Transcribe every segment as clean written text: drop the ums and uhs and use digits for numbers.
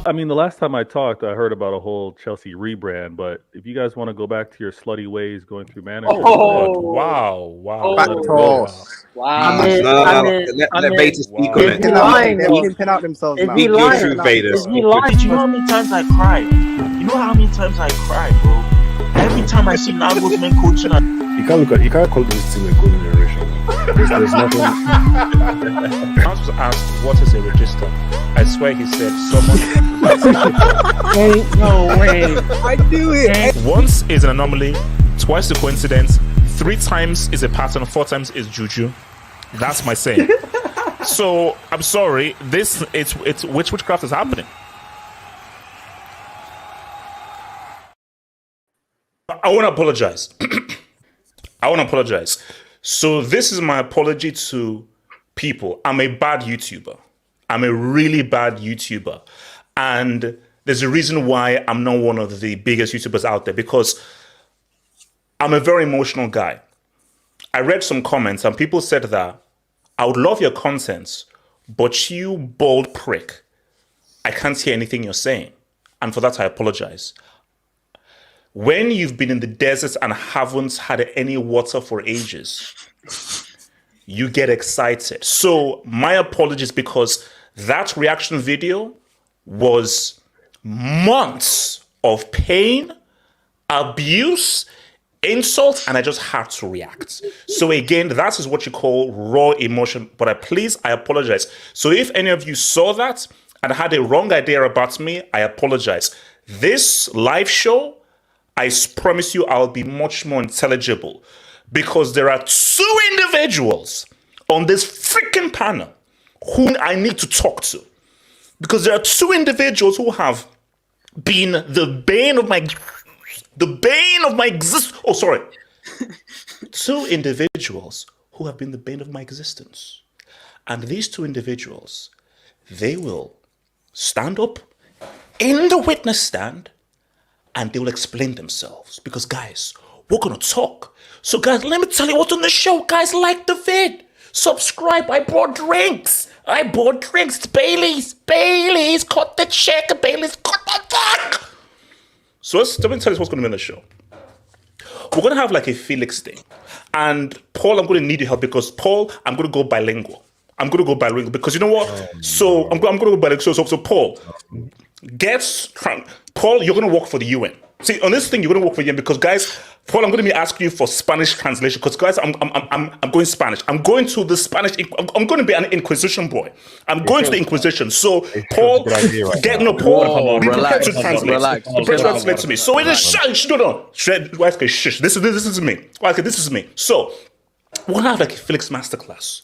I mean, the last time I talked, I heard about a whole Chelsea rebrand. But if you guys want to go back to your slutty ways, going through managers, wow. Let Betis speak on it. He didn't pin out themselves now. Be true, Vedas. Did you know how many times I cried? You know how many times I cried, bro? Every time I see Nagelsmann coaching, you can't call this team a golden generation. There's nothing. I was asked, what is a register? I swear he said someone. No way. I knew it. Once is an anomaly, twice a coincidence, 3 times is a pattern, 4 times is juju. That's my saying. So I'm sorry. It's witchcraft is happening. I want to apologize. So this is my apology to people. I'm a bad YouTuber. I'm a really bad YouTuber. And there's a reason why I'm not one of the biggest YouTubers out there, because I'm a very emotional guy. I read some comments and people said that I would love your content, but you bald prick, I can't hear anything you're saying. And for that, I apologize. When you've been in the desert and haven't had any water for ages, you get excited. So my apologies, because that reaction video was months of pain, abuse, insult, and I just had to react. So again, that is what you call raw emotion. But I apologize. So if any of you saw that and had a wrong idea about me, I apologize. This live show, I promise you I'll be much more intelligible, because there are 2 individuals on this freaking panel whom I need to talk to. Because there are 2 individuals who have been the bane of my existence. Oh, sorry. 2 individuals who have been the bane of my existence. And these 2 individuals, they will stand up in the witness stand and they will explain themselves. Because guys, we're going to talk. So guys, let me tell you what's on the show. Guys, like the vid. Subscribe. I bought drinks. It's Bailey's. Cut the check. Bailey's. Cut the check. So let me tell you what's going to be on the show. We're going to have like a Felix thing. And Paul, I'm going to need your help, because Paul, I'm going to go bilingual. Because you know what? So I'm going to go bilingual. So Paul, Paul, you're going to work for the UN. See, on this thing, you're going to work for the UN, because guys, Paul, I'm going to be asking you for Spanish translation, because guys, I'm going Spanish. I'm going to the Spanish. I'm going to be an Inquisition boy. I'm going to the Inquisition. So Paul, Paul, be prepared to translate. Translate to me. So it is shush. No. Shush. This is me. Okay, this is me. So we're going to have like a Felix masterclass.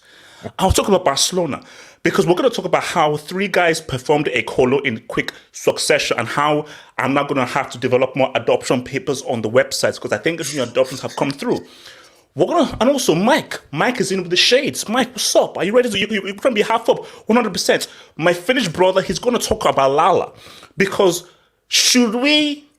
I'll talk about Barcelona, because we're going to talk about how 3 guys performed a colo in quick succession, and how I'm not going to have to develop more adoption papers on the websites, because I think new adoptions have come through. And also Mike is in with the shades. Mike, what's up? Are you ready? You're going to be half up, 100%. My Finnish brother, he's going to talk about Lala, because should we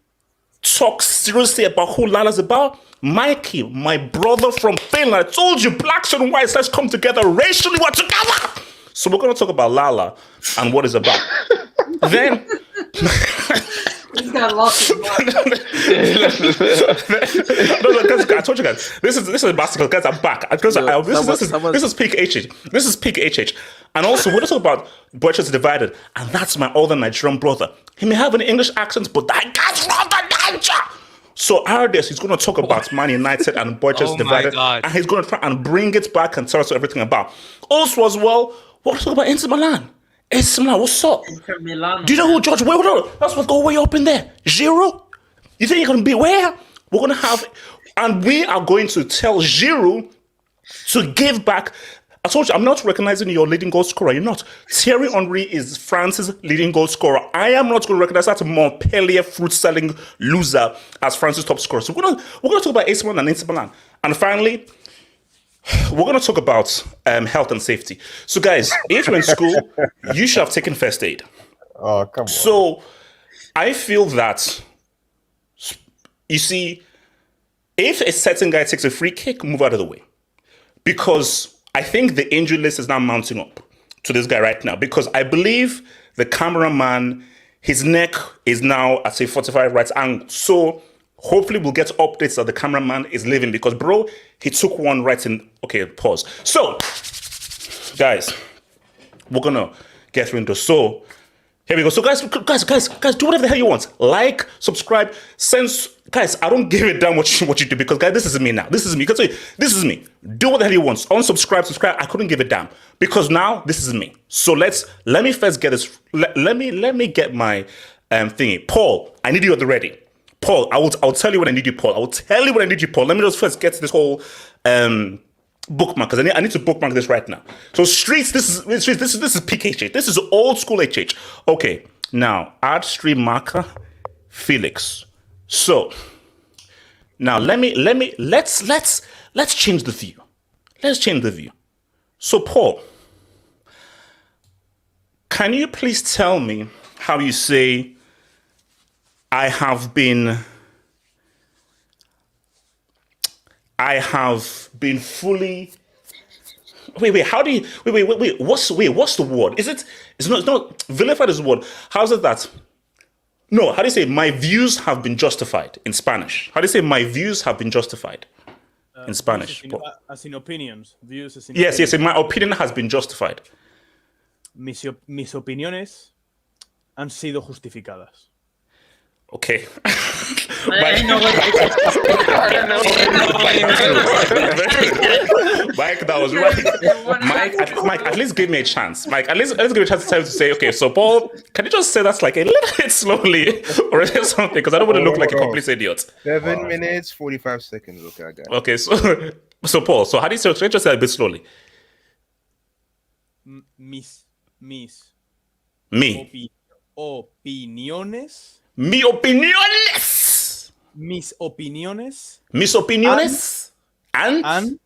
talk seriously about who Lala's about? Mikey, my brother from Finland, I told you, blacks and whites, let's come together racially, we're together. So we're going to talk about Lala and what it's about. Then he's got lost his mind. No, guys, I told you guys, this is a masterclass. Guys, I'm back. This is peak HH. And also, we're talking about Boychus divided, and that's my older Nigerian brother. He may have an English accent, but that guy's from the Niger. So Ardes, he's going to talk about Man United and Boychus divided, and he's going to try and bring it back and tell us everything about. Also, as well, we're talking about Inter Milan. AC Milan, what's up? Inter Milan. Do you know who George? Wait, that's what's going way up in there. Giroud. You think you're going to be where? We're going to have, and we are going to tell Giroud to give back. I told you, I'm not recognizing your leading goal scorer. You're not. Thierry Henry is France's leading goal scorer. I am not going to recognize that Montpellier fruit-selling loser as France's top scorer. So we're going to talk about AC Milan and Inter Milan. And finally, we're going to talk about health and safety. So guys, if you're in school, you should have taken first aid. Oh, come on. So I feel that, you see, if a certain guy takes a free kick, move out of the way. Because I think the injury list is now mounting up to this guy right now, because I believe the cameraman, his neck is now at a 45 right angle. So hopefully we'll get updates that the cameraman is living, because bro, he took one right in. Okay, pause. So guys, we're gonna get through into. So here we go. So guys, do whatever the hell you want. Like, subscribe, guys, I don't give a damn what you do, because guys, this is me now. This is me. This is me. Do what the hell you want. Unsubscribe, subscribe. I couldn't give a damn, because now this is me. So let me first get this. Let me get my thingy. Paul, I need you at the ready. Paul, I'll tell you when I need you, Paul. I will tell you when I need you, Paul. Let me just first get to this whole bookmark, because I need to bookmark this right now. So streets, this is peak HH. This is old school HH. Okay, now add stream marker Felix. So now let's change the view. Let's change the view. So Paul, can you please tell me how you say I have been fully. Wait. How do you wait? What's the word? It's not vilified is the word. How's it that? No, how do you say my views have been justified in Spanish? How do you say my views have been justified in Spanish? As in opinions, views as in Yes, my opinion has been justified. Mis opiniones han sido justificadas. Okay. I know what Mike, that was right. Mike, at least give me a chance. Mike, at least give me a chance to say, okay, so Paul, can you just say that's like a little bit slowly or something? Because I don't want to look like a complete idiot. 7 minutes, 45 seconds. Okay, I got it. Okay, so Paul, so how do you say, just say a bit slowly? Mis Me. opiniones. Mi opiniones. Mis opiniones Mis opiniones. And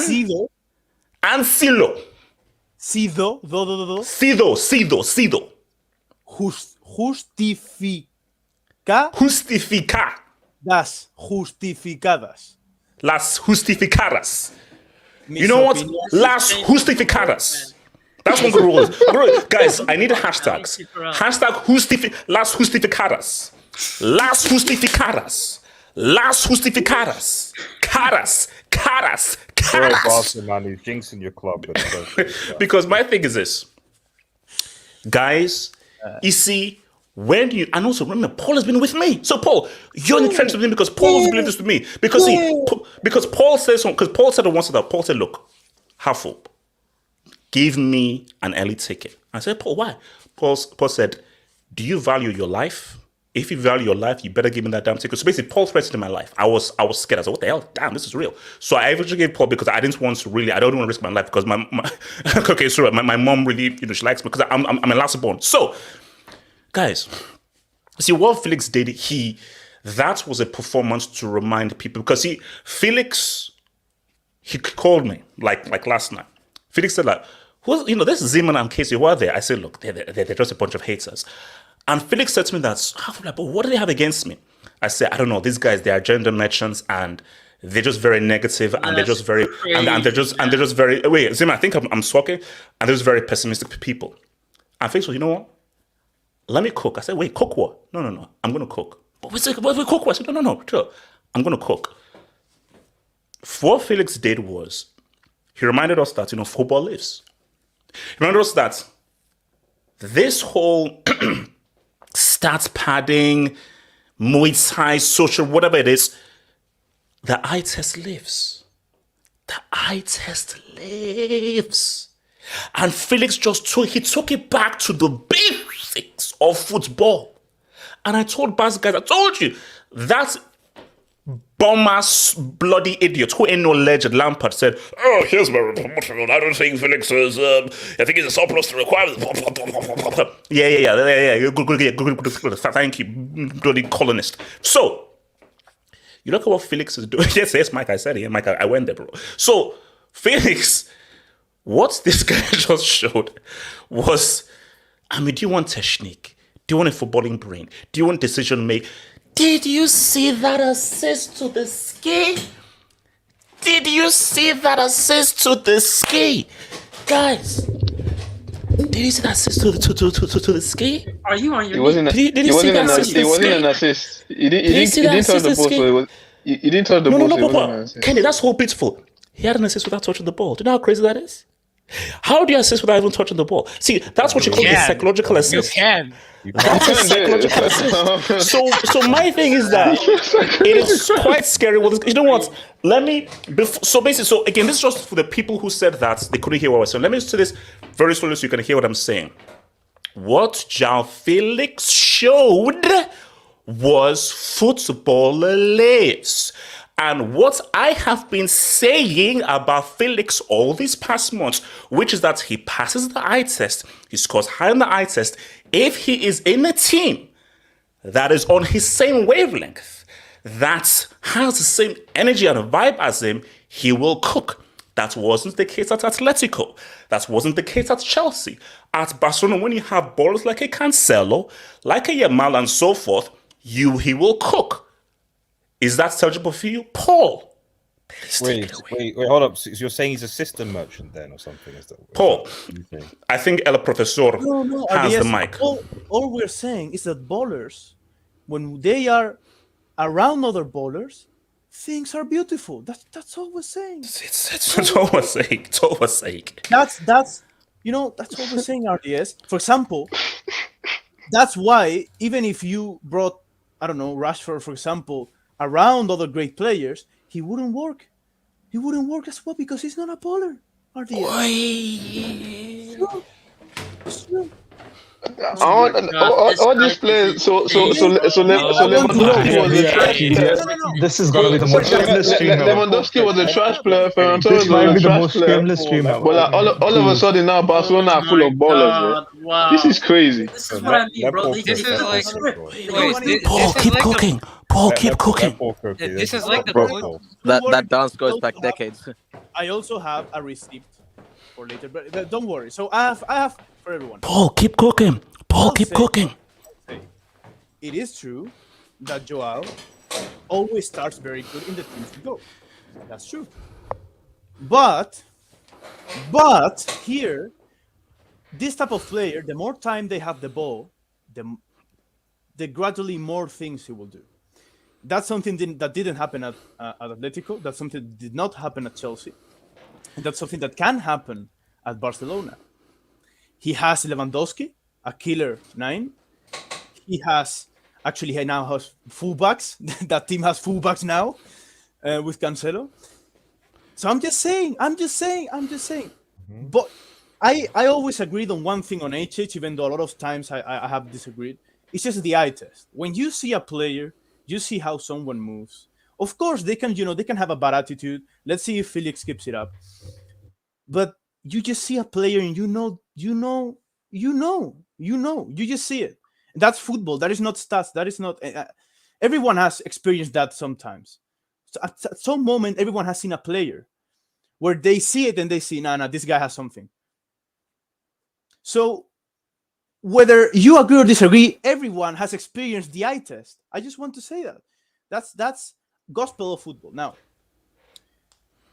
sido silo. sido Sido. justificadas. Las justificadas. Mis You know what? opiniones- Las justificadas. That's one good rule. Guys, I need hashtags. Hashtag las justificadas. Las justificadas. Las justificadas. Caras. You're a Boston man. He's jinxing your club. But Because my thing is this. Guys, you see, and also remember, Paul has been with me. So Paul, you're in the trenches with me, because Paul has been this with me. Because because Paul says something, because Paul said it once that Paul said, look, half up. Give me an early ticket. I said, Paul, why? Paul said, do you value your life? If you value your life, you better give me that damn ticket. So basically, Paul threatened my life. I was scared. I said, what the hell? Damn, this is real. So I eventually gave Paul, because I didn't want to really, I don't want to risk my life, because my okay, sorry, my mom really, she likes me, because I'm a last born. So, guys, see what Felix did, that was a performance to remind people, because Felix, he called me like last night. Felix said, like, this Zeman and Casey, who are there? I said, look, they're just a bunch of haters. And Felix said to me that, but what do they have against me? I said, I don't know. These guys, they are gender merchants, and they're just very negative, and they're just very, and they're just very. Wait, Zeman, I think I'm swapping, and they're just very pessimistic people. And Felix said, you know what? Let me cook. I said, wait, cook what? No. I'm going to cook. But we cook what? I said, no, sure. I'm going to cook. What Felix did was, he reminded us that, football lives. Remember those stats? This whole stats padding, Muay Thai, social, whatever it is, the eye test lives. The eye test lives. And Felix just took it back to the basics of football. And I told Baz guys, I told you, that bum-ass bloody idiot who ain't no legend, Lampard, said, oh, here's my report. I don't think Felix is, I think he's a surplus to requirements. Yeah. Good. Thank you, bloody colonist. So, you look at what Felix is doing. Yes, Mike, I said it. Mike, I went there, bro. So, Felix, what this guy just showed was, I mean, do you want technique? Do you want a footballing brain? Do you want decision make? Did you see that assist to the ski? Did you see that assist to the ski? Guys, did you see that assist to the ski? Are you on your It wasn't. Did you It see wasn't that an assist assist. to It the wasn't ski? an assist. He Did you didn't see that touch the assist ball, to so it was. He didn't touch the No, ball, so it wasn't an Papa. assist. Kenny, that's so beautiful. He had an assist without touching the ball. Do you know how crazy that is? How do you assist without even touching the ball? See, that's what you call a psychological assist. can. That's a psychological assist. So my thing is that it is quite scary. Well, you know what? So basically, so again, this is just for the people who said that they couldn't hear what I was saying. Let me just do this very slowly so you can hear what I'm saying. What Joao Felix showed was football lives. And what I have been saying about Felix all these past months, which is that he passes the eye test, he scores high on the eye test, if he is in a team that is on his same wavelength, that has the same energy and vibe as him, he will cook. That wasn't the case at Atletico. That wasn't the case at Chelsea. At Barcelona, when you have ballers like a Cancelo, like a Yamal and so forth, he will cook. Is that eligible for you? Paul, Wait, hold up. So you're saying he's a system merchant then or something? Paul, I think El Professor has the mic. All we're saying is that ballers, when they are around other ballers, things are beautiful. That's all we're saying. It's all we're saying. It's all we're saying. That's what we're saying, RDS. For example, that's why even if you brought, I don't know, Rashford, for example, around other great players, he wouldn't work. He wouldn't work as well because he's not a baller. RDS. It's true. All these players. So Lewandowski was a trash player. This is gonna be the most shameless stream ever. Lewandowski was a trash player. Ferran Torres This might was be a the trash most player. shameless stream ever. But like, all of a sudden now Barcelona are full of ballers. Wow. This is crazy. This is what I mean, bro. This is like, Paul, keep cooking. Paul, keep cooking. this is like the Don't that dance goes worry. back decades. I also have a receipt for later, but don't worry. So I have for everyone. Paul, keep cooking. Paul, keep cooking. It is true that Joao always starts very good in the teams we go. That's true. But here, this type of player, the more time they have the ball, the gradually more things he will do. That's something that didn't happen at Atletico. That's something that did not happen at Chelsea. And that's something that can happen at Barcelona. He has Lewandowski, a killer 9. He now has fullbacks. That team has fullbacks now with Cancelo. So I'm just saying. Mm-hmm. But I always agreed on one thing on HH, even though a lot of times I have disagreed. It's just the eye test. When you see a player, you see how someone moves. Of course, they can have a bad attitude. Let's see if Felix keeps it up. But you just see a player and you just see it. That's football. That is not stats. That is not. Everyone has experienced that sometimes. So at some moment, everyone has seen a player where they see it and they see, nah, this guy has something. So whether you agree or disagree, everyone has experienced the eye test. I just want to say that. That's gospel of football. Now,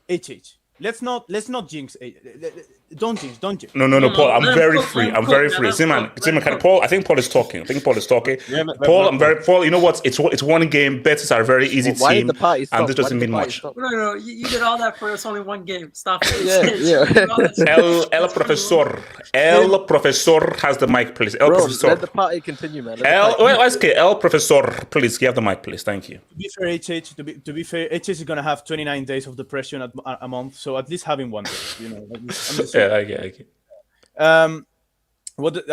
HH. Let's not jinx. Don't you? No, Paul. I'm let him very cook, free. let him I'm cook, very man, free. let him Ziman, cook, let him cook. Paul. I think Paul is talking. Yeah, Paul. You know what? It's one game. Betis are a very easy Why team, did the party stop? and this Why doesn't did the mean party much. stop? No, you did all that for us. Only one game. Stop it. Yeah. El Professor has the mic, please. El Bro, Professor. let the party continue, man. Let the party- El Professor, please give the mic, please. Thank you. To be fair, to be fair, HH is gonna have 29 days of depression a month, so at least having one day, you know. I'm just saying. Yeah, I get. I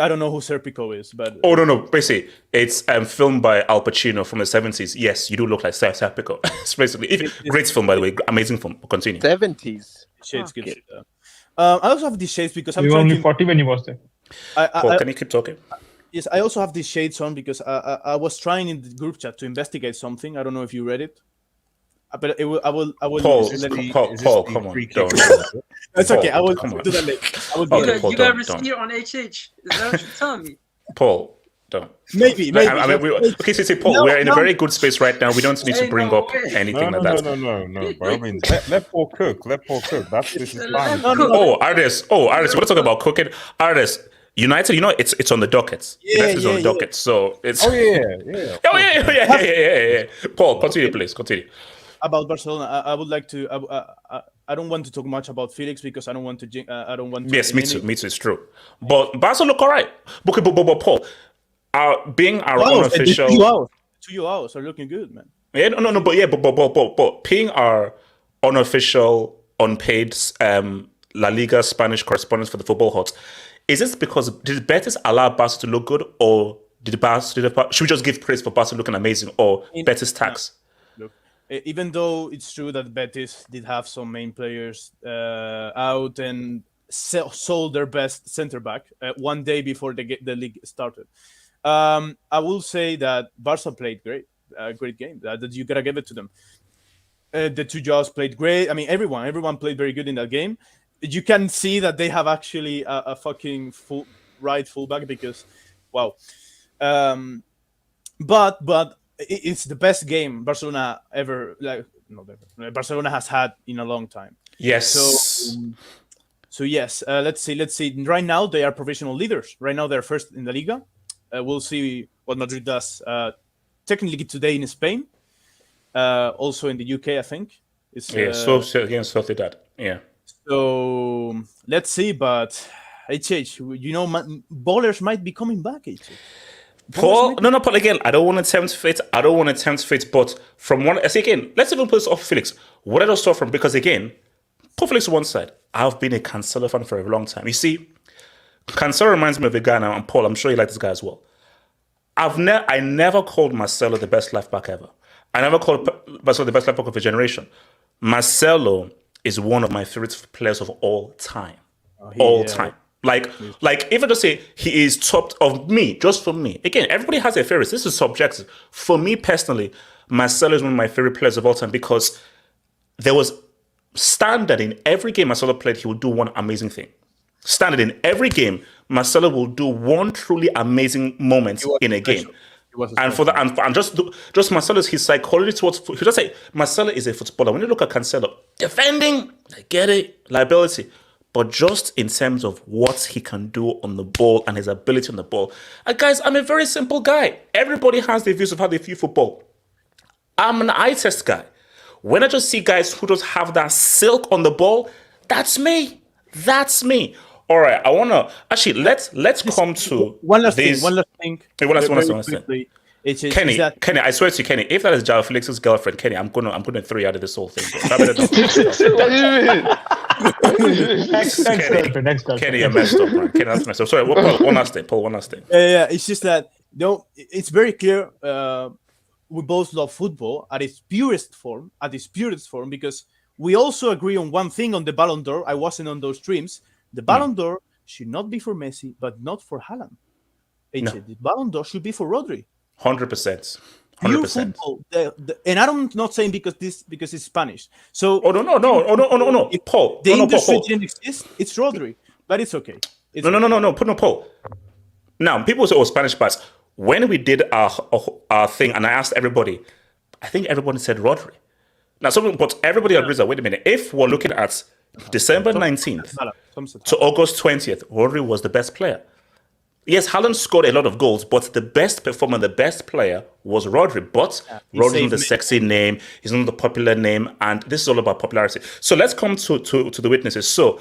don't know who Serpico is, but Oh no, basically it's filmed by Al Pacino from the 70s. Yes, you do look like Serpico. It's basically great film, by the way. Amazing film. Continue. 70s. shades good. Okay. I also have these shades because I'm You were trying only to. 40 when he was there. Paul, can you keep talking? Yes, I also have these shades on because I was trying in the group chat to investigate something. I don't know if you read it, but I will. Paul, Paul, come on. free kick? Don't. It's okay. I will come on. do that later. I will do Okay, that. Paul, You got a don't. receipt on HH. Is that what you're telling me? Paul, don't. Maybe. Okay, so Paul, we're in a very good space right now. We don't need to Ain't bring no up way. anything like that. No, bro. I mean, let Paul cook. This is fine. Artists, we're talking about cooking. Artists, United, you know, it's on the docket. United is on the docket, so it's. Oh yeah. Yeah. Paul, continue, please. Continue. About Barcelona, I would like to. I don't want to talk much about Felix because I don't want to. Yes, me too. It's true. But Barca look alright. But Paul, being our unofficial. 2 hours are looking good, man. Yeah, no, but being our unofficial, unpaid La Liga Spanish correspondent for the Football Hut, is this because did Betis allow Barca to look good, or should we just give praise for Barca looking amazing, or Betis tax? Look, even though it's true that Betis did have some main players out and sold their best center back one day before the league started, I will say that Barca played great game. That you gotta give it to them. The two Joaos played great. I mean, everyone played very good in that game. You can see that they have actually a fucking fullback because, wow. But it's the best game Barcelona ever Barcelona has had in a long time. Yes. So yes, let's see. Right now they are provisional leaders. Right now they're first in the Liga. We'll see what Madrid does. Technically today in Spain, also in the UK, I think. So against Sociedad. Yeah. So let's see, but HH, you know, ballers might be coming back. HH. Paul, no, Paul. Again, I don't want to tempt fate. But from one, again, let's even put this off Felix. What I just saw from, because again, put Felix to one side. I've been a Cancelo fan for a long time. You see, Cancelo reminds me of a guy now, and Paul, I'm sure you like this guy as well. I never called Marcelo the best left back ever. I never called Marcelo the best left back of a generation. Marcelo is one of my favorite players of all time. Time. Like if I just say he is top of me, just for me. Again, everybody has their favorites. This is subjective. For me personally, Marcelo is one of my favorite players of all time because there was standard in every game Marcelo played, he would do one amazing thing. Standard in every game, Marcelo will do one truly amazing moment in a game. And for that, and just Marcelo's his psychology towards, just say Marcelo is a footballer. When you look at Cancelo, defending, I get it, liability, but just in terms of what he can do on the ball and his ability on the ball. And guys, I'm a very simple guy. Everybody has their views of how they view football. I'm an eye test guy. When I just see guys who just have that silk on the ball, that's me. All right, I wanna actually let's come to one last thing. Hey, one last thing. Kenny, I swear to you, Kenny, if that is Joao Felix's girlfriend, Kenny, I'm gonna throw you out of this whole thing. Kenny, you're messed up, man. Kenny, that's messed up. Sorry, one last thing. Yeah. It's just that it's very clear. We both love football at its purest form, because we also agree on one thing on the Ballon d'Or. I wasn't on those streams. The Ballon d'Or should not be for Messi, but not for Haaland. The Ballon d'Or should be for Rodri. 100%. Pure football. And I'm not saying because it's Spanish. So no. Paul, the industry didn't exist. It's Rodri, but it's okay. No. Put no Paul. Now people say, Spanish pass. When we did our thing, and I asked everybody, I think everybody said Rodri. Now, but everybody agrees that, wait a minute, if we're looking at December 19th, to August 20th, Rodri was the best player. Yes, Haaland scored a lot of goals, but the best performer, the best player was Rodri. But Rodri's not the sexy name, he's not the popular name, and this is all about popularity. So let's come to the witnesses. So,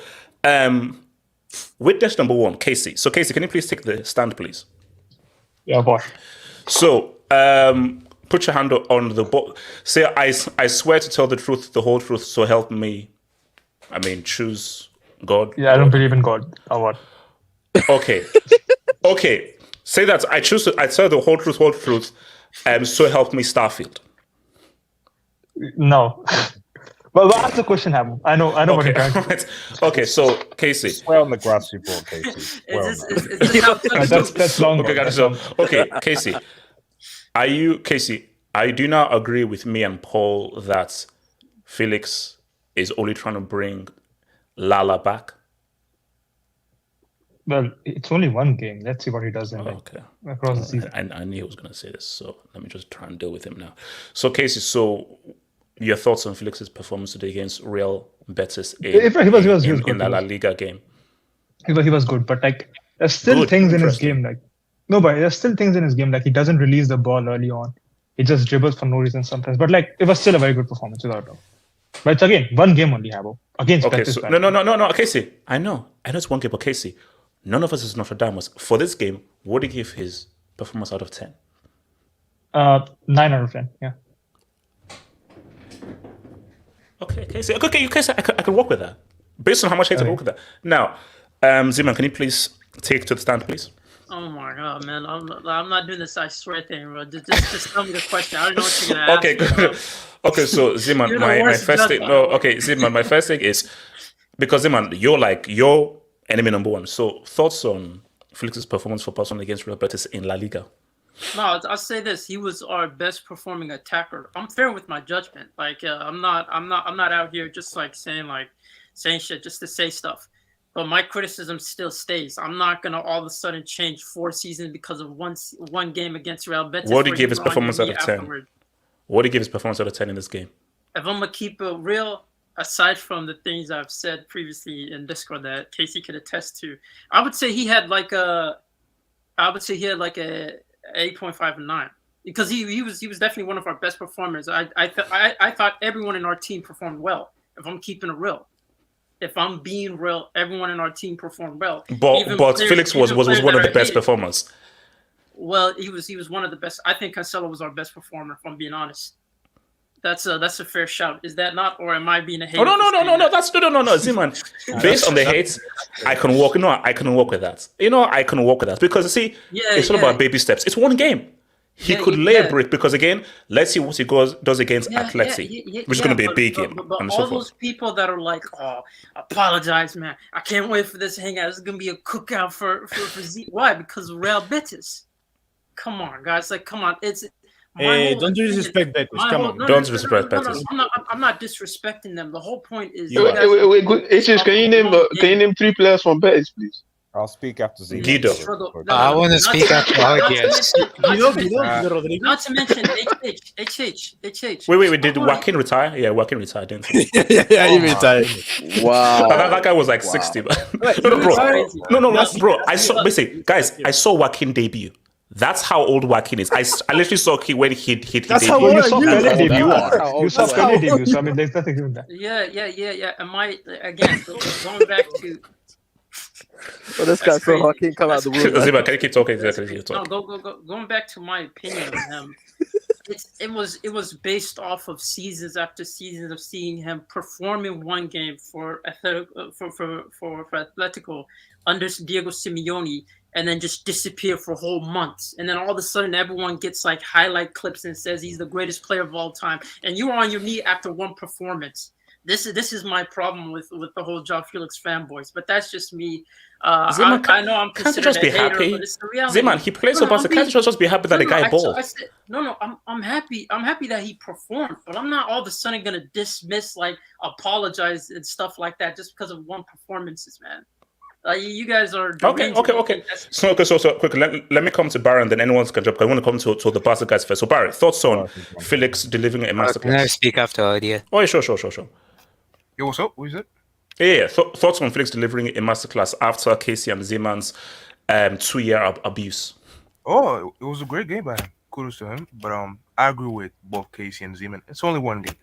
witness number one, Casey. So, Casey, can you please take the stand, please? Yeah, boy. So, put your hand on the board. Say, I swear to tell the truth, the whole truth, so help me. I mean, choose God. Yeah, I don't believe in God. Or what? Okay. Okay. Say that I tell the whole truth, so help me, Starfield. No. Well, ask the question, Hamu. I know what you're trying to do. Okay, so Casey. Swear on the grass you bought, Casey. That's long. Okay, got it. So, okay, Casey. Do you now agree with me and Paul that Felix is only trying to bring Lala back? Well, it's only one game. Let's see what he does across the season. I knew he was going to say this, so let me just try and deal with him now. So, Casey, your thoughts on Felix's performance today against Real Betis in the La Liga game? He was good, but there's still things in his game. There's still things in his game. He doesn't release the ball early on. He just dribbles for no reason sometimes. But it was still a very good performance without doubt. But it's again one game only, Habo. Against Betis. No, Casey. I know it's one game, but Casey, none of us is Nostradamus. For this game, what do you give his performance out of 10? 9 out of 10. Yeah. Okay, Casey. Okay, Casey, I can work with that. Based on how much I can work with that. Now, Zeman, can you please take to the stand, please? Oh my God, man! I'm not doing this. I swear thing, bro. Just tell me the question. I don't know what you're gonna ask. Okay, good. Okay, so Zeman, my first thing. No, okay, Zeman, my first thing is because Zeman, you're enemy number one. So thoughts on Felix's performance for Barcelona against Real Betis in La Liga? No, I'll say this: he was our best performing attacker. I'm fair with my judgment. I'm not out here just saying shit just to say stuff. But my criticism still stays. I'm not gonna all of a sudden change 4 seasons because of one game against Real Betis. What do you give his performance out of 10? What do you give his performance out of 10 in this game? If I'm gonna keep it real, aside from the things I've said previously in Discord that Casey could attest to, I would say he had a 8.5 and 9 because he was definitely one of our best performers. I thought everyone in our team performed well. If I'm keeping it real. If I'm being real, everyone in our team performed well. But Felix was one of the best performers. Well, he was one of the best. I think Cancelo was our best performer, if I'm being honest. That's a fair shout. Is that not, or am I being a hater? No. That's no. Zeman, based on the hate, I can work. No, I can work with that. I can work with that because it's all about baby steps. It's one game. He could lay a brick because again, let's see what he does against Atleti, which is going to be a big game. But all those people that are like, "Oh, apologize, man. I can't wait for this hangout. This is going to be a cookout for Z." Why? Because of Real Betis. Come on, guys. Come on. Don't disrespect Betis. Come on. Don't disrespect Betis. I'm not disrespecting them. The whole point is. Wait. Can you name 3 players from Betis, please? I'll speak after Z. Guido. I want to speak after Guido. Not to mention HH. Wait. Did Joaquin retire? Yeah, Joaquin retired, didn't he? Yeah, he retired. Wow. That guy was 60. Bro. I saw Joaquin debut. That's how old Joaquin is. I literally saw when he That's how old you saw Pele debut. You saw Pele debut, so I mean, there's nothing in that. Yeah. Am I again going back to? Well, this guy saw Joaquin come out the womb. Ziba, can you keep talking? No, go. Going back to my opinion of him, it was based off of seasons after seasons of seeing him perform in one game for Atletico under Diego Simeone, and then just disappear for whole months, and then all of a sudden everyone gets highlight clips and says he's the greatest player of all time, and you were on your knee after one performance. This is my problem with the whole Joao Felix fanboys, but that's just me. Zeman, I know I'm considered a hater, but it's the reality. Zeman, he plays for Barca. Can't you just be happy that the guy balled? I'm happy. I'm happy that he performed, but I'm not all of a sudden gonna dismiss, apologize and stuff like that just because of one performances, man. You guys are okay. So quickly, let me come to Barry and then anyone can jump. I want to come to the Barca guys first. So Barry, thoughts on Felix delivering a masterclass? Can I speak after idea? Oh, yeah, sure. Yo, what's up? What is it? Yeah. Thoughts on Felix delivering a masterclass after Casey and Zeman's 2-year abuse? Oh, it was a great game by him. Kudos to him. But I agree with both Casey and Zeman. It's only one game.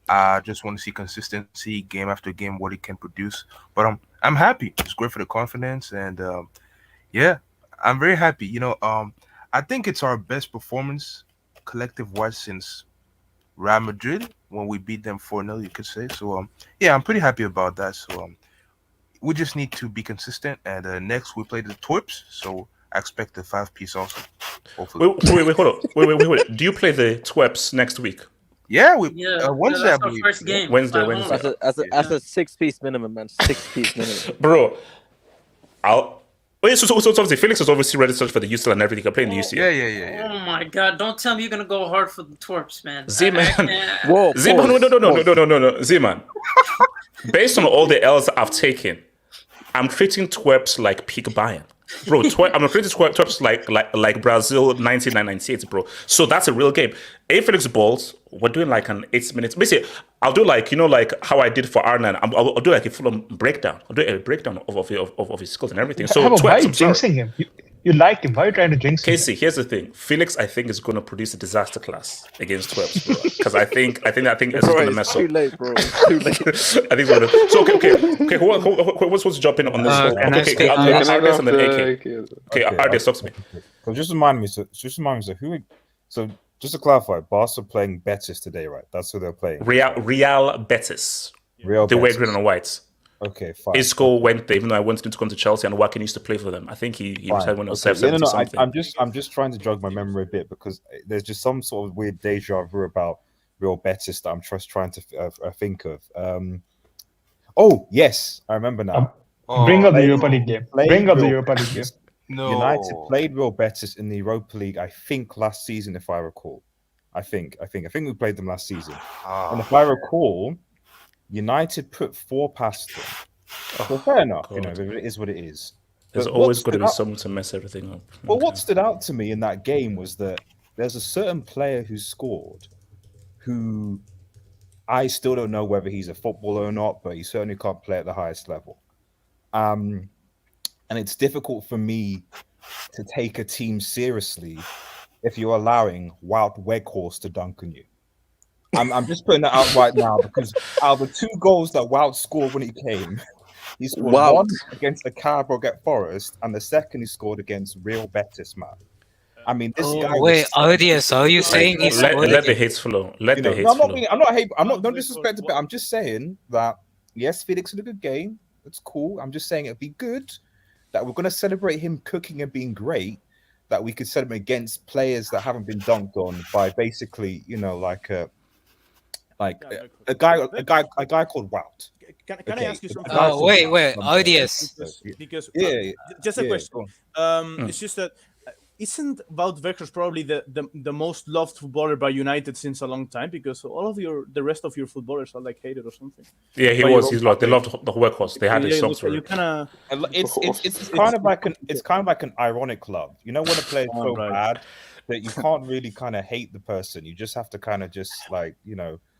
I just want to see consistency game after game, what he can produce. But I'm happy. It's great for the confidence, and yeah, I'm very happy. I think it's our best performance collective-wise since Real Madrid when we beat them 4-0, you could say. So yeah, I'm pretty happy about that. So we just need to be consistent, and next we play the Twerps. So I expect the 5-piece also. Hopefully. Wait, hold on. Wait. Do you play the Twerps next week? Yeah, Wednesday. That's our first game. Wednesday. As a 6-piece minimum, man. 6-piece minimum. Bro, so obviously Felix is obviously registered for the UCL and everything. He can play in the UCL. Yeah. Oh my God! Don't tell me you're gonna go hard for the Twerps, man. Z-Man. Whoa. Z-Man, no. Z-Man. Based on all the L's I've taken, I'm treating Twerps like peak Bayern. Bro, I'm treating Twerps like Brazil 1998, bro. So that's a real game. Felix balls, we're doing like an 8 minutes. Basically, I'll do like how I did for Arnan. I'll do like a full breakdown. I'll do a breakdown of his skills and everything. So why are you jinxing him? You like him. Why are you trying to jinx him? Casey, here's the thing. Felix, I think, is going to produce a disaster class against Twerps, bro. Because I think it's going to mess up. Too late, bro. It's too late. I think we're gonna. So okay. Who supposed to jump in on this? Okay, Ardes and then AK. Okay, Ardes, talk to me. So just remind me. So who? So just to clarify, Barca playing Betis today, right? That's who they're playing. Real Betis. They wear green and white. Okay, fine. Isco went there, even though I wanted him to come to Chelsea, and Watkins used to play for them. I think he decided when it was 7 something. I'm just trying to jog my memory a bit because there's just some sort of weird deja vu about Real Betis that I'm just trying to think of. Oh yes, I remember now. Bring up the Europa League game. No. United played Real Betis in the Europa League, I think last season, if I recall. I think we played them last season, and if I recall, United put 4 past them. So fair enough, it is what it is. There's always got to be someone to mess everything up. But what stood out to me in that game was that there's a certain player who scored, who I still don't know whether he's a footballer or not, but he certainly can't play at the highest level. And it's difficult for me to take a team seriously if you're allowing Wout Weghorst to dunk on you. I'm just putting that out right now because out of the 2 goals that Wout scored when he came, he scored one against the Carabao Forest and the second he scored against Real Betis, man. I mean, this guy. Wait, Odious, are you saying he's let the hate flow? Let the hate flow. I'm not disrespecting, but I'm just saying that yes, Felix had a good game. It's cool. I'm just saying it'd be good that we're going to celebrate him cooking and being great. That we could set him against players that haven't been dunked on by basically, a guy called Wout. Can I ask you something? Wait, Odious. Because just a question. It's just that isn't Wout Weghorst probably the most loved footballer by United since a long time? Because all of the rest of your footballers are like hated or something. Yeah, he was. He's like they loved the Weghorst. They had his songs for it. It's kind of like an ironic love. You know when a player is so bad that you can't really kind of hate the person. You just have to kind of just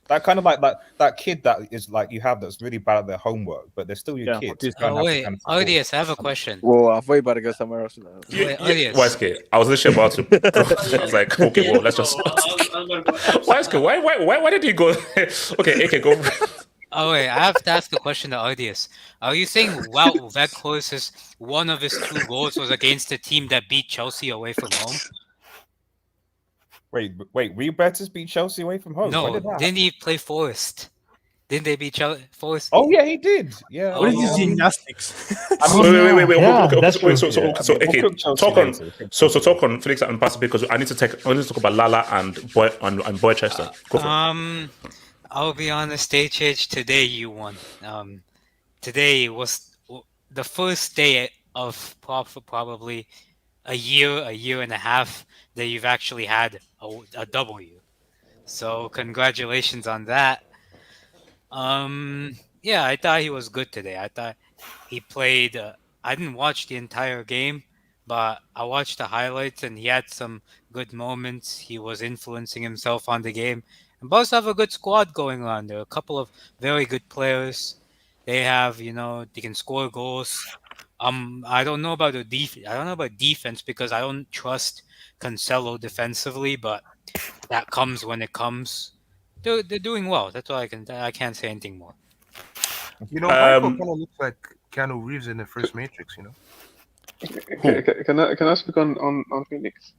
that kind of like that kid that is like you have that's really bad at their homework, but they're still your kids. Wait, Odious, I have a question. Whoa, I thought you about to go somewhere else now. Wait, Odious. I was literally about to. I was like, okay, well, let's just. Why did you go? Okay, go. Oh wait, I have to ask a question to Odious. Are you saying Wout Weghorst's one of his 2 goals was against a team that beat Chelsea away from home? Wait, Real Betis beat Chelsea away from home? No, didn't he play Forest? Didn't they beat Forest? Oh yeah, he did. Yeah. What is this gymnastics? Wait. So talk on Felix and Barca because I need to talk about Lala and Boychester. I'll be honest, HH, today you won. Today was the first day of probably a year and a half that you've actually had a W. So congratulations on that. Yeah, I thought he was good today. I thought he played. I didn't watch the entire game, but I watched the highlights, and he had some good moments. He was influencing himself on the game. And both have a good squad going on. There are a couple of very good players. They have, they can score goals. I don't know about defense because I don't trust Cancelo defensively, but that comes when it comes. They're doing well. That's all I can't say anything more. Michael kind of looks like Keanu Reeves in the first Matrix. Can I speak on Phoenix?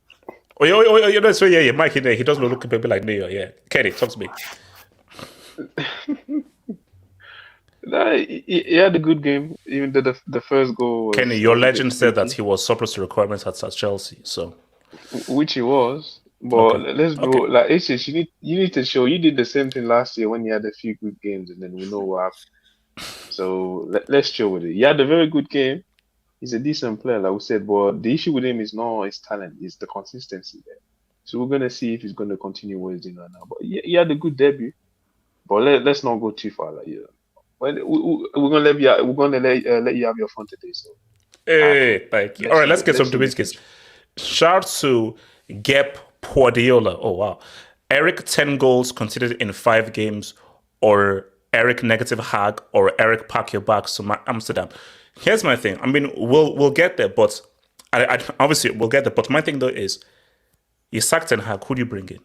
Oh, that's right. Yeah, Mike. He doesn't look a bit like Neo. Yeah, Kenny, talk to me. Nah, he had a good game. Even though the first goal was, Kenny, your legend said that he was surplus to requirements at Chelsea. So, which he was. But let's be like H. You need to show. You did the same thing last year when you had a few good games, and then we know what happened. So let's chill with it. He had a very good game. He's a decent player, like we said. But the issue with him is not his talent; it's the consistency there. So we're gonna see if he's gonna continue what he's doing right now. But he had a good debut. But let's not go too far. Like we're gonna let you have your fun today. So hey, thank you. All right, let's get some Dominicans. Shout to Gep Guardiola. Oh wow, Eric 10 goals conceded in 5 games, or Eric negative Hag, or Eric pack your bags to Amsterdam. Here's my thing. I mean, we'll get there, but I obviously we'll get there. But my thing though is, you sack Ten Hag. Who do you bring in?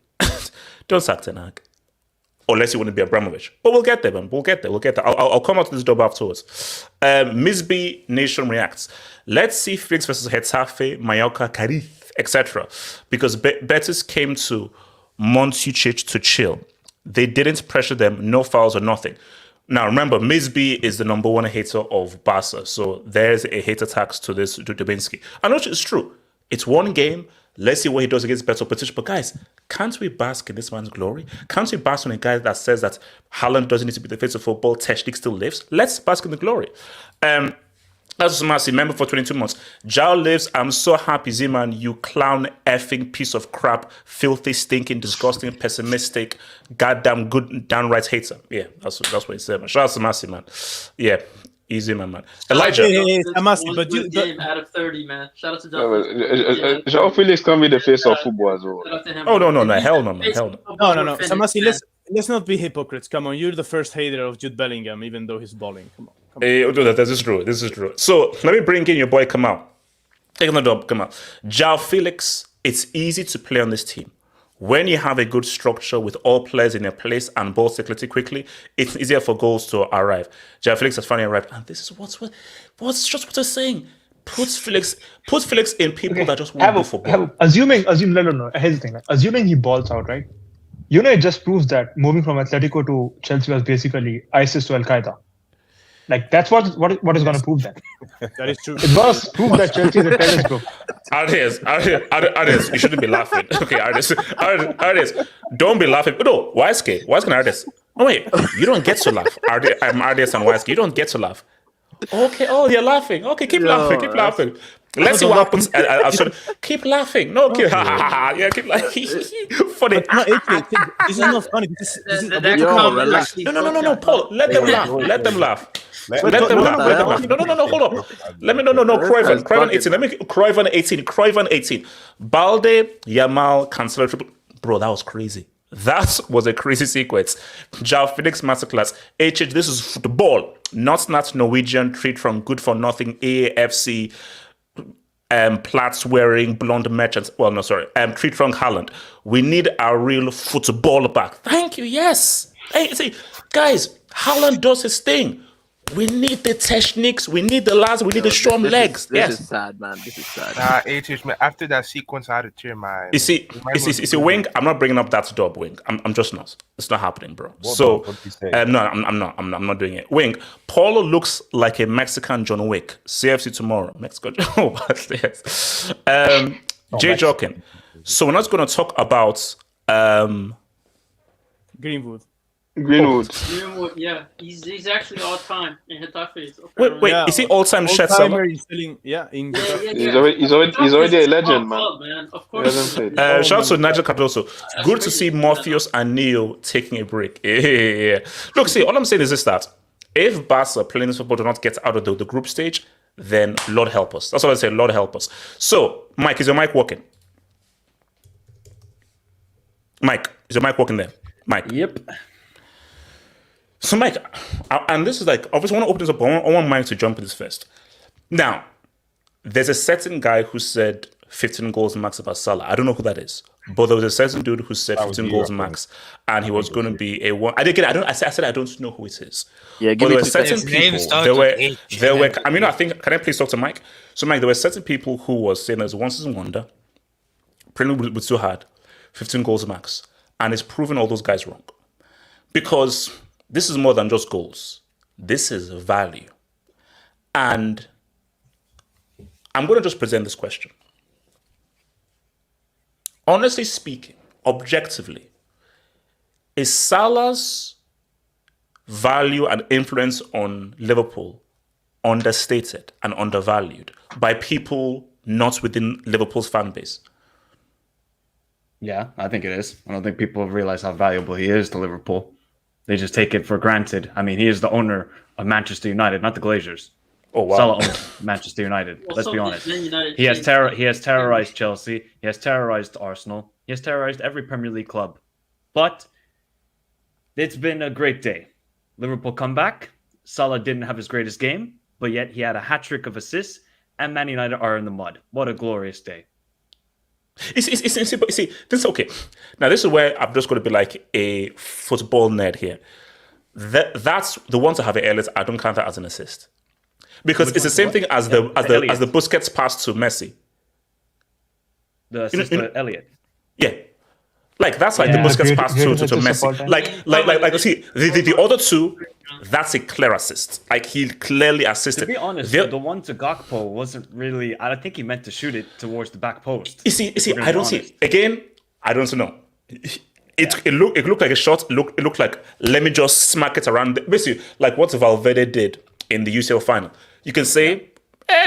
Don't sack Ten Hag. Unless you want to be Abramovich. But we'll get there, man. We'll get there. I'll come out to this dub afterwards. Miss B Nation reacts. Let's see Felix versus Getafe, Mallorca, Cadiz, etc. Because Betis came to Montjuic to chill. They didn't pressure them, no fouls or nothing. Now remember, Miss B is the number 1 hater of Barca. So there's a hater tax to this, to Dubinsky. I know it's true. It's one game. Let's see what he does against better opposition. But guys, can't we bask in this man's glory? Can't we bask on a guy that says that Haaland doesn't need to be the face of football, Technique still lives? Let's bask in the glory. That's Massey, member for 22 months. Joao lives. I'm so happy, Z-Man, you clown effing piece of crap, filthy, stinking, disgusting, pessimistic, goddamn good, downright hater. Yeah, that's what he said, man. Shout out to Massey, man. Yeah. Easy, man. Elijah. But you game out of 30, man. Shout out to Joao. Joao Felix can be the face of football as well. Oh no, hell no, man, hell no. No. Samasi, let's not be hypocrites. Come on, you're the first hater of Jude Bellingham, even though he's balling. Come on. This is true. So let me bring in your boy Kamal. Take another dub, Kamal. Joao Felix. It's easy to play on this team. When you have a good structure with all players in their place and ball circulating quickly, it's easier for goals to arrive. Joao Felix has finally arrived, and this is what's just what I'm saying. Put Felix in people that just want to do football. Assuming here's the thing. Assuming he balls out, right? It just proves that moving from Atletico to Chelsea was basically ISIS to Al Qaeda. Like that's what is going to prove that. That is true. It was proof that Chelsea is a terrorist group. Artists, you shouldn't be laughing. Okay, artists, don't be laughing. No, why can artists? Oh wait, you don't get to laugh. I'm artists and Wise. You don't get to laugh. Okay, you're laughing. Okay, keep laughing. Let's see what happens. Keep laughing. No, keep yeah, keep laughing. Funny. This is not funny. This is No, Paul. Let them laugh. Let them laugh. No, hold on. Cruyff 18. Balde, Yamal, Cancelo triple. Bro, that was crazy. That was a crazy sequence. Joao Felix masterclass. HH, this is football. Not Norwegian treat from good for nothing AAFC Platts wearing blonde merchants. Well, no, sorry. Treat from Haaland. We need our real football back. Thank you. Yes. Hey, see, guys, Haaland does his thing. We need the techniques. We need the lads. We need the strong legs. This is sad, man. This is sad. After that sequence, I had to tear my. You see, Wing. I'm not bringing up that dub, Wing. I'm just not. It's not happening, bro. No, I'm not. I'm not doing it. Wing. Paulo looks like a Mexican John Wick. CFC tomorrow. Mexico. Yes. Jay Jokin. So we're not going to talk about Greenwood, yeah. He's actually all time in Getafe. Wait, is he all time chef? He's already a legend, man. Of course. Shout out to Nigel Cardoso. Good to see Morpheus and Neo taking a break. Yeah. Look, see, all I'm saying is this: that if Barca playing this football do not get out of the group stage, then Lord help us. That's what I say. Lord help us. So, Mike, is your mic working? Mike, is your mic working there? Mike. Yep. So, Mike, and this is like, obviously, I want to open this up, but I want Mike to jump in this first. Now, there's a certain guy who said 15 goals max about Salah. I don't know who that is, but there was a certain dude who said 15 goals max, and he was going to be a one. I didn't get it. I said I don't know who it is. Yeah, but there were certain His name people. starts There were. with H. There were. I mean, I think. Can I please talk to Mike? So, Mike, there were certain people who was saying there's one season wonder. Premier League was too hard. 15 goals max, and it's proving all those guys wrong, because this is more than just goals. This is value, and I'm going to just present this question. Honestly speaking, objectively, is Salah's value and influence on Liverpool understated and undervalued by people not within Liverpool's fan base? Yeah, I think it is. I don't think people realize how valuable he is to Liverpool. They just take it for granted. I mean, he is the owner of Manchester United, not the Glazers. Oh, wow. Salah owns Manchester United. Well, Let's so be did honest. Man United He has change. terrorized Chelsea. He has terrorized Arsenal. He has terrorized every Premier League club. But it's been a great day. Liverpool come back. Salah didn't have his greatest game, but yet he had a hat-trick of assists, and Man United are in the mud. What a glorious day. See, this is okay. Now, this is where I'm just going to be like a football nerd here. That's the ones that have an airless. I don't count that as an assist, because it's the same thing as the Busquets pass to Messi. The assist to Elliot. Yeah, like that's like the Busquets pass to Messi. Like see the other two. That's a clear assist. Like he clearly assisted. To be honest, the one to Gakpo wasn't really. I think he meant to shoot it towards the back post. You see, I don't see. Again, I don't know. It looked like a shot. It looked like, let me just smack it around. Basically, like what Valverde did in the UCL final. You can say,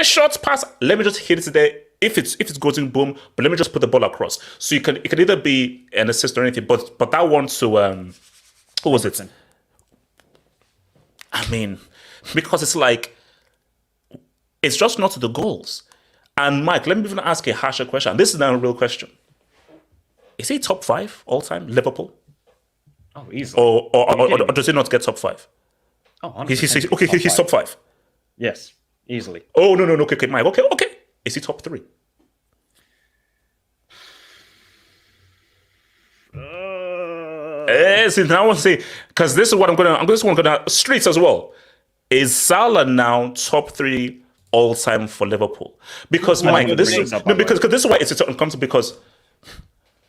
short pass. Let me just hit it there. If it's goes in, boom. But let me just put the ball across. So it can either be an assist or anything. But that one to who was it? I mean, because it's like, it's just not the goals. And Mike, let me even ask a harsher question. This is now a real question. Is he top 5 all time, Liverpool? Oh, easily. Or does he not get top 5? Oh, 100% he's top 5. Yes, easily. Oh, no, okay, Mike, okay. Is he top 3? See, now I want to say, because this is what I'm gonna streets as well. Is Salah now top 3 all time for Liverpool? Because Mike, this is why it's uncomfortable, because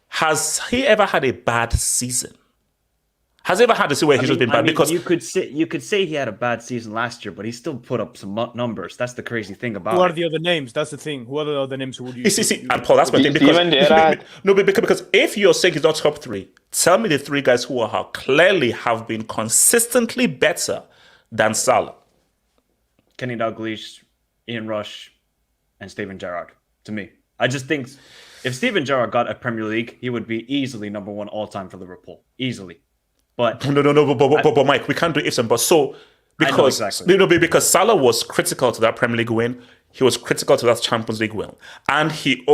has he ever had a bad season? Has he ever had a season where he's just been bad? Because you could say he had a bad season last year, but he still put up some numbers. That's the crazy thing about it. Who are the other names? That's the thing. Who are the other names? Who would you see? And Paul, that's my thing. Because if you're saying he's not top 3, tell me the 3 guys who are clearly have been consistently better than Salah. Kenny Dalglish, Ian Rush, and Steven Gerrard. To me, I just think if Steven Gerrard got a Premier League, he would be easily number 1 all time for Liverpool. Easily. But but Mike, we can't do ifs and buts. So because Salah was critical to that Premier League win, he was critical to that Champions League win, and he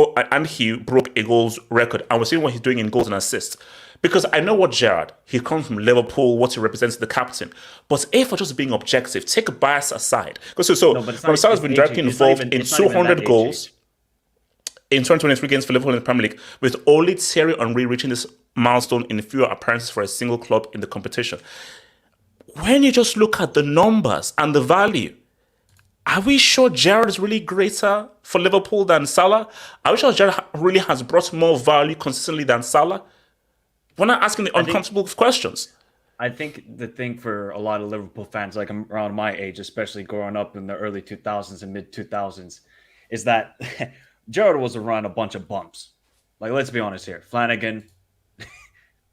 broke a goals record. And we're seeing what he's doing in goals and assists. Because I know what Gerrard, he comes from Liverpool, what he represents, the captain. But if we're just being objective, take a bias aside. Because Salah's been directly involved in 200 goals in 2023 games for Liverpool in the Premier League, with only Thierry Henry reaching this milestone in fewer appearances for a single club in the competition. When you just look at the numbers and the value, are we sure Gerrard is really greater for Liverpool than Salah? Are we sure Gerrard really has brought more value consistently than Salah? We're not asking the uncomfortable questions. I think the thing for a lot of Liverpool fans, like around my age, especially growing up in the early 2000s and mid 2000s, is that Gerrard was around a bunch of bumps. Like, let's be honest here. Flanagan,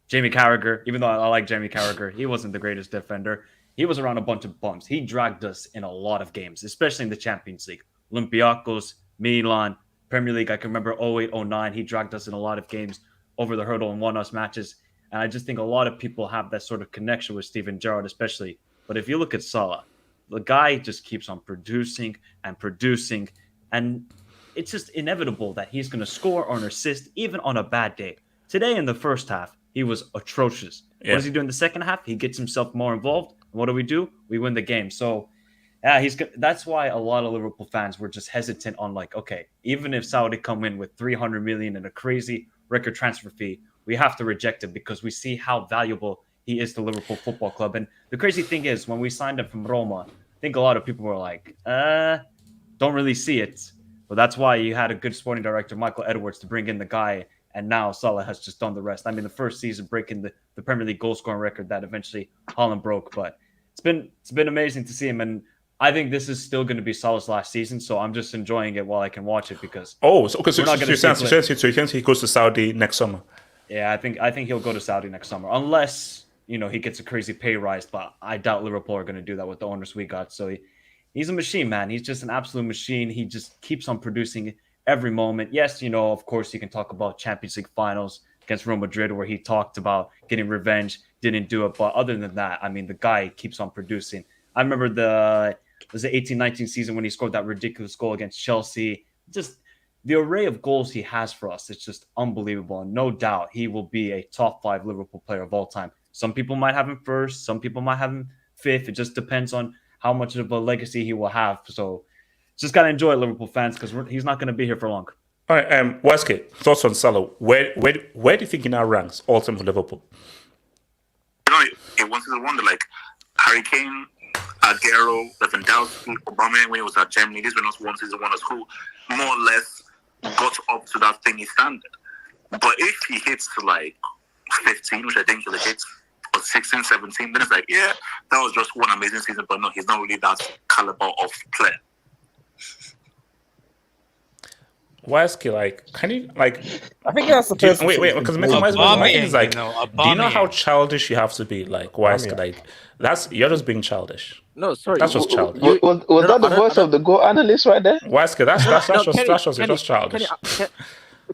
Jamie Carragher, even though I like Jamie Carragher, he wasn't the greatest defender. He was around a bunch of bumps. He dragged us in a lot of games, especially in the Champions League. Olympiacos, Milan, Premier League. I can remember 08-09. He dragged us in a lot of games over the hurdle and won us matches. And I just think a lot of people have that sort of connection with Steven Gerrard, especially. But if you look at Salah, the guy just keeps on producing. And it's just inevitable that he's going to score or an assist, even on a bad day. Today in the first half, he was atrocious. Yeah. What does he do in the second half? He gets himself more involved. what do? We win the game. So yeah, that's why a lot of Liverpool fans were just hesitant on like, okay, even if Saudi come in with 300 million and a crazy record transfer fee, we have to reject him because we see how valuable he is to Liverpool Football Club. And the crazy thing is, when we signed him from Roma, I think a lot of people were like, don't really see it. But that's why you had a good sporting director, Michael Edwards, to bring in the guy. And now Salah has just done the rest. I mean, the first season breaking the Premier League goal scoring record that eventually Haaland broke. But it's been amazing to see him. And I think this is still going to be Salah's last season. So I'm just enjoying it while I can watch it because so you think he goes to Saudi next summer? Yeah, I think he'll go to Saudi next summer unless he gets a crazy pay rise. But I doubt Liverpool are going to do that with the owners we got. So he's a machine, man. He's just an absolute machine. He just keeps on producing every moment. Yes, of course, you can talk about Champions League finals against Real Madrid where he talked about getting revenge, didn't do it. But other than that, I mean, the guy keeps on producing. I remember the 18-19 season when he scored that ridiculous goal against Chelsea. Just the array of goals he has for us, it's just unbelievable. And no doubt he will be a top 5 Liverpool player of all time. Some people might have him first. Some people might have him 5th. It just depends on how much of a legacy he will have. So just got to enjoy it, Liverpool fans, because he's not going to be here for long. All right, Wesley, thoughts on Salah? Where do you think he now ranks all time for Liverpool? It was a wonder, like Harry Kane, Aguero, Lewandowski, Aubameyang when he was at Germany. These were not one season wonders who more or less got up to that thingy standard. But if he hits to like 15, which I think he'll hit, or 16, 17, then it's like, yeah, that was just one amazing season. But no, he's not really that caliber of player. Wesley, like, can you like? I think that's the person. Wait, because my thing is like, do you know how childish you have to be? Like, Wesley, like you're just being childish. No, sorry, that's just childish. Was that the voice of the goal analyst right there? Wesley, that's just childish.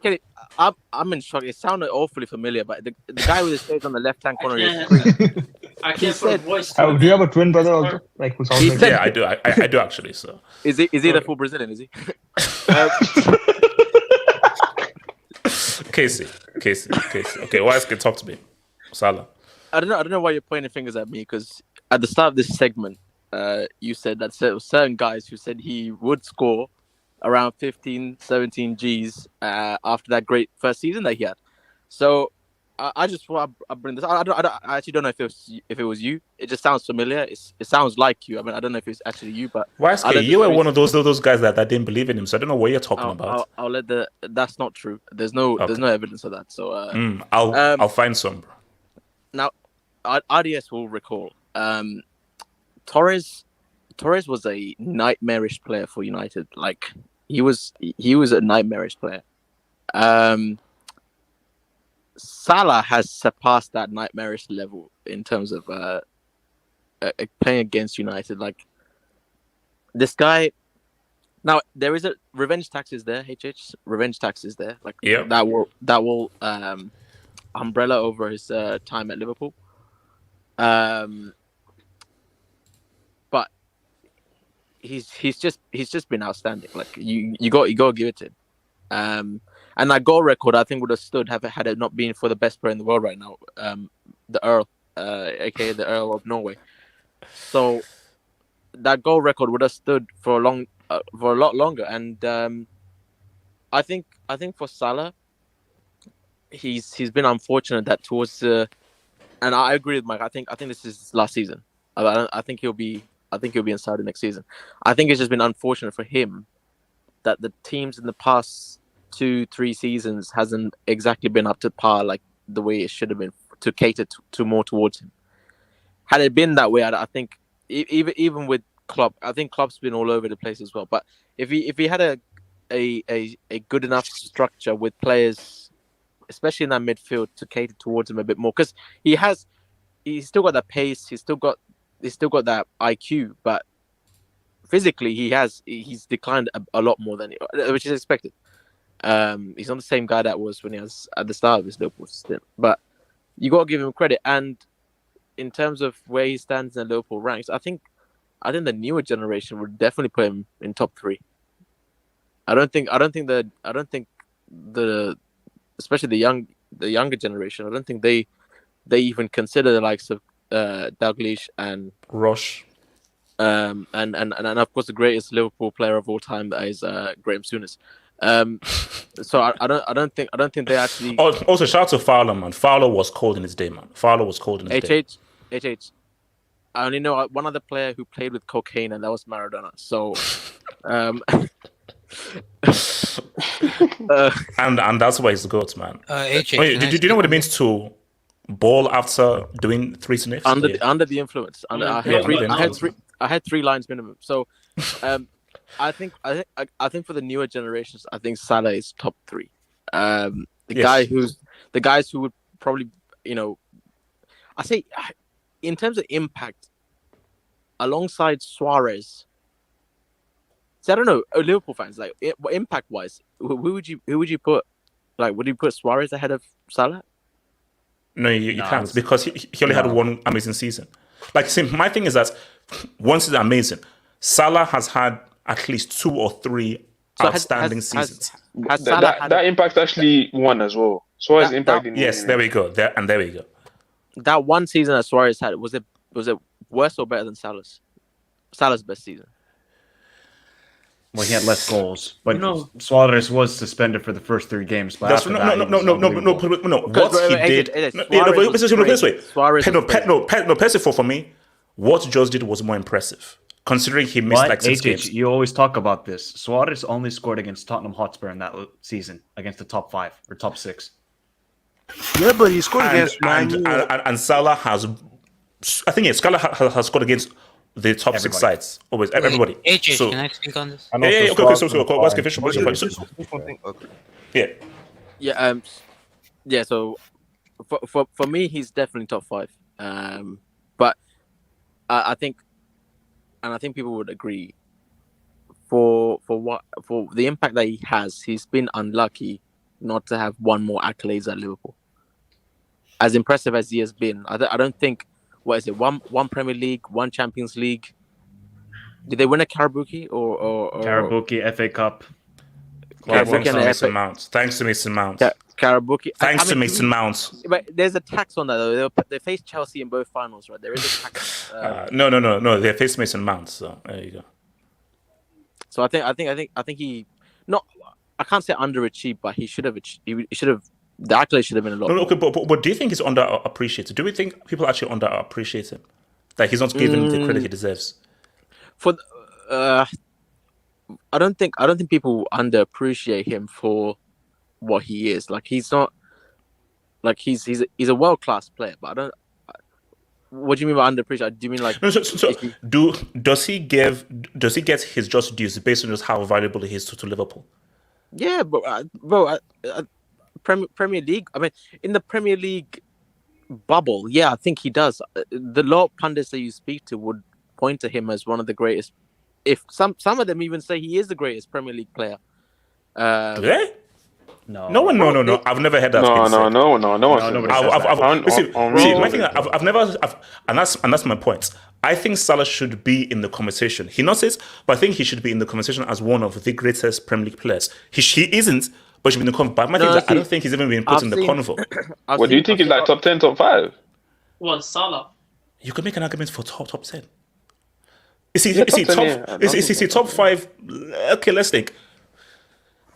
Kenny, I'm in shock. It sounded awfully familiar, but the guy with his face on the left-hand corner of the screen. I can't put a voice. Do you have a twin brother also? Like who's also yeah, I do. I do actually. So is he the full Brazilian? Is he? Casey. Okay, Wesley, talk to me. Salah. I don't know why you're pointing fingers at me, because at the start of this segment, you said that certain guys who said he would score around 15, 17 Gs after that great first season that he had. So I just want to bring this. I actually don't know if it was you. It just sounds familiar. It sounds like you. I mean, I don't know if it's actually you, but Wesley, you were one of those guys that didn't believe in him. So I don't know what you're talking about. I'll let that's not true. There's no evidence of that. So I'll find some. Bro. Now, RDS will recall. Torres was a nightmarish player for United. Like he was a nightmarish player. Salah has surpassed that nightmarish level in terms of playing against United. Like this guy. Now there is a revenge tax is there. Revenge tax is there. Like that will umbrella over his time at Liverpool. But he's just been outstanding. Like you got to give it to him. And that goal record, I think, would have stood had it not been for the best player in the world right now, the Earl, aka the Earl of Norway. So that goal record would have stood for a lot longer. And I think for Salah, he's been unfortunate that towards and I agree with Mike. I think this is his last season. I think he'll be in Saudi next season. I think it's just been unfortunate for him that the teams in the past 2-3 seasons hasn't exactly been up to par like the way it should have been to cater to more towards him. Had it been that way, I think even with Klopp, I think Klopp's been all over the place as well. But if he had a good enough structure with players, especially in that midfield, to cater towards him a bit more, because he's still got that pace, he's still got that IQ, but physically he's declined a lot more than which is expected. He's not the same guy that was when he was at the start of his Liverpool stint, but you got to give him credit. And in terms of where he stands in the Liverpool ranks, I think the newer generation would definitely put him in top 3. I don't think especially the younger generation, I don't think they even consider the likes of Dalglish and Rush. And of course the greatest Liverpool player of all time, that is Graham Souness. So I don't think they actually. Also, shout out to Fowler, man. Fowler was cold in his day, man. Fowler was cold in his day. HH. I only know one other player who played with cocaine, and that was Maradona. So, and that's why he's the GOAT, man. HH, Wait, do you know what it means to ball after doing 3 sniffs? Under the influence. I had 3 lines minimum. So, I think for the newer generations, I think Salah is top 3. The guys who would probably, I say, in terms of impact, alongside Suarez. So I don't know, Liverpool fans, like impact wise, who would you put? Like, would you put Suarez ahead of Salah? No, you can't, because he only had one amazing season. Like, see, my thing is that once it's amazing, Salah has had at least 2 or 3 outstanding seasons. That impact actually won as well. Suarez impact. Yes, there we go. There we go. That one season that Suarez had, was it worse or better than Salah's? Salah's best season. Well, he had less goals, but Suarez was suspended for the first 3 games. But That's no. What he did. This way. For me, what Joe did was more impressive, considering he missed like 6 games. You always talk about this. Suarez only scored against Tottenham Hotspur in that season against the top 5 or top 6. Yeah, but he scored against and Salah has. I think Salah has scored against the top 6 sides. Always, everybody. HH, so, can I speak on this? Okay. Yeah. So, for me, he's definitely top 5. But I think people would agree. For the impact that he has, he's been unlucky not to have one more accolades at Liverpool. As impressive as he has been, I don't think. What is it? One Premier League, 1 Champions League. Did they win a Karabuki or Karabuki, FA Cup? Thanks to Mason Mount. Karabuki. Thanks to Mason Mount. But there's a tax on that though. They faced Chelsea in both finals, right? There is a tax. No. They faced Mason Mount. So there you go. So I think he not. I can't say underachieved, but he should have. He should have. The accolade should have been a lot. Okay, but do you think he's underappreciated? Do we think people actually underappreciate him? That he's not given the credit he deserves? I don't think people underappreciate him for what he is. Like, he's not. Like, he's a world class player, but I don't. What do you mean by underappreciated? Do you mean like? Does he get his just dues based on just how valuable he is to Liverpool? Yeah, bro. Premier League. I mean, in the Premier League bubble, yeah, I think he does. The lot of pundits that you speak to would point to him as one of the greatest. If some of them even say he is the greatest Premier League player. Do they? No. I've never heard that. And that's my point. I think Salah should be in the conversation. He not says, but I think he should be in the conversation as one of the greatest Premier League players. He isn't. But should be in the convo. But I don't think he's even been put in the convo. What do you think is like top 10, top 5? Well, Salah. You could make an argument for top 10. Is he top 5? Okay, let's think.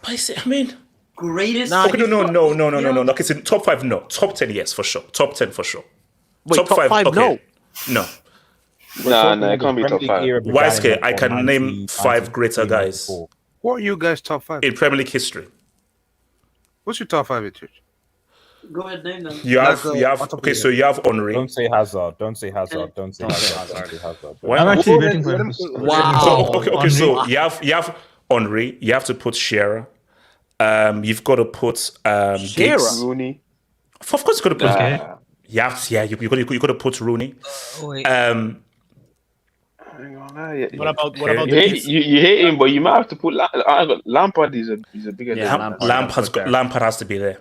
But I mean, greatest. Okay, no. Okay, so top 5, no. Top 10, yes, for sure. Top 10 for sure. Wait, top 5, okay. No. No, it can't be top 5. YSK, I can name 5 greater guys. Who are you guys top 5 in Premier League history? What's your top 5 in church? Go ahead, name them. You have. Okay, so you have Henry. Don't say Hazard. Why I'm actually waiting for him. Wow. Okay. So you have Henry. You have to put Shearer. You've got to put Shearer. Rooney. Of course, you got to put. You got to put Rooney. What about you hate him, but you might have to put Lampard. He's a bigger. Lampard has to be there.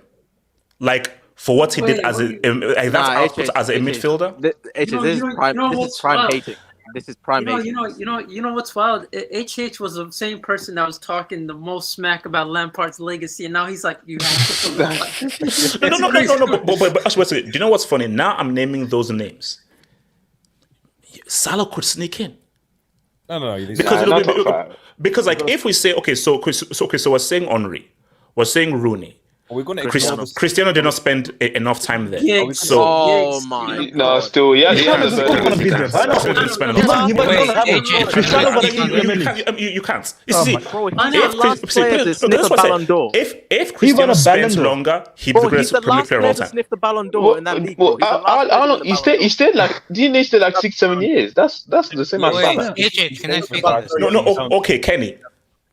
Like, for what he did as a midfielder. This is prime hating. This is prime hating. You know what's wild? HH was the same person that was talking the most smack about Lampard's legacy, and now he's like, you have to put No. But do you know what's funny? Now I'm naming those names. Salah could sneak in. No. Because like if we say so we're saying Henry, we're saying Rooney. Are we going to Cristiano did not spend enough time there. Oh my! No, still, yeah. You can't. You see, if Cristiano spends longer, he be the greatest Premier League player of all time. Sniff the Ballon d'Or in that league. He stayed like 6-7 years. That's the same as Salah. AJ, can I speak on this? Okay, Kenny.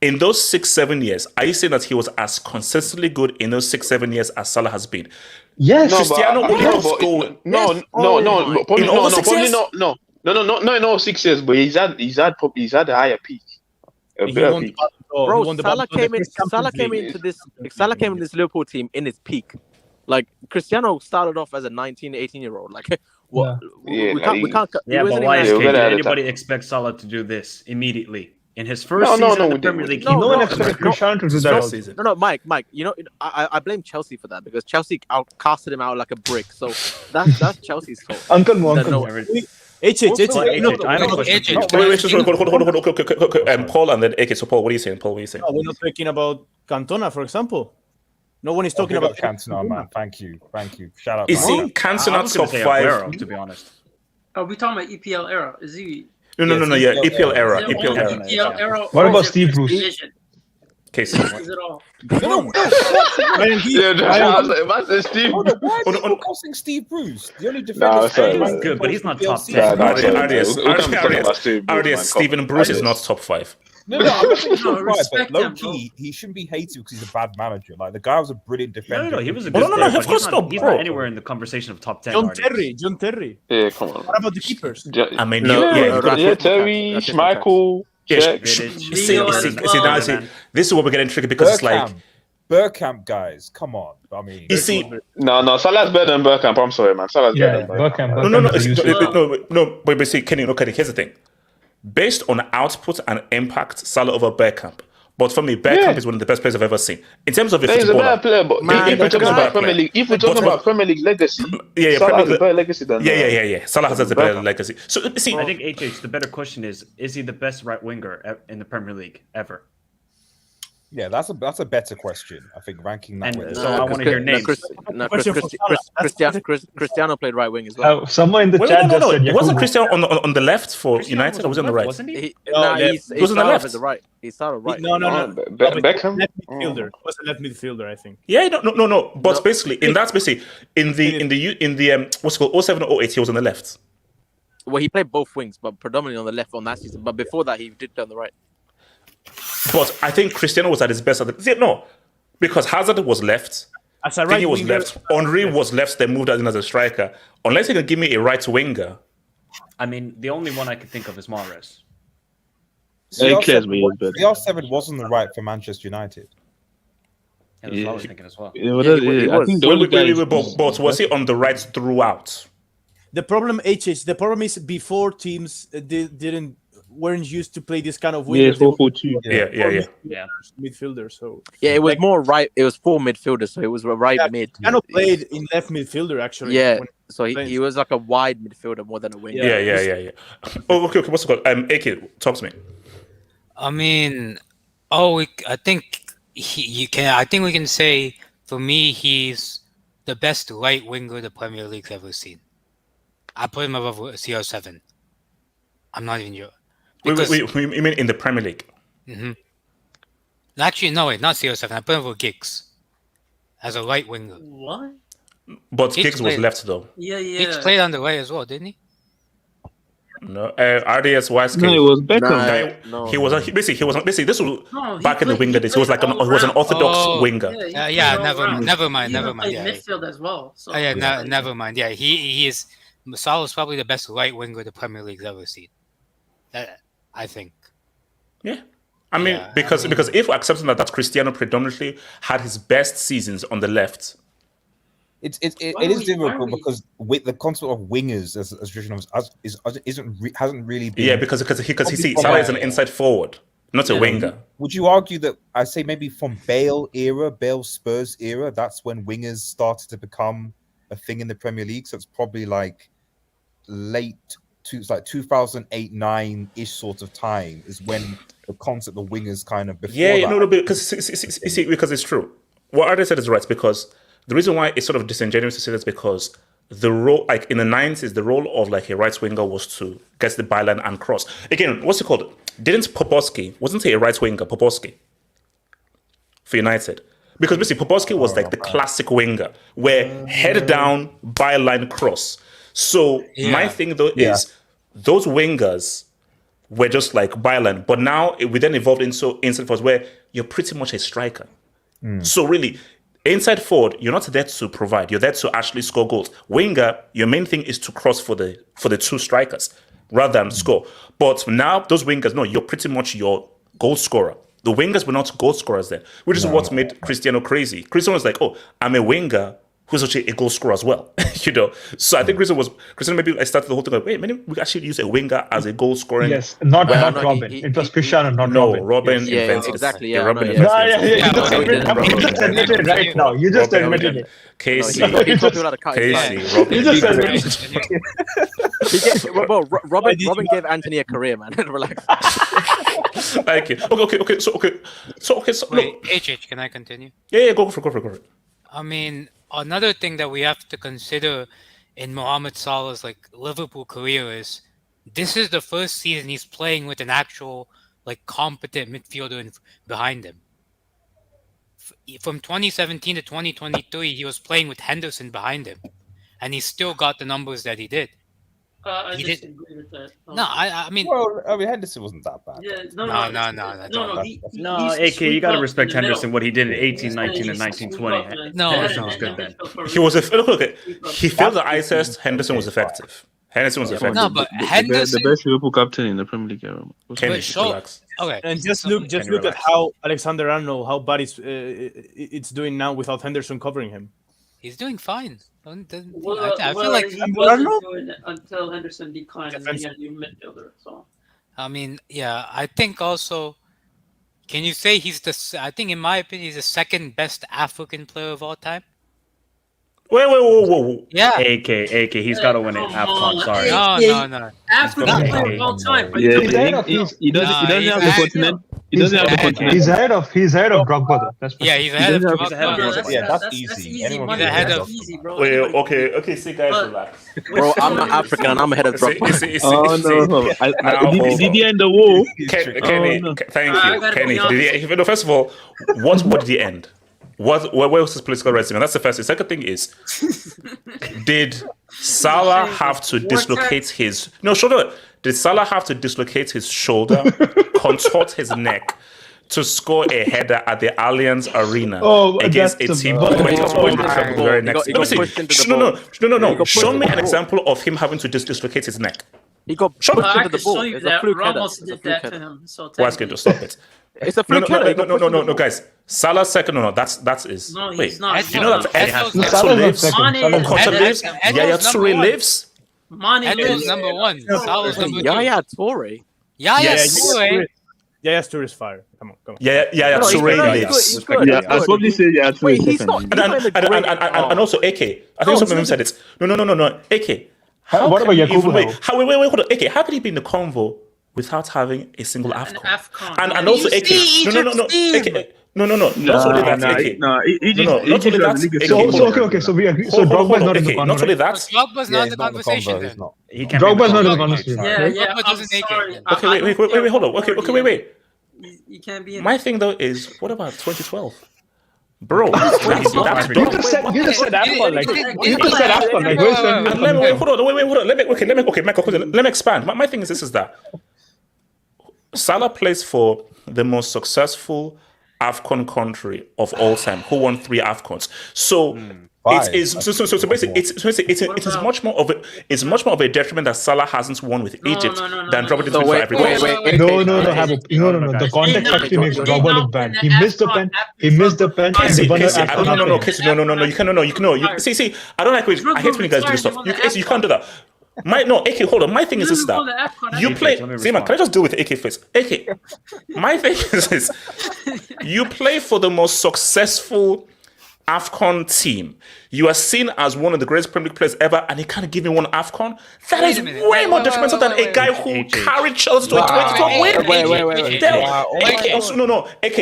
In those 6-7 years, are you saying that he was as consistently good in those 6-7 years as Salah has been? Yes. Cristiano only has scored. No, in all 6 years, but he's had a higher peak. A better peak. Bro, Salah came into this Liverpool team in its peak. Like Cristiano started off as a 19, 18-year-old. Like what? Yeah, we can't. but why did anybody expect Salah to do this immediately? In his first season in the Premier League, no one expected Cristiano to do that season. No, Mike. You know, I blame Chelsea for that because Chelsea casted him out like a brick. So that's Chelsea's fault. Uncle. Paul and then AK. So Paul, what are you saying? Paul, what are you saying? No, we're not talking about Cantona, for example. No one is talking about Cantona, man. Thank you. Shout out. You see, Cantona top 5. To be honest, are we talking about EPL era? Is he? No. Yeah, EPL era. EPL era. What about Steve Bruce? Okay, so Is it all? Steve. Why are you focusing Steve Bruce? The only defender. He's good, but he's not top 10. RDS, Stephen Bruce is not top 5. No, I'm not saying top 5, but low key, he shouldn't be hated because he's a bad manager. Like the guy was a brilliant defender. No, he was a good player, but he's not anywhere in the conversation of top 10. John Terry. Yeah, come on. What about the keepers? I mean, Terry, Schmeichel. This is what we're getting tricky because it's like Bergkamp, guys. Come on. I mean, you see, no, Salah's better than Bergkamp. I'm sorry, man. Salah's better than Bergkamp. No. But see, Kenny, look at it. Here's the thing. Based on output and impact, Salah over Bergkamp. But for me, Bergkamp is one of the best players I've ever seen. In terms of he's a better player, but if we're talking about Premier League, Premier League legacy, Salah has a better legacy than Salah has a better legacy. So see, I think HH, the better question is he the best right winger in the Premier League ever? Yeah, that's a better question. I think ranking that way. So I want to hear names. Cristiano played right wing as well. Someone in the chat just said wasn't Cristiano on the left for United, or was he on the right? Wasn't he? He was on the left. He started right. No. Beckham? Left midfielder. Was a left midfielder, I think. Yeah, no. But basically, in the what's it called 07 or 08, he was on the left. Well, he played both wings, but predominantly on the left on that season. But before that, he did play on the right. But I think Cristiano was at his best. Because Hazard was left. As a right he was winger, left. Henry was left. They moved out in as a striker. Unless he can give me a right winger. I mean, the only one I can think of is Mahrez. CR7 was on the right for Manchester United. Yeah, that's what I was thinking as well. But was he on the right throughout? The problem is before teams weren't used to play this kind of wingers. 4-4-2. Yeah. Midfielder. So it was more right. It was 4 midfielders, so it was a right mid. Kind of played in left midfielder actually. Yeah. So he was like a wide midfielder more than a winger. Yeah. Oh, okay. What's it called? AK, talk to me. I mean, I think we can say for me he's the best right winger the Premier League's ever seen. I put him above CR7. I'm not even sure. Wait, you mean in the Premier League? Mm-hmm. Actually, no, wait, not CR7. I put him over Giggs as a right winger. What? But Giggs was left though. Yeah. Giggs played on the right as well, didn't he? No, RDS Wise. No, it was Beckham. No. He was basically this was back in the winger days. He was like he was an orthodox winger. Never mind. Midfield as well. So. Never mind. Yeah, he is. Salah's probably the best right winger the Premier League's ever seen. I think. Yeah. I mean, because if we're accepting that Cristiano predominantly had his best seasons on the left. It is difficult because with the concept of wingers as traditional hasn't really been. Yeah, because he see Salah is an inside forward, not a winger. Would you argue that I say maybe from Bale Spurs era, that's when wingers started to become a thing in the Premier League? So it's probably like late it's like 2008-9 ish sort of time is when the concept of wingers kind of before Yeah, that. no, because it's true. What Ade said is right, because the reason why it's sort of disingenuous to say this because the role, like in the 90s, the role of like a right winger was to get the byline and cross. Again, what's it called? Wasn't he a right winger, Poborski, for United? Because basically Poborski was like the classic winger, where head down, byline cross. So my thing though is those wingers were just like byline, but now we then evolved into inside forwards where you're pretty much a striker. So really, inside forward, you're not there to provide. You're there to actually score goals. Winger, your main thing is to cross for the two strikers rather than score. But now those wingers, no, you're pretty much your goal scorer. The wingers were not goal scorers then, which is what made Cristiano crazy. Cristiano was like, oh, I'm a winger who's actually a goal scorer as well. So I think Cristiano maybe I started the whole thing like, wait, maybe we actually use a winger as a goal scoring. Yes, not Robin. It was Cristiano, not Robin. Robin Yes. invented it. Exactly. Robin You invented just admitted it right now. You just admitted it. Casey, Robin. Robin gave Anthony a career, man. Relax. Okay. So wait, HH, can I continue? Yeah, go for it. I mean, another thing that we have to consider in Mohamed Salah's like Liverpool career is this is the first season he's playing with an actual like competent midfielder behind him. From 2017 to 2023, he was playing with Henderson behind him, and he still got the numbers that he did. I disagree with that. No, I mean, Henderson wasn't that bad. Yeah, No, AK, you gotta respect Henderson, what he did in 18, 19, and 19, 20. No, Henderson was good then. He was he failed the eye test. Henderson was effective. No, but Henderson, the best Liverpool captain in the Premier League era. Okay, and just look at how Alexander-Arnold, how bad it's doing now without Henderson covering him. He's doing fine. I feel like he wasn't doing it until Henderson declined and he had a new midfielder. So I mean, yeah, I think also. Can you say I think in my opinion, he's the second best African player of all time? Whoa. Yeah. AK, he's got to win it. AFCON, sorry. No. African player of all time. Yeah, he doesn't have the continent. He doesn't have the continent. He's ahead of Drogba though. That's he's ahead of Drogba. Yeah, that's easy. Anyone He's ahead of. Wait, okay, see guys, relax. Bro, I'm not African and I'm ahead of Drogba. No. Did he end the war? Kenny, thank you, Kenny. First of all, what did he end? Where was his political resume? That's the first thing. The second thing is, did Salah have to dislocate his... No, shoulder. Did Salah have to dislocate his shoulder, contort his neck, to score a header at the Allianz Arena against a team who went to win the very next... No. Show me an example of him having to dislocate his neck. He got pushed into the ball. It's a fluke header. Ramos did that to him. So Why to stop it? It's a fluke header. No, guys. Salah's second. No, that's is. No, wait, he's not. You know that Eto lives. Costa lives. Yaya Toure lives. Eto's number one. Salah's number two. Yaya Toure. Yaya Toure. Yaya Toure is fire. Come on. Yaya Toure lives. Yeah, I'd probably say Yaya Toure. Wait, he's not. And also AK. I think some of them said it. No. AK. What about Yakubu? Wait, hold on. AK, how could he be in the convo without having a single AFCON? And also AK. No. Not only that, AK. Not only that. Okay. So we agree. So Drogba's not in the conversation. Not only that. Drogba's not in the conversation. Drogba's not in the conversation. Yeah. Doesn't make it. Okay, wait, hold on. Okay, wait. You can't be in My thing though is, what about 2012? Bro, you just said AFCON like hold on. Let me expand. My thing is this: is that Salah plays for the most successful AFCON country of all time, who won 3 AFCONs. So it is basically it is much more of a detriment that Salah hasn't won with Egypt than Drogba did for every country. No. The context actually makes Drogba look bad. He missed the pen. No. You see, I don't like it. I hate when you guys do stuff. You can't do that. AK, hold on. My thing is this: that you play. See, man, can I just deal with AK first? AK, my thing is this: you play for the most successful AFCON team, you are seen as one of the greatest Premier League players ever, and he can't give you one AFCON? That is way more detrimental than a guy who carried Chelsea to a 2012 win. No, AK,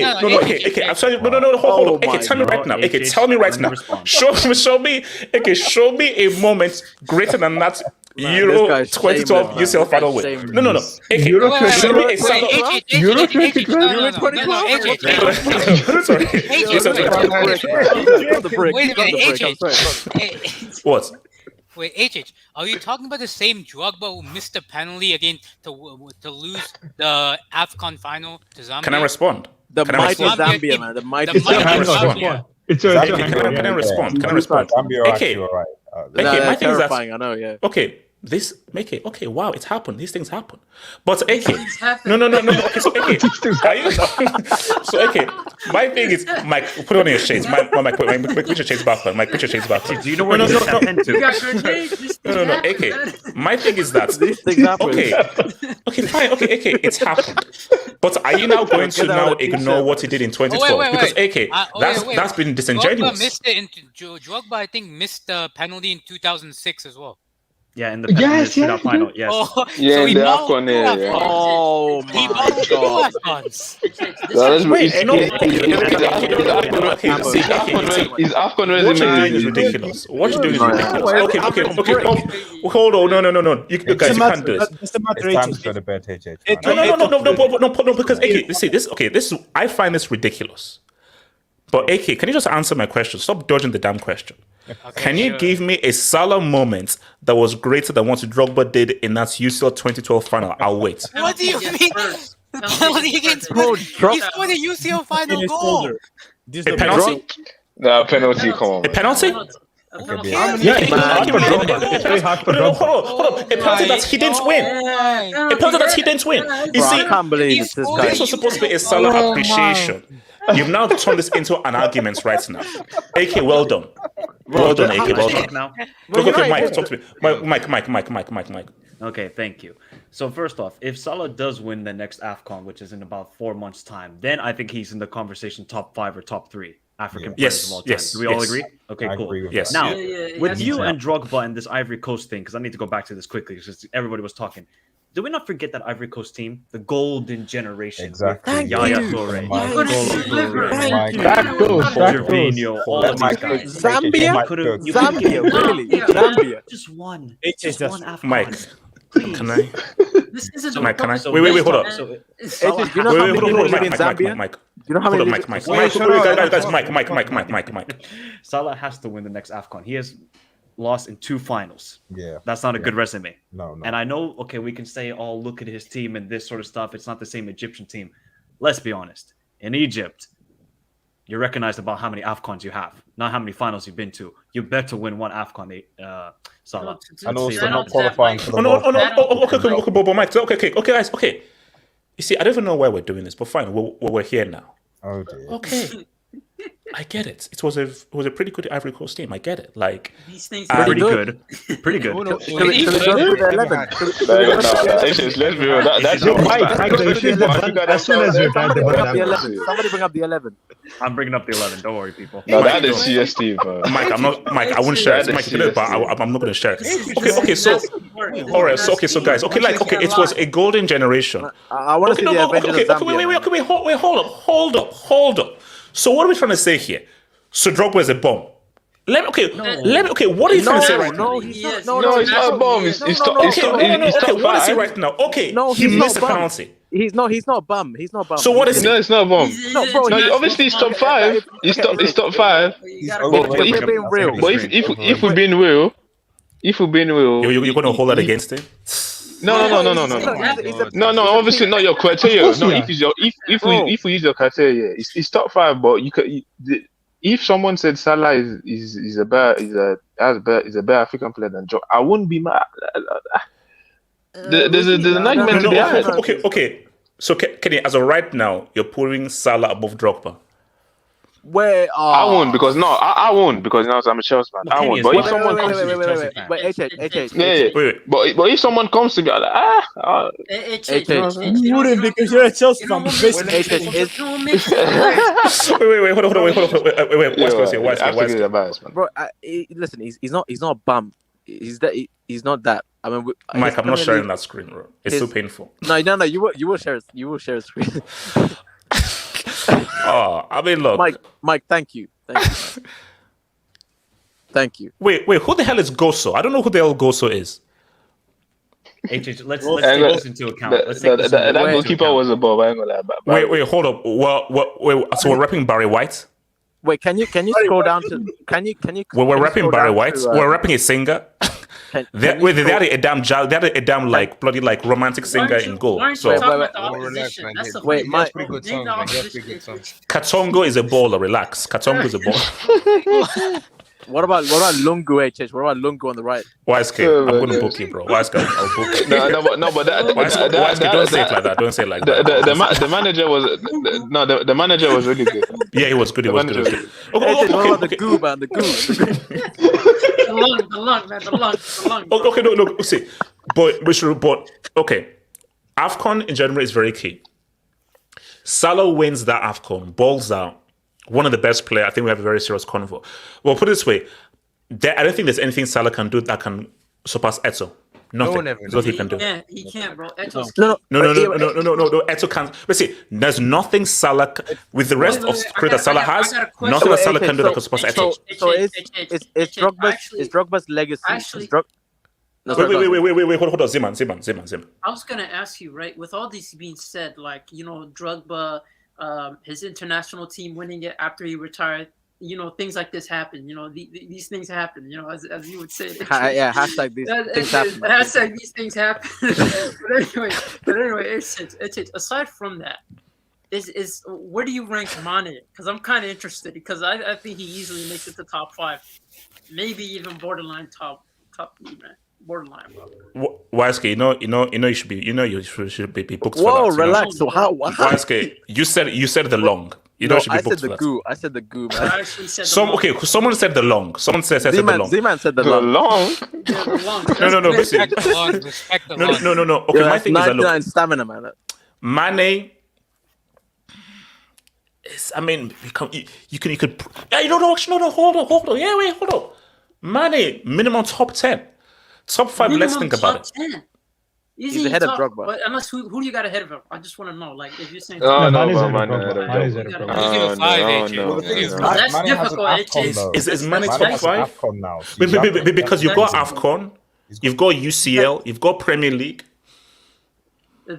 I'm sorry, no, hold on. AK, tell me right now. AK, tell me right now. Show me a moment greater than that Euro 2012 UCL final win. No. AK, show me a Salah. Euro 2012. Sorry. Wait a minute, HH. What? Wait, HH, are you talking about the same Drogba who missed the penalty again to lose the AFCON final to Zambia? Can I respond? The mighty Zambia, man. The mighty Zambia. Can I respond? Okay. My thing is that. I know, yeah. Okay. Okay, wow, it's happened. These things happen. But AK, no. Okay, so AK, so AK, my thing is, Mike, put on your shades. Mike, put your shades back on. Mike, put your shades back on. Do you know where this happened to? No. AK, my thing is that. Okay, fine. Okay, AK, it's happened. But are you now going to now ignore what he did in 2012? Because AK, that's been disingenuous. Drogba, I think, missed the penalty in 2006 as well. Yeah, in the final. Yes. Oh, Yeah, so in the AFCON. Oh my God! His AFCON resume is ridiculous. What you're doing is ridiculous. Okay. Hold on, no. You guys, you can't do this. It's time to go to bed, HH. No, because AK, this I find this ridiculous. But AK, can you just answer my question? Stop dodging the damn question. Okay, can you give me a Salah moment that was greater than what Drogba did in that UCL 2012 final? I'll wait. What do you mean? Penalty against Spurs. He scored a UCL final goal. A penalty? No, penalty, come on. A penalty? It's very hard for Drogba. Hold on. A penalty that he didn't win. A penalty that he didn't win. You see, I can't believe this guy. This was supposed to be a Salah appreciation. You've now turned this into an argument right now. AK, well done. Well done, AK, well done. Now. Okay, Mike, talk to me. Mike. Okay, thank you. So first off, if Salah does win the next AFCON, which is in about 4 months' time, then I think he's in the conversation top 5 or top 3 African players of all time. Yes. Do we all agree? Okay, cool. Yes. Now, with you and Drogba and this Ivory Coast thing, because I need to go back to this quickly because everybody was talking. Do we not forget that Ivory Coast team, the golden generation? Exactly. Yaya Toure, Jorginho, all of these guys. Zambia, really? Zambia. Just one AFCON. Mike, can I? This isn't Mike, can I? Wait, hold on. Mike. You know how many Mike. Salah has to win the next AFCON. He has lost in 2 finals. Yeah. That's not a good resume. No. And I know, okay, we can say, oh, look at his team and this sort of stuff. It's not the same Egyptian team. Let's be honest. In Egypt, you're recognized about how many AFCONs you have, not how many finals you've been to. You better win one AFCON, Salah. And also not qualifying for the Okay, Mike. Okay, guys, okay. You see, I don't even know why we're doing this, but fine, we're here now. Oh, dear. Okay. I get it. It was a pretty good Ivory Coast team. I get it. Like these things pretty good. Pretty good. Let's be real. That's your mic. As soon as you're done, Somebody bring up the 11. I'm bringing up the 11. Don't worry, people. No, that is CS team. Mike, I'm not. Mike, I won't share it. Mike, but I'm not going to share it. Okay. So, all right. So, guys. Okay, it was a golden generation. I want to see the Avengers of Zambia. Wait, hold up. So what are we trying to say here? So Drogba is a bomb. Okay, what are you trying to say right now? He's not a bomb. He's top what is he right now? Okay, he missed a penalty. He's not bum. He's not bum. So what is he? No, it's not a bomb. No, bro. Obviously he's top 5. He's top 5. But if we're being real, you're going to hold that against him? No. Obviously not your criteria. No, if we use your criteria, it's top 5. But if someone said Salah is a better African player than Joe, I wouldn't be mad. There's an argument to be had. Okay. So Kenny, as of right now, you're putting Salah above Drogba. Where I won't because I won't because now I'm a Chelsea fan. I won't. But if someone comes to me, but if someone comes to me, I'm like, You wouldn't because you're a Chelsea fan. Wait, hold on. Bro, listen, he's not a bum. He's not that. I mean, Mike, I'm not sharing that screen, bro. It's so painful. No. You will share a screen. Oh, I mean, look, Mike, thank you. Thank you. Wait, who the hell is Goso? I don't know who the hell Goso is. Let's take this into account. That goalkeeper was above. I ain't gonna lie. Wait, hold up. Wait, so we're repping Barry White. Wait, can you scroll down to? Can you? We're repping Barry White. We're repping a singer. They had a damn like bloody like romantic singer in goal. So Wait, Mike. Pretty good songs. Katongo is a baller. Relax. Katongo is a baller. What about Lungu, HH? What about Lungu on the right? YSK, I'm going to book you, bro. YSK, I'll book you. No, but YSK, don't say it like that. Don't say it like that. The manager was the manager was really good. Yeah, he was good. He was good. What about the goo, man? The goo. The lung. Okay, no. See, but okay. AFCON in general is very key. Salah wins that AFCON, balls out. One of the best players. I think we have a very serious convo. Well, put it this way. I don't think there's anything Salah can do that can surpass Eto'o. Nothing. That's what he can do. Yeah, he can't, bro. Eto'o's No. Eto'o can't. Let's see. There's nothing Salah with the rest of career that Salah has. Nothing that Salah can do that can surpass Eto'o. So it's Drogba's legacy. Wait, hold on, Ziman. I was gonna ask you, right? With all this being said, like Drogba, his international team winning it after he retired, things like this happen. These things happen. As you would say. Yeah, hashtag these things happen. Hashtag these things happen. but anyway, it's aside from that, is where do you rank Mane? Because I'm kind of interested because I think he easily makes it to top 5, maybe even borderline top 3, man. Borderline, bro. YSK, you should be booked for that. Whoa, relax. So how? YSK, you said the long. Should be booked for that. I said the goo, man. I actually said the long. Okay, someone said the long. Someone said the long. Z-Man said the long. Yeah, the long. No. Respect the long. Respect the long. No. Okay, my thing is that look, stamina, man. Mane. I mean, you could. Yeah, no. Hold on. Yeah, wait, hold on. Mane minimum top 10. Top 5, let's think about it. 10. He's ahead of Drogba. But unless who do you got ahead of him? I just want to know. Like, if you're saying, Mane's that's difficult. Is Mane top 5? Because you've got AFCON, you've got UCL, you've got Premier League.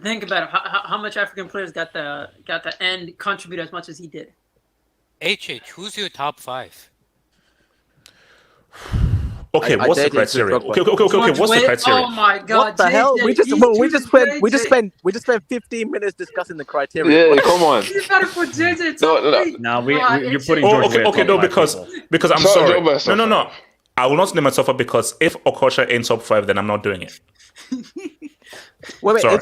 Think about it. How much African players got the end contribute as much as he did? Who's your top 5? Okay, what's the criteria? Okay, what's the criteria? Oh my God! What the hell? We just spent 15 minutes discussing the criteria. Yeah, come on. You gotta put JJ. No, you're putting. No, because I'm sorry. No. I will not name myself up because if Okocha ain't top 5, then I'm not doing it. Wait. Let's build.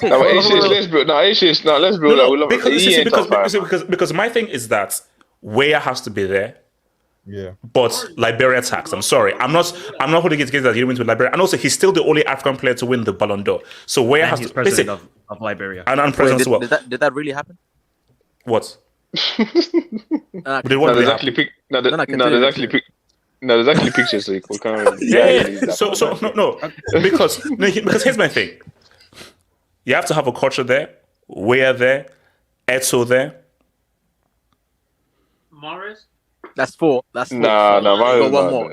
Because my thing is that Weah has to be there. Yeah. But Liberia tax. I'm sorry. I'm not holding it against that he went with Liberia. And also he's still the only African player to win the Ballon d'Or. So Weah has to president of Liberia. And president as well. Did that really happen? What? There's actually pictures, so you can't. Yeah. So no. Because here's my thing. You have to have a culture there, Weah there, Eto'o there. Morris. That's 4. No.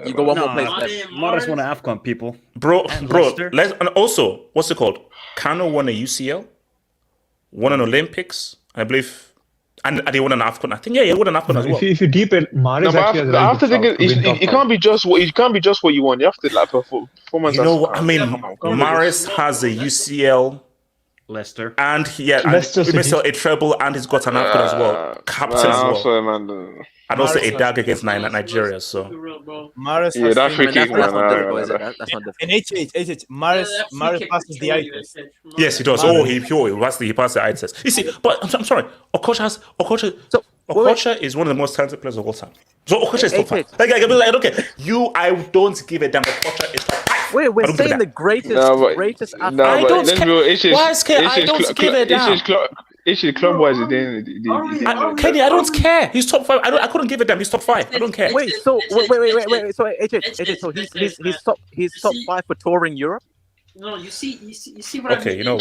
You got one more place left. Morris won an AFCON, people. Bro. And also, what's it called? Kano won a UCL, won an Olympics, I believe, and they won an AFCON. I think he won an AFCON as well. If you deep it, Mahrez actually I have to think it can't be just what you want. You have to like performance. You know what I mean? Mahrez has a UCL. Leicester. And he missed a treble, and he's got an AFCON as well. Captain as well. And also a dag against Nigeria. So Mahrez, that free kick, man. That's not different. And HH, Mahrez passes the eye test. Yes, he does. He passed the eye test. You see, but I'm sorry. Okocha. Okocha is one of the most talented players of all time. So Okocha is top 5. Like, I don't care. I don't give a damn. Okocha is top 5. Wait, we're saying the greatest athlete. I don't care. Why is care? I don't give a damn. Actually, club-wise, Kenny, I don't care. He's top 5. I couldn't give a damn. He's top 5. I don't care. Wait. So So HH. So he's top 5 for touring Europe. No, you see what I mean? Okay, you know.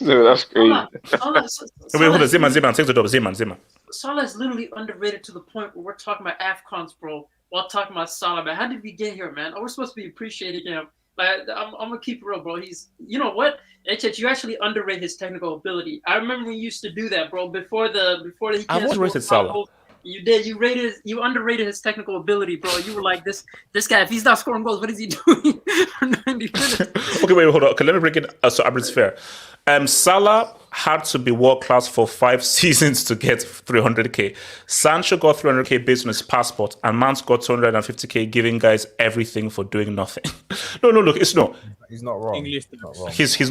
No, that's crazy. Wait, hold on. Zeman, take the job. Zeman. Salah is literally underrated to the point where we're talking about AFCONs, bro, while talking about Salah, man. How did we get here, man? We're supposed to be appreciating him. Like, I'm gonna keep it real, bro. You know what? HH, you actually underrate his technical ability. I remember we used to do that, bro. Before he I've underrated Salah. You did. You underrated his technical ability, bro. You were like, this guy, if he's not scoring goals, what is he doing for 90 minutes? Okay, wait, hold on. Okay, let me break it. So, Abrid's fair. Salah had to be world class for 5 seasons to get 300k. Sancho got 300k based on his passport, and Mount got 250k, giving guys everything for doing nothing. No, look, it's no. He's not wrong. He's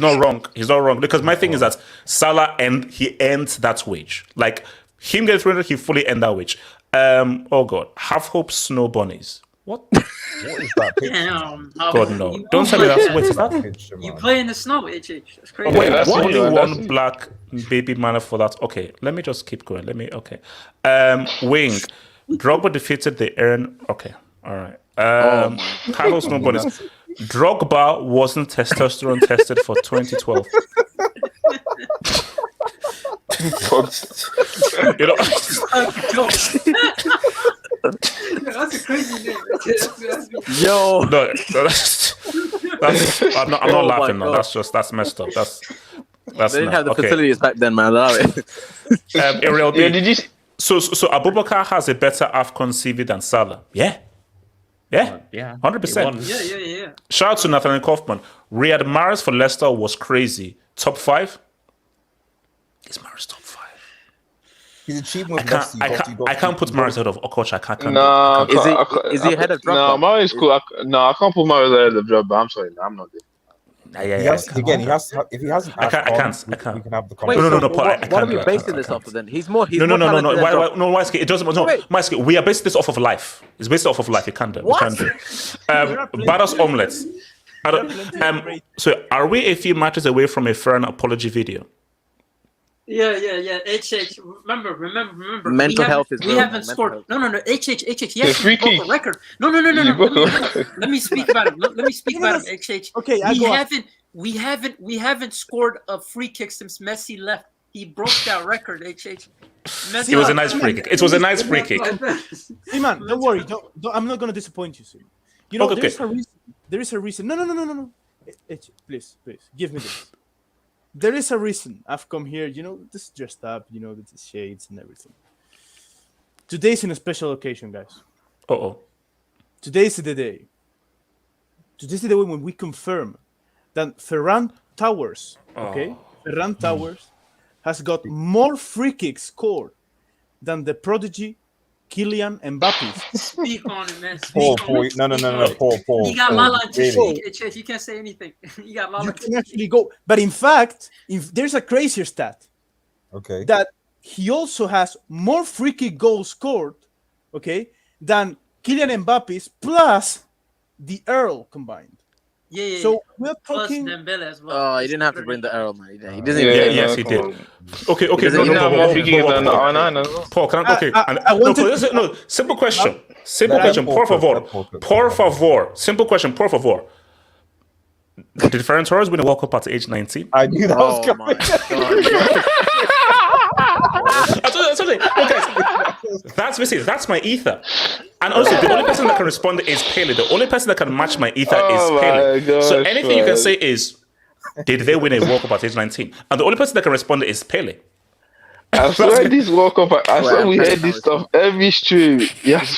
not wrong. He's not wrong because my thing is that Salah he earned that wage. Like him getting 300, he fully earned that wage. Oh God, have hope snow bunnies. What? What is that picture? Damn, God no! Don't tell me that's what is that? You play in the snow, HH. That's crazy. Wait, only one black baby man for that. Okay, let me just keep going. Wing. Drogba defeated the Aaron. Okay, all right. Carlos no bonus. Drogba wasn't testosterone tested for 2012. You know. That's a crazy name. Yo. No, I'm not laughing. No, that's messed up. That's they didn't have the facilities back then, man. Allow it. Real Betis. So Abubakar has a better AFCON CV than Salah. Yeah, 100%. Yeah. Shout out to Nathaniel Kaufman. Riyad Mahrez for Leicester was crazy. Top 5. Is Mahrez top 5? He's achieving with I can't put Mahrez ahead of Okocha. I can't. No, is he ahead of Drogba? No, Mahrez is cool. I can't put Mahrez ahead of Drogba. I'm sorry, I'm not there. If he hasn't, I can't. We can have the Wait, conversation. No, what are we basing this off of then? He's more. No. talented than Drogba. No, Maiske, it doesn't. No, Maiske, we are basing this off of life. It's based off of life. You can't do. What? We can't do. Badass omelets. So, are we a few matches away from a Ferran apology video? Yeah. HH, remember. Mental health is we real. haven't scored. No. HH. Yes, free he broke kick. a record. No. Let me speak about him. Let me speak about him. HH. Okay, we haven't scored a free kick since Messi left. He broke that record. HH. It was a nice free kick. It was a nice free kick. Hey man, don't worry. Don't, I'm not gonna disappoint you soon. You know, Okay. there is a reason. No. Please, give me this. There is a reason I've come here. You know, this dressed up. You know, the shades and everything. Today's in a special occasion, guys. Today's the day. Today's the day when we confirm that Ferran Towers, Ferran Towers has got more free kicks scored than the prodigy Kylian Mbappe. Speak on it, man. Paul. He got Lala and HH. You can't say anything. He got Lala. You can actually go. But in fact, if there's a crazier stat, that he also has more free kick goals scored, than Kylian Mbappe's plus the Earl combined. Yeah. So we're talking. Plus Dembele as well. Oh, he didn't have to bring the Earl, man. He doesn't. Yes, he did. Okay. Paul, can I? No. Simple question. Por favor. Simple question. Por favor. Did Ferran Torres win a World Cup at age 19? I knew that was coming. That's my ether. And also, the only person that can respond is Pele. The only person that can match my ether is Pele. So anything you can say is, did they win a World Cup at age 19? And the only person that can respond is Pele. I swear this World Cup, I swear we heard this stuff every stream. Yes.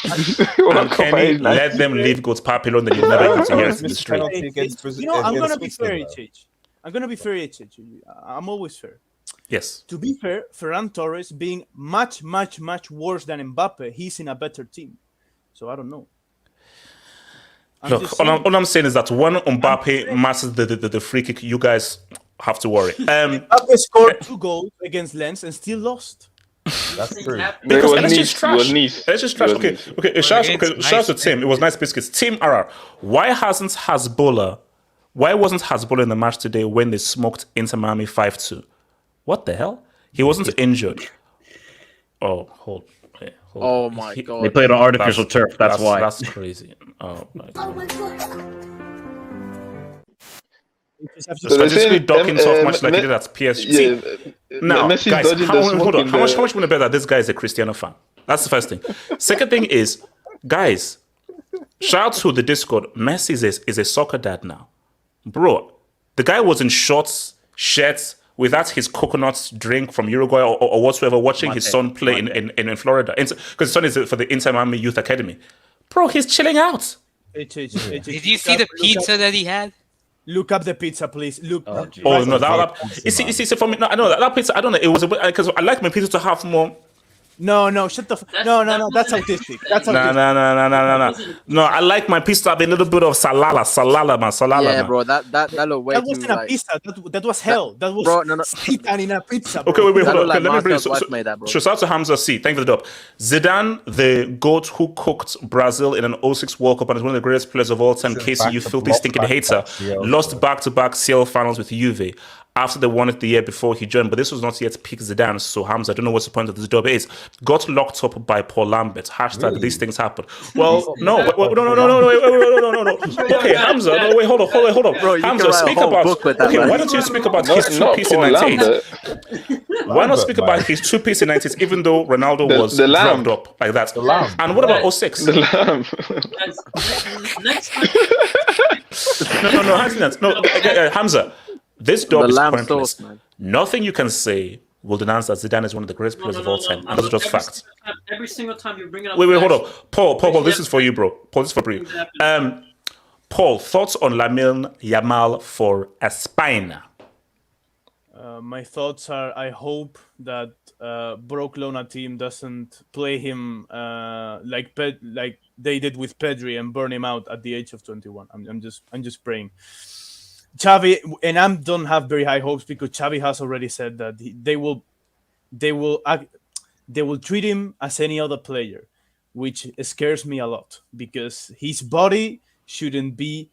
And Kenny, let them leave God's Papillon and then you never get to hear it in the stream. You know, I'm going to be fair, HH. I'm always fair. Yes. To be fair, Ferran Torres being much worse than Mbappe, he's in a better team. So I don't know. Look, all I'm saying is that when Mbappe masses the free kick, you guys have to worry. Mbappe scored 2 goals against Lens and still lost. That's true. Because It was LSG is Nice. It trash. was Nice. LSG is trash. It was Okay, Nice. okay. Shout out to Tim. It was nice biscuits. Team RR. Why wasn't Hezbollah in the match today when they smoked Inter Miami 5-2? What the hell? He wasn't injured. Oh, hold. Oh my god. They played on artificial turf. That's why. That's crazy. Oh my god. So they're Statistically, saying, Dawkins off much like he did at PSG. Now, Messi's guys, dodging the hold smoke on. in How much the- we want to bet that this guy is a Cristiano fan? That's the first thing. Second thing is, guys, shout out to the Discord. Messi is a soccer dad now. Bro, the guy was in shorts, shirts, without his coconut drink from Uruguay or whatsoever, watching his son play in Florida. Because his son is for the Inter Miami Youth Academy. Bro, he's chilling out. Did you see the pizza that he had? Look up the pizza, please. Look. Oh no, that for me. No, I know that pizza. I don't know. It was because I like my pizza to have more. No, shut the. No. That's autistic. That's autistic. No, I like my pizza to have a little bit of salala, man. Yeah, bro. That look way That too, wasn't a like, pizza. That was hell. That was bro, no. Satan in a pizza. Bro. Okay, wait, That hold on. look Okay, like let me bring Marcel's wife made that, bro. shout out to Hamza C. Thank you for the dub. Zidane, the goat who cooked Brazil in an 06 World Cup and is one of the greatest players of all time. Casey, you filthy stinking hater, lost back-to-back CL finals with Juve after they won it the year before he joined, but this was not yet peak Zidane. So Hamza, I don't know what's the point of this dub is. Got locked up by Paul Lambert. Hashtag these things happen. Well, no. Okay, Hamza, no, wait, hold on. Bro, you Hamza, can write a speak whole about. book with that, Okay, man. why don't you speak about his Not two-piece in Paul 98? Lambert. Why not speak about his two-piece in 90s, even though Ronaldo was the lamb. dropped up like that? And what about 06? The lamb. Next time, No, Hamza. This dub The is lamb pointless. sauce, man. Nothing you can say will denounce that Zidane is one of the greatest players of all time. And those are just facts. every single time you bring it up. Wait, hold on. Paul, this is for you, bro. Paul, this is for you. Paul, thoughts on Lamine Yamal for Spain? My thoughts are: I hope that Barcelona team doesn't play him like they did with Pedri and burn him out at the age of 21. I'm just praying. Xavi, and I don't have very high hopes because Xavi has already said that they will treat him as any other player, which scares me a lot because his body shouldn't be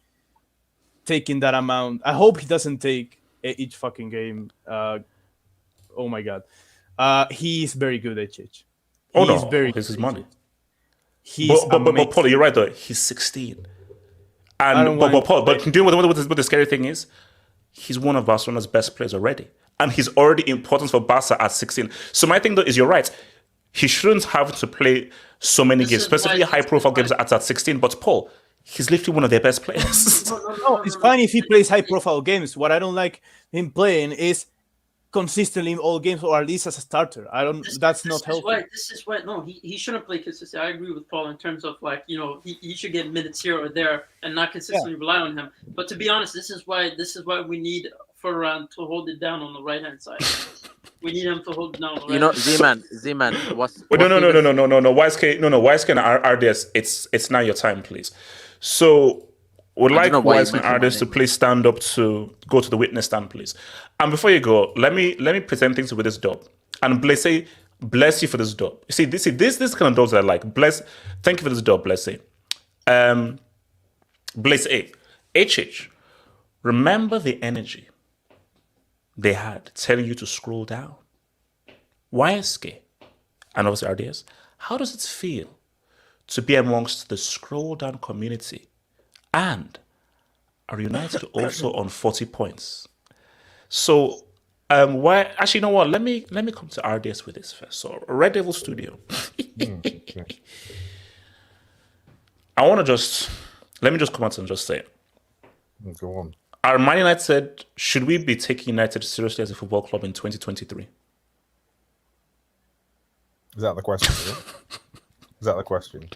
taking that amount. I hope he doesn't take each fucking game. Oh my god, he is very good at HH. Oh no, he's his money. But Paul, you're right though. He's 16. And but Paul, but do you know what the scary thing is? He's one of Barcelona's best players already, and he's already important for Barca at 16. So my thing though is, you're right. He shouldn't have to play so many games, specifically high-profile games at 16. But Paul, he's literally one of their best players. No, it's fine if he plays high-profile games. What I don't like him playing is consistently in all games, or at least as a starter. That's not healthy. This is why. No, he shouldn't play consistently. I agree with Paul in terms of he should get minutes here or there and not consistently rely on him. But to be honest, this is why we need Ferran to hold it down on the right hand side. We need him to hold it down. On the right Z-Man. What's No. YSK and RDS. It's now your time, please. So would like YSK and RDS to please stand up to go to the witness stand, please. And before you go, let me present things with this dub. And bless you for this dub. You see, this kind of dubs that I like. Thank you for this dub, bless you. Blaze A. HH. Remember the energy they had telling you to scroll down. YSK and obviously RDS. How does it feel to be amongst the scroll down community and are united also on 40 points? So why actually, you know what? Let me come to RDS with this first. So Red Devil Studio. Let me just come out and just say it. Go on. Our Man United said, should we be taking United seriously as a football club in 2023? Is that the question? Is that the question?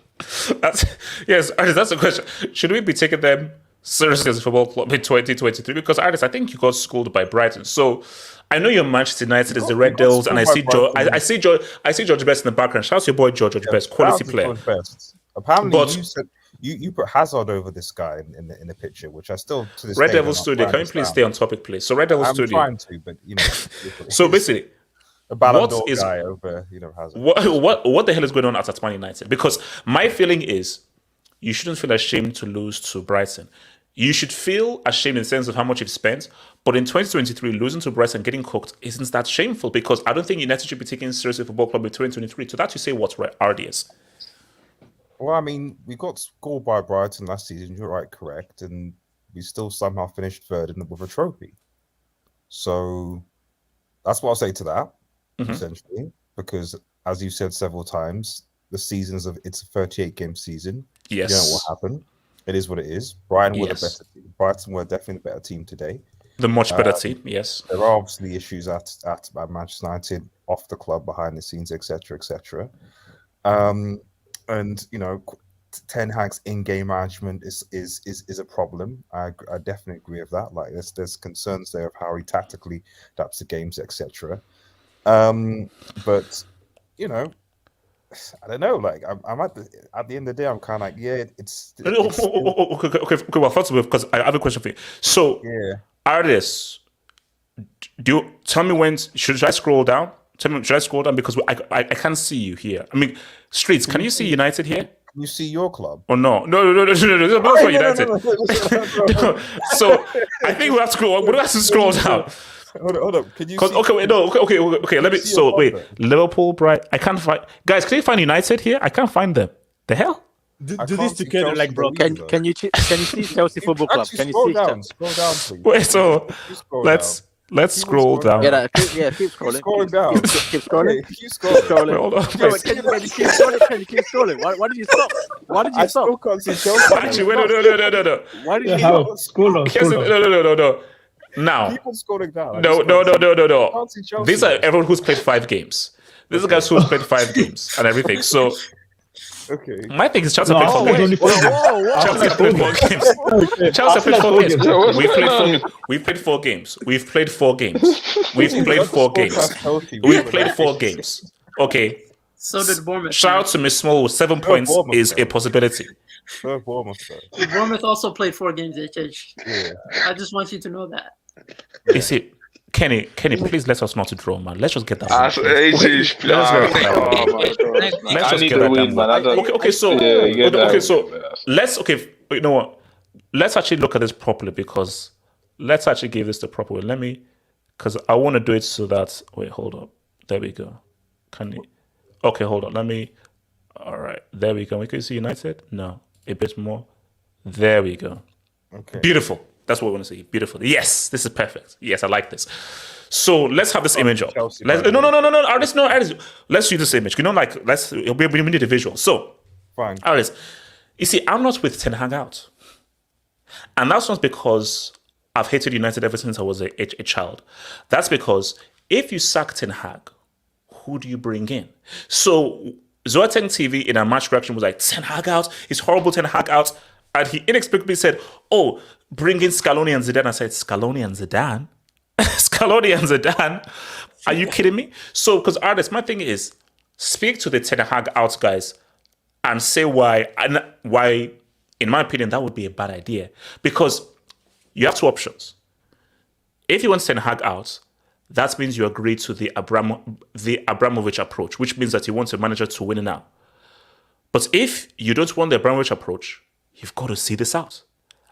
Yes, that's the question. Should we be taking them seriously as a football club in 2023? Because I think you got schooled by Brighton. So I know your Manchester United is the Red Devils, and I see George Best in the background. Shout out to your boy George Best, quality player. Apparently, you said you put Hazard over this guy in the picture, which I still to this Red day Devil Studio. Can you please stay on topic, please? So Red Devil Studio. I'm trying to, but you know. So basically, A Ballon What d'Or is guy over, Hazard. what the hell is going on at Man United? Because my feeling is you shouldn't feel ashamed to lose to Brighton. You should feel ashamed in the sense of how much you've spent. But in 2023, losing to Brighton, getting cooked, isn't that shameful? Because I don't think United should be taken seriously football club in 2023. So that you say what, RDS? Well, I mean, we got scored by Brighton last season. You're right, correct, and we still somehow finished third with a trophy. So that's what I'll say to that, essentially, because as you said several times, it's a 38-game season. Yes. You don't know what happened. It is what it is. Brighton were the better team. Brighton were definitely the better team today. The much better team, yes. There are obviously issues at Manchester United, off the club, behind the scenes, etc., etc. And Ten Hag's in-game management is a problem. I definitely agree with that. Like there's concerns there of how he tactically adapts to games, etc. But I don't know. Like I'm at the end of the day, I'm kind of like, yeah, it's. Okay. Well, first of all, because I have a question for you. So, artists, tell me when should I scroll down? Tell me, should I scroll down because I can't see you here. I mean, Streets, can you see United here? Can you see your club? Oh no. That's not United. So I think we have to scroll. We have to scroll down. Hold up. Can you? Okay. Let me. So wait, Liverpool, Brighton. I can't find. Guys, can you find United here? I can't find them. The hell? Do this together, like bro. Can you see Chelsea Football Club? Can you see? Scroll down, please. Wait. So let's scroll down. Yeah, keep scrolling. Scroll down. Keep scrolling. Keep scrolling. Hold on. Can you keep scrolling? Why did you stop? Why did you stop? I still can't see Chelsea. Actually, wait, no. Why did you stop? Scroll on. No. Now, keep on scrolling down. No. These are everyone who's played 5 games. These are guys who's played 5 games and everything. So, okay. My thing is Chelsea played 4 games. Chelsea played 4 games. Chelsea played 4 games. We've played 4 games. We've played 4 games. Okay. So did Bournemouth. Shout out to Miss Small with 7 points is a possibility. Bournemouth also played 4 games, HH. Yeah. I just want you to know that. You see, Kenny, please let us not to draw, man. Let's just get that. Let's just get that. You know what? Let's actually look at this properly because let's actually give this the proper way. Because I want to do it so that. Wait, hold up. There we go. Okay, hold on. All right, there we go. We can see United. No, a bit more. There we go. Okay. Beautiful. That's what we want to see. Beautiful. Yes, this is perfect. Yes, I like this. So let's have this image up. No. Artist. Let's use this image. We need a visual. So, fine. Artist, you see, I'm not with Ten Hag out. And that's not because I've hated United ever since I was a child. That's because if you sack Ten Hag, who do you bring in? So, Zoateng TV in our match reaction was like, Ten Hag out? It's horrible, Ten Hag out. And he inexplicably said, oh, bring in Scaloni and Zidane. I said, Scaloni and Zidane? Scaloni and Zidane? Are you kidding me? So, because artists, my thing is, speak to the Ten Hag out guys and say why, in my opinion, that would be a bad idea. Because you have 2 options. If you want Ten Hag out, that means you agree to the Abramovich approach, which means that you want a manager to win now. But if you don't want the Abramovich approach, you've got to see this out.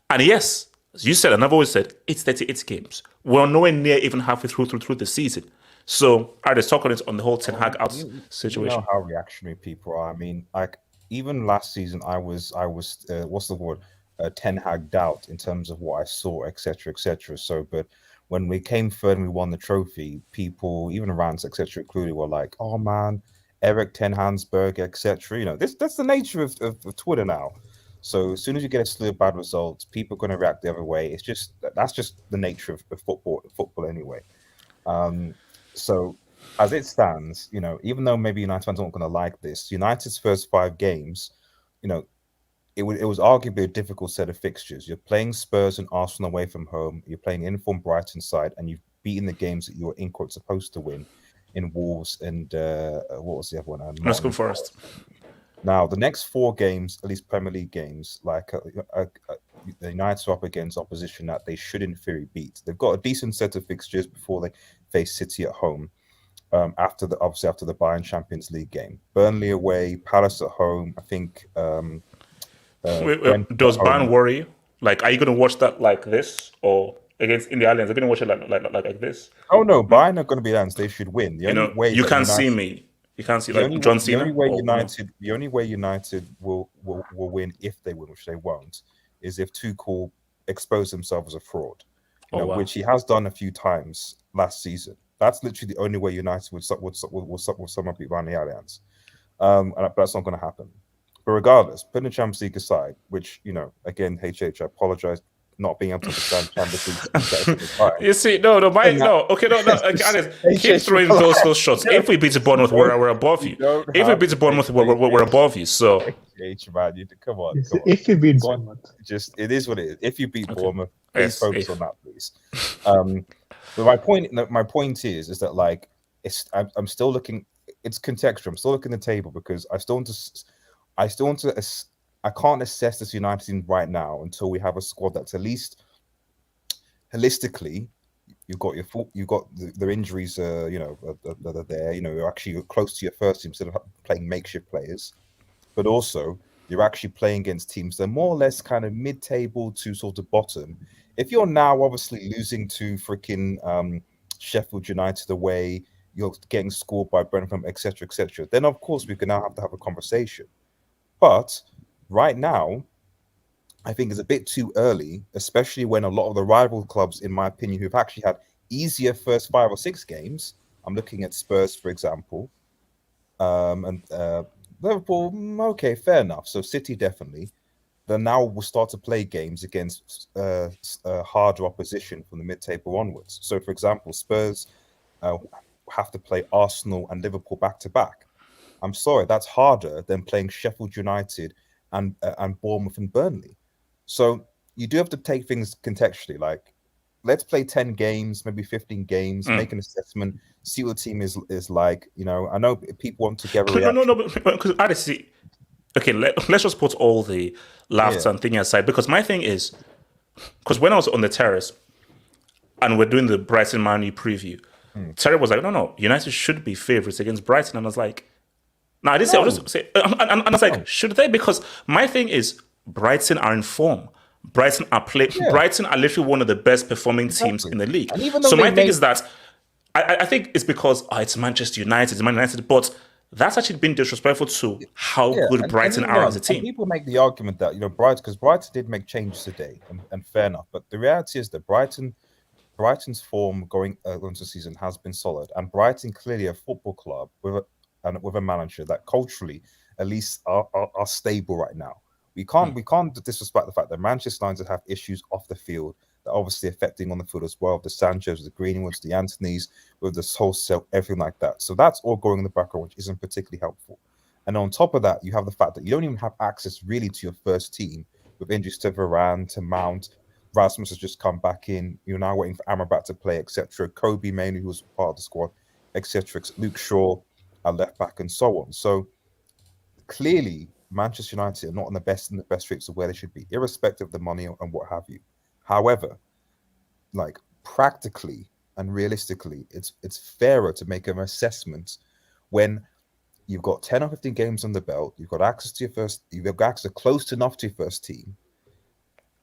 And yes, as you said, and I've always said, it's 38 games. We're nowhere near even halfway through the season. So I just talk on it on the whole Ten Hag out situation. You know how reactionary people are. I mean, like even last season, I was what's the word? Ten Hag doubt in terms of what I saw, etc., etc. So, but when we came third and we won the trophy, people, even Rans, etc., included, were like, "Oh man, Eric Ten Hansberg, etc." That's the nature of Twitter now. So as soon as you get a slew of bad results, people are going to react the other way. That's just the nature of football anyway. So as it stands, even though maybe United fans aren't going to like this, United's first 5 games, it was arguably a difficult set of fixtures. You're playing Spurs and Arsenal away from home. You're playing informed Brighton side, and you've beaten the games that you were in quote supposed to win in Wolves and what was the other one? Nottingham Forest. Now, the next 4 games, at least Premier League games, the United are up against opposition that they should in theory beat. They've got a decent set of fixtures before they face City at home. after the Bayern Champions League game. Burnley away, Palace at home. I think. Does Bayern worry you? Like, are you going to watch that like this or against in the Allianz? Are you going to watch it like this? Oh no, Bayern are going to be Allianz. They should win. The only way you can't see me. You can't see like John Cena. The only way United will win if they win, which they won't, is if Tuchel expose himself as a fraud, which he has done a few times last season. That's literally the only way United would somehow beat Bayern the Allianz. But that's not going to happen. But regardless, putting the Champions League aside, which, again, HH, I apologize not being able to understand Champions League. You see, no. Keep throwing those shots. If we beat Bournemouth, we're above you. If we beat Bournemouth, we're above you. So, HH, man, come on. If you beat Bournemouth, it is what it is. If you beat Bournemouth, please focus on that, please. But my point is that like I'm still looking. It's contextual. I'm still looking at the table because I can't assess this United team right now until we have a squad that's at least holistically. You've got the injuries. That are there. You're actually close to your first team instead of playing makeshift players, but also you're actually playing against teams that are more or less kind of mid-table to sort of bottom. If you're now obviously losing to freaking Sheffield United away, you're getting scored by Brentford, etc., then of course we can now have to have a conversation. But right now, I think it's a bit too early, especially when a lot of the rival clubs, in my opinion, who've actually had easier first 5 or 6 games. I'm looking at Spurs, for example, and Liverpool. Okay, fair enough. So City definitely. Then now we'll start to play games against harder opposition from the mid-table onwards. So, for example, Spurs have to play Arsenal and Liverpool back-to-back. I'm sorry, that's harder than playing Sheffield United and Bournemouth and Burnley. So you do have to take things contextually. Like, let's play 10 games, maybe 15 games, make an assessment, see what the team is like. I know people want to get a reaction. No, because honestly, okay, let's just put all the laughter and thing aside. Because my thing is, because when I was on the terrace and we're doing the Brighton Man U preview, Terry was like, no, United should be favourites against Brighton. And I was like, no, I didn't say. I just say, and I was like, should they? Because my thing is, Brighton are in form. Brighton are Brighton are literally one of the best performing teams in the league. So my thing is that I think it's because it's Manchester United, it's Man United, but that's actually been disrespectful to how good Brighton are as a team. People make the argument that Brighton did make changes today, and fair enough. But the reality is that Brighton's form going into the season has been solid, and Brighton clearly a football club with a manager that culturally at least are stable right now. We can't disrespect the fact that Manchester United have issues off the field that are obviously affecting on the field as well. The Sanchos, the Greenwoods, the Antonys, with this wholesale, everything like that. So that's all going in the background, which isn't particularly helpful. And on top of that, you have the fact that you don't even have access really to your first team with injuries to Varane, to Mount. Rasmus has just come back in. You're now waiting for Amrabat to play, etc. Kobe mainly, who was part of the squad, etc. Luke Shaw, our left back, and so on. So clearly, Manchester United are not in the best streaks of where they should be, irrespective of the money and what have you. However, like practically and realistically, it's fairer to make an assessment when you've got 10 or 15 games on the belt, you've got access to you've got access close enough to your first team,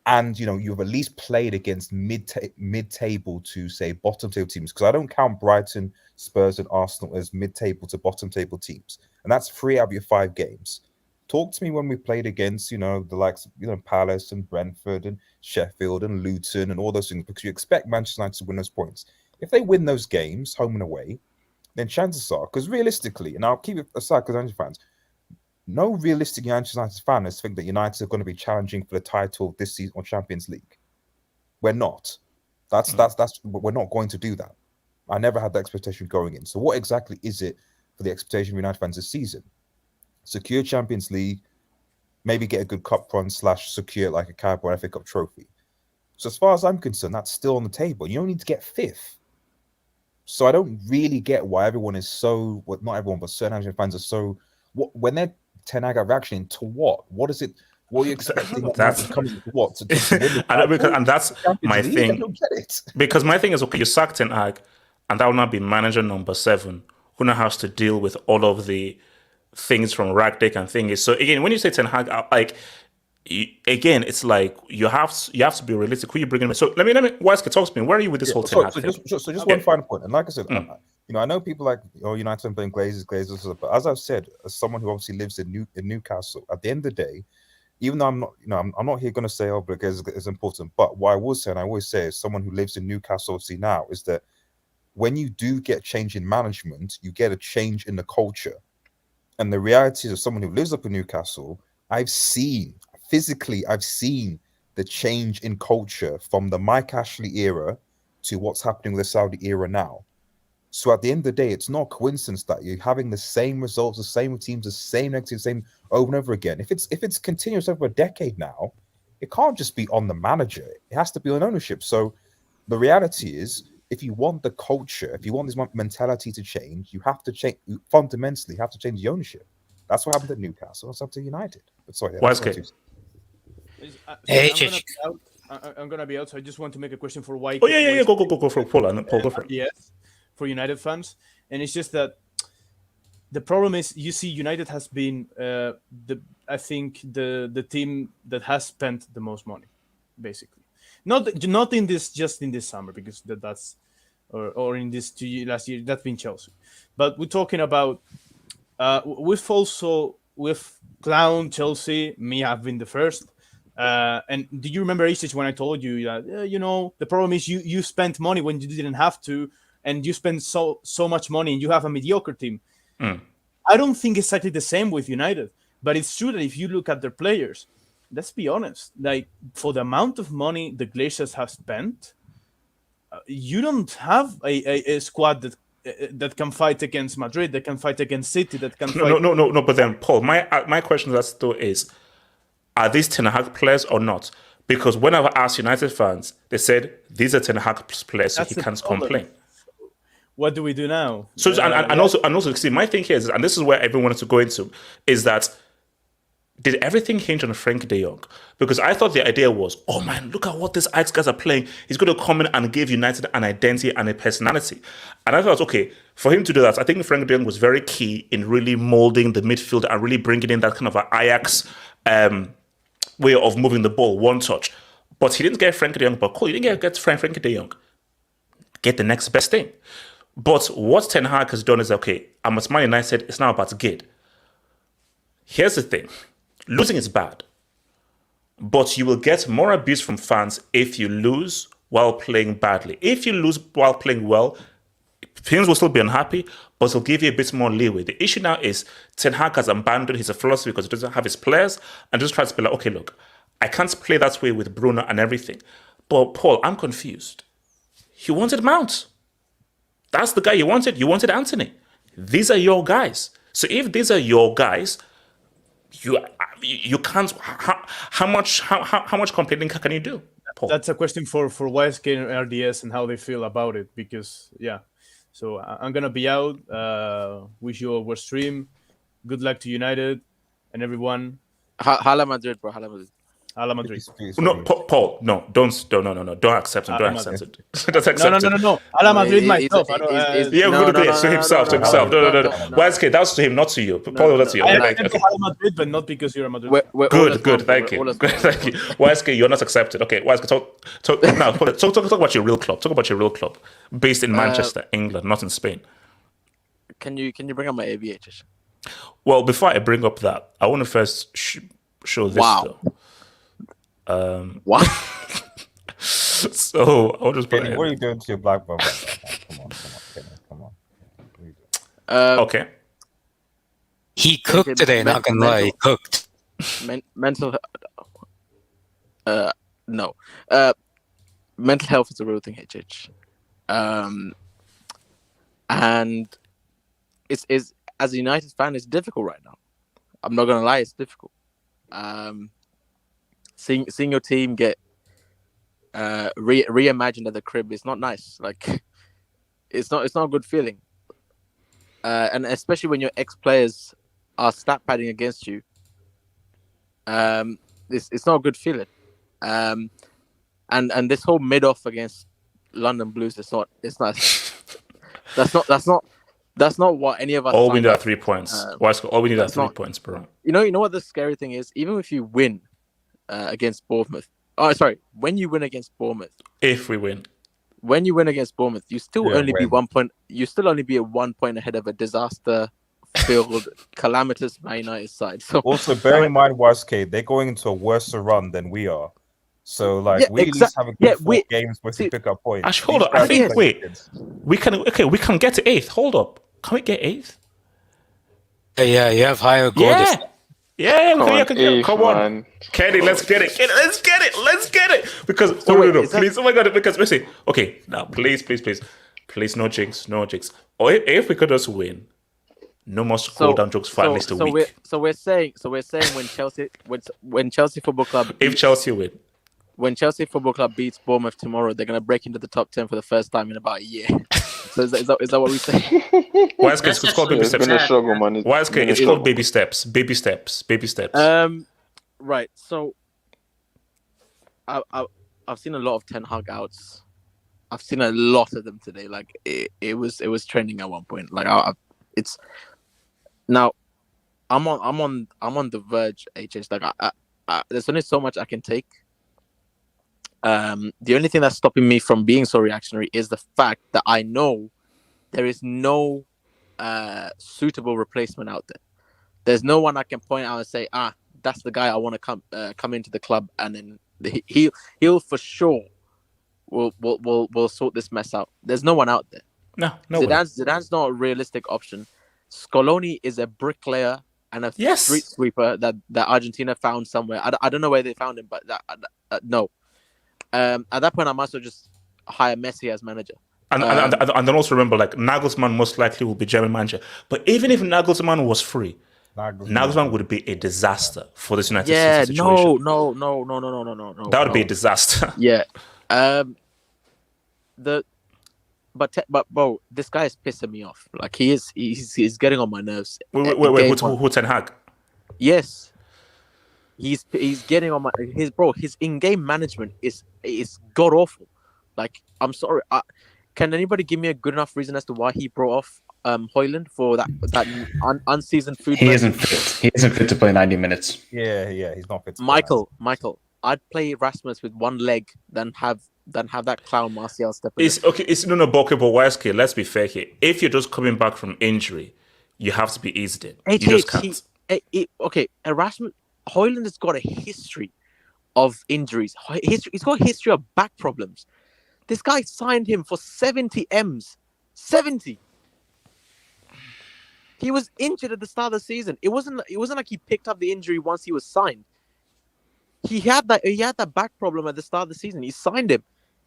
and you've at least played against mid-table to say bottom table teams, because I don't count Brighton, Spurs, and Arsenal as mid-table to bottom table teams, and that's 3 out of your 5 games. Talk to me when we played against, the likes of, Palace and Brentford and Sheffield and Luton and all those things, because you expect Manchester United to win those points. If they win those games, home and away, then chances are, because realistically, and I'll keep it aside because United fans, no realistic Manchester United fans think that United are going to be challenging for the title this season or Champions League. We're not. We're not going to do that. I never had that expectation going in. So what exactly is it for the expectation of United fans this season? Secure Champions League, maybe get a good cup run / secure like a Carabao FA Cup trophy. So as far as I'm concerned, that's still on the table. You don't need to get 5th. So I don't really get why everyone is so, well, not everyone, but certain Argentine fans are so, when they're Ten Hag reaction to what? What is it? What are you expecting? That's coming to what? And that's my thing. I don't get it. Because my thing is, okay, you sack Ten Hag, and that will not be manager number 7 who now has to deal with all of the things from Ragdick and thingies. So again, when you say Ten Hag, again, it's like you have to be realistic. Who you bringing in? So let me Wesker, talk to me. Where are you with this whole Ten Hag thing? Just one final point. And like I said, I know people like United playing Glazers, but as I've said, as someone who obviously lives in Newcastle, at the end of the day, even though I'm not, I'm not here going to say, oh, but it's important. But what I will say, and I always say, as someone who lives in Newcastle, obviously now, is that when you do get change in management, you get a change in the culture. And the reality is, as someone who lives up in Newcastle, I've seen the change in culture from the Mike Ashley era to what's happening with the Saudi era now. So at the end of the day, it's not a coincidence that you're having the same results, the same teams, the same negative, same over and over again. If it's continuous over a decade now, it can't just be on the manager. It has to be on ownership. So the reality is, if you want the culture, if you want this mentality to change, you have to change fundamentally. You have to change the ownership. That's what happened at Newcastle. It's up to United. But sorry, I'm gonna be out. So I just want to make a question for White. Oh yeah. Go for Paul. Paul, go for it. Yes, for United fans, and it's just that the problem is, you see, United has been I think the team that has spent the most money, basically. Not in this, just in this summer, because that's or in this last year, that's been Chelsea. But we're talking about we've clowned Chelsea. Me, I've been the first. And do you remember, Ishich, when I told you that the problem is you spent money when you didn't have to, and you spend so much money and you have a mediocre team. I don't think exactly the same with United, but it's true that if you look at their players, let's be honest, like, for the amount of money the Glazers have spent, you don't have a squad that can fight against Madrid, that can fight against City, that can fight. No. But then, Paul, my question is, are these Ten Hag players or not? Because whenever I asked United fans, they said these are Ten Hag players, so he can't complain. What do we do now? So and also, see, my thing here is, and this is where everyone wanted to go into, is that did everything hinge on Frank de Jong? Because I thought the idea was, oh man, look at what these Ajax guys are playing. He's going to come in and give United an identity and a personality. And I thought, okay, for him to do that, I think Frank de Jong was very key in really molding the midfield and really bringing in that kind of an Ajax way of moving the ball, one touch. But he didn't get Frank de Jong, but cool, you didn't get Frank de Jong. Get the next best thing. But what Ten Hag has done is, okay, I'm at Man United, it's now about Gid. Here's the thing. Losing is bad. But you will get more abuse from fans if you lose while playing badly. If you lose while playing well, fans will still be unhappy, but it'll give you a bit more leeway. The issue now is Ten Hag has abandoned his philosophy because he doesn't have his players and just tries to be like, okay, look, I can't play that way with Bruno and everything. But Paul, I'm confused. He wanted Mount. That's the guy you wanted. You wanted Anthony. These are your guys. So if these are your guys, you can't. How much complaining can you do, Paul? That's a question for YSK and RDS and how they feel about it. Because so I'm gonna be out. Wish you a good stream. Good luck to United and everyone. Hala Madrid, bro. Hala Madrid. Hala Madrid. No, Paul. No, don't accept it. Don't accept it. Don't accept it. No. Hala Madrid myself. To himself. No. YSK, that was to him, not to you. Paul, that's to you. I accept Hala Madrid, but not because you're a Madrid. Good. Thank you. YSK, you're not accepted. Okay, YSK, talk about your real club. Talk about your real club, based in Manchester, England, not in Spain. Can you bring up my AVH? Well, before I bring up that, I want to first show this. Wow. What? So I'll just put. What are you doing to your black bubble? Come on. Okay. He cooked today. Not gonna lie, he cooked. Mental. No. Mental health is a real thing, HH. And it's as a United fan, it's difficult right now. I'm not gonna lie, it's difficult. Seeing your team get reimagined at the crib is not nice. Like, it's not a good feeling. And especially when your ex-players are stat padding against you, it's not a good feeling. And this whole mid-off against London Blues, it's not That's not what any of us. All we signed need are up 3 points. for. All we need are that's 3 not- points, bro. You know what the scary thing is? Even if you win against Bournemouth, when you win against Bournemouth, If we win, when you win against Bournemouth, you still Yeah, only be when. 1 point. You still only be a 1 point ahead of a disaster-filled, calamitous Man United side. So Also, bear in mind, YSK, they're going into a worse run than we are. So, like, Yeah, we at least have a good 4 games where we pick up points. actually, hold These up. I guys think are wait, playing we can get to 8th. Hold up, can we get 8th? Yeah, you have higher goal. Yeah, Come on, eighth, come on, man. Kenny, let's get it. Let's get it. Because please, oh my god, because listen, okay, now please, no jinx. Or if we could just win, no more scroll down jokes for at least a week. We're saying when Chelsea Football Club If Chelsea win, when Chelsea Football Club beats Bournemouth tomorrow, they're going to break into the top 10 for the first time in about a year. So is that what we say? YSK, it's called baby steps. Struggle, man. YSK, it's called baby steps. Baby steps. Right. So I've seen a lot of Ten Hag outs. I've seen a lot of them today. Like it was trending at one point. Like it's now I'm on the verge. HH. Like there's only so much I can take. The only thing that's stopping me from being so reactionary is the fact that I know there is no suitable replacement out there. There's no one I can point out and say, that's the guy I want to come into the club, and then he'll for sure will sort this mess out. There's no one out there. No. Zidane's not a realistic option. Scaloni is a bricklayer and a street sweeper that Argentina found somewhere. I don't know where they found him, but no. At that point, I might as well just hire Messi as manager. And then also remember, like, Nagelsmann most likely will be German manager. But even if Nagelsmann was free, Nagelsmann would be a disaster for this United States situation. No. That would be a disaster. Yeah. But bro, this guy is pissing me off. Like he's getting on my nerves. Wait, who Ten Hag? Yes. He's getting on his in-game management is god awful. Like, I'm sorry. Can anybody give me a good enough reason as to why he brought off Højlund for that unseasoned food? He isn't fit. He isn't fit to play 90 minutes. Yeah, he's not fit. Michael, I'd play Rasmus with one leg than have that clown Martial step in. It's no Boke, but YSK, let's be fair here. If you're just coming back from injury, you have to be eased in. You just can't. Erasmus Højlund has got a history of injuries. He's got a history of back problems. This guy signed him for 70 M's. 70. He was injured at the start of the season. It wasn't like he picked up the injury once he was signed. He had that back problem at the start of the season. He signed him.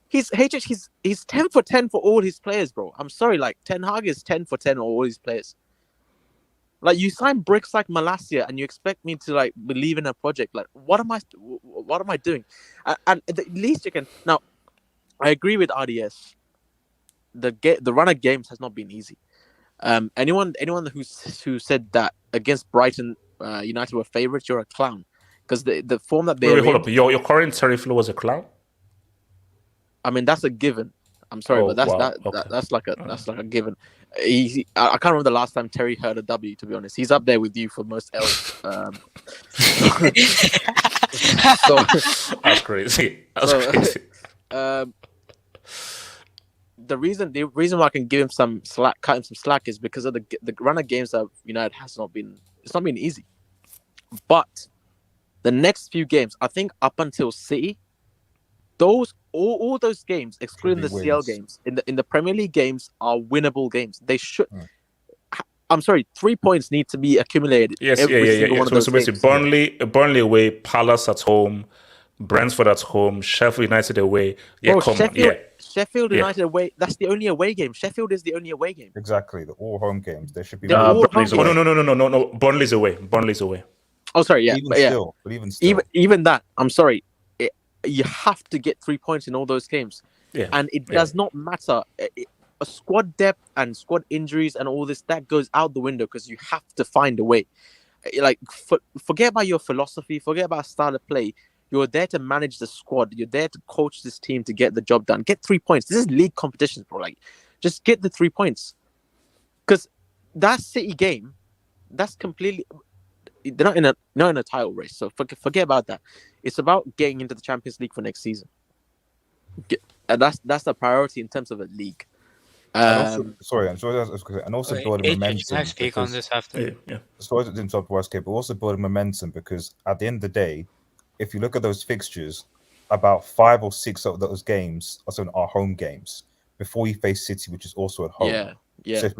He's 10 for 10 for all his players, bro. I'm sorry, like Ten Hag is 10 for 10 for all his players. Like, you sign bricks like Malacia and you expect me to like believe in a project. Like, what am I doing? And at least you can. Now, I agree with RDS. The run of games has not been easy. Anyone who said that against Brighton, United were favourites, you're a clown. Because the form that they hold up. Your current Terry Flo was a clown. I mean, that's a given. I'm sorry, but that's like a given. I can't remember the last time Terry heard a W. To be honest, he's up there with you for most L's. That's crazy. Crazy. The reason why I can give him some slack, cut him some slack, is because of the run of games that United has not been. It's not been easy, but the next few games, I think up until City, all those games, excluding the CL games, in the Premier League games, are winnable games. They should. I'm sorry, 3 points need to be accumulated. Yes, One of those so basically, Burnley away, Palace at home, Brentford at home, Sheffield United away. Yeah, Sheffield United away. That's the only away game. Sheffield is the only away game. Exactly, the all home games. There should be. No. Burnley's away. Oh, sorry. Yeah, even still, even that. I'm sorry. You have to get 3 points in all those games. Yeah. And it does not matter. A squad depth and squad injuries and all this, that goes out the window because you have to find a way. Like, forget about your philosophy, forget about style of play. You're there to manage the squad. You're there to coach this team to get the job done. Get 3 points. This is league competition, bro. Like, just get the 3 points. Because that City game, that's completely. They're not in a title race, so forget about that. It's about getting into the Champions League for next season. And that's the priority in terms of a league. And also building Can momentum. I speak on this after? Yeah. Sorry to interrupt, Westgate, but also building momentum because at the end of the day, if you look at those fixtures, about 5 or 6 of those games are home games before you face City, which is also at home. Yeah. So if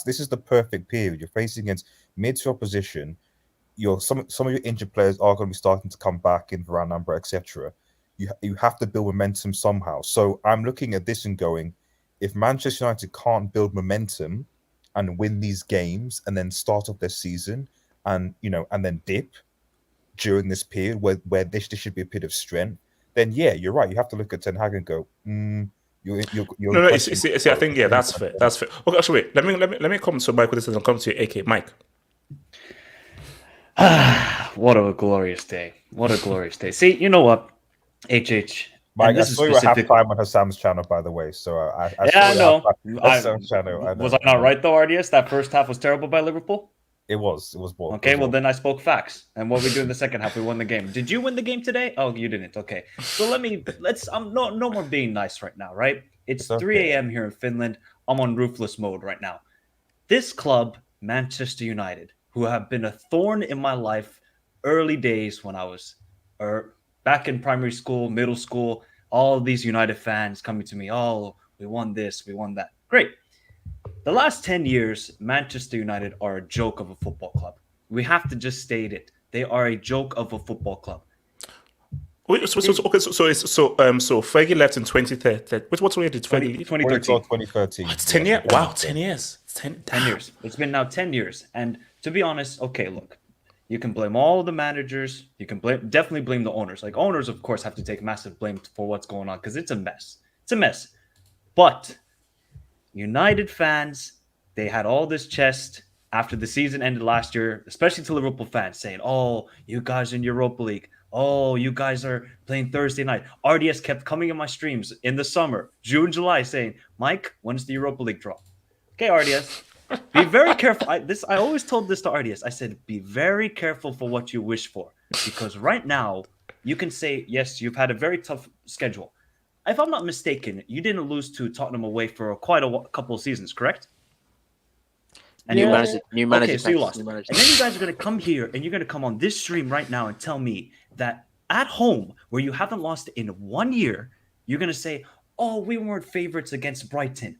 this is the perfect period. You're facing against mid-tier opposition. Some of your injured players are going to be starting to come back in Varane, number, etc. You have to build momentum somehow. So I'm looking at this and going, if Manchester United can't build momentum and win these games and then start off their season and then dip during this period where this should be a period of strength, then yeah, you're right. You have to look at Ten Hag and go, you're No. I think that's fair. That's fair. Okay, actually, wait. Let me come to Mike with this, and I'll come to you, AK Mike. What a glorious day! What a glorious day! See, you know what, HH. Mike, I saw you at halftime on Hassam's channel, by the way. So I know. Hassam's channel. Was I not right though, RDS? That first half was terrible by Liverpool. It was bold. Okay, well then I spoke facts. And what we do in the second half, we won the game. Did you win the game today? Oh, you didn't. Okay, so I'm no more being nice right now, right? It's 3 a.m. here in Finland. I'm on roofless mode right now. This club, Manchester United, who have been a thorn in my life, early days when I was back in primary school, middle school, all these United fans coming to me, oh, we won this, we won that. Great. The last 10 years, Manchester United are a joke of a football club. We have to just state it. They are a joke of a football club. Wait, so Fergie left in 2013. What's when did Fergie leave? 2013. It's 10 years. Wow, 10 years. 10 years. It's been now 10 years. And to be honest, okay, look. You can blame all the managers. You can definitely blame the owners. Like, owners, of course, have to take massive blame for what's going on because it's a mess. It's a mess. But United fans, they had all this chest after the season ended last year, especially to Liverpool fans, saying, oh, you guys in Europa League. Oh, you guys are playing Thursday night. RDS kept coming in my streams in the summer, June, July, saying, Mike, when's the Europa League draw? Okay, RDS. Be very careful. I always told this to RDS. I said, be very careful for what you wish for. Because right now, you can say, yes, you've had a very tough schedule. If I'm not mistaken, you didn't lose to Tottenham away for quite a couple of seasons, correct? And new manager. Okay, so you lost. And then you guys are going to come here and you're going to come on this stream right now and tell me that at home, where you haven't lost in 1 year, you're going to say, oh, we weren't favorites against Brighton.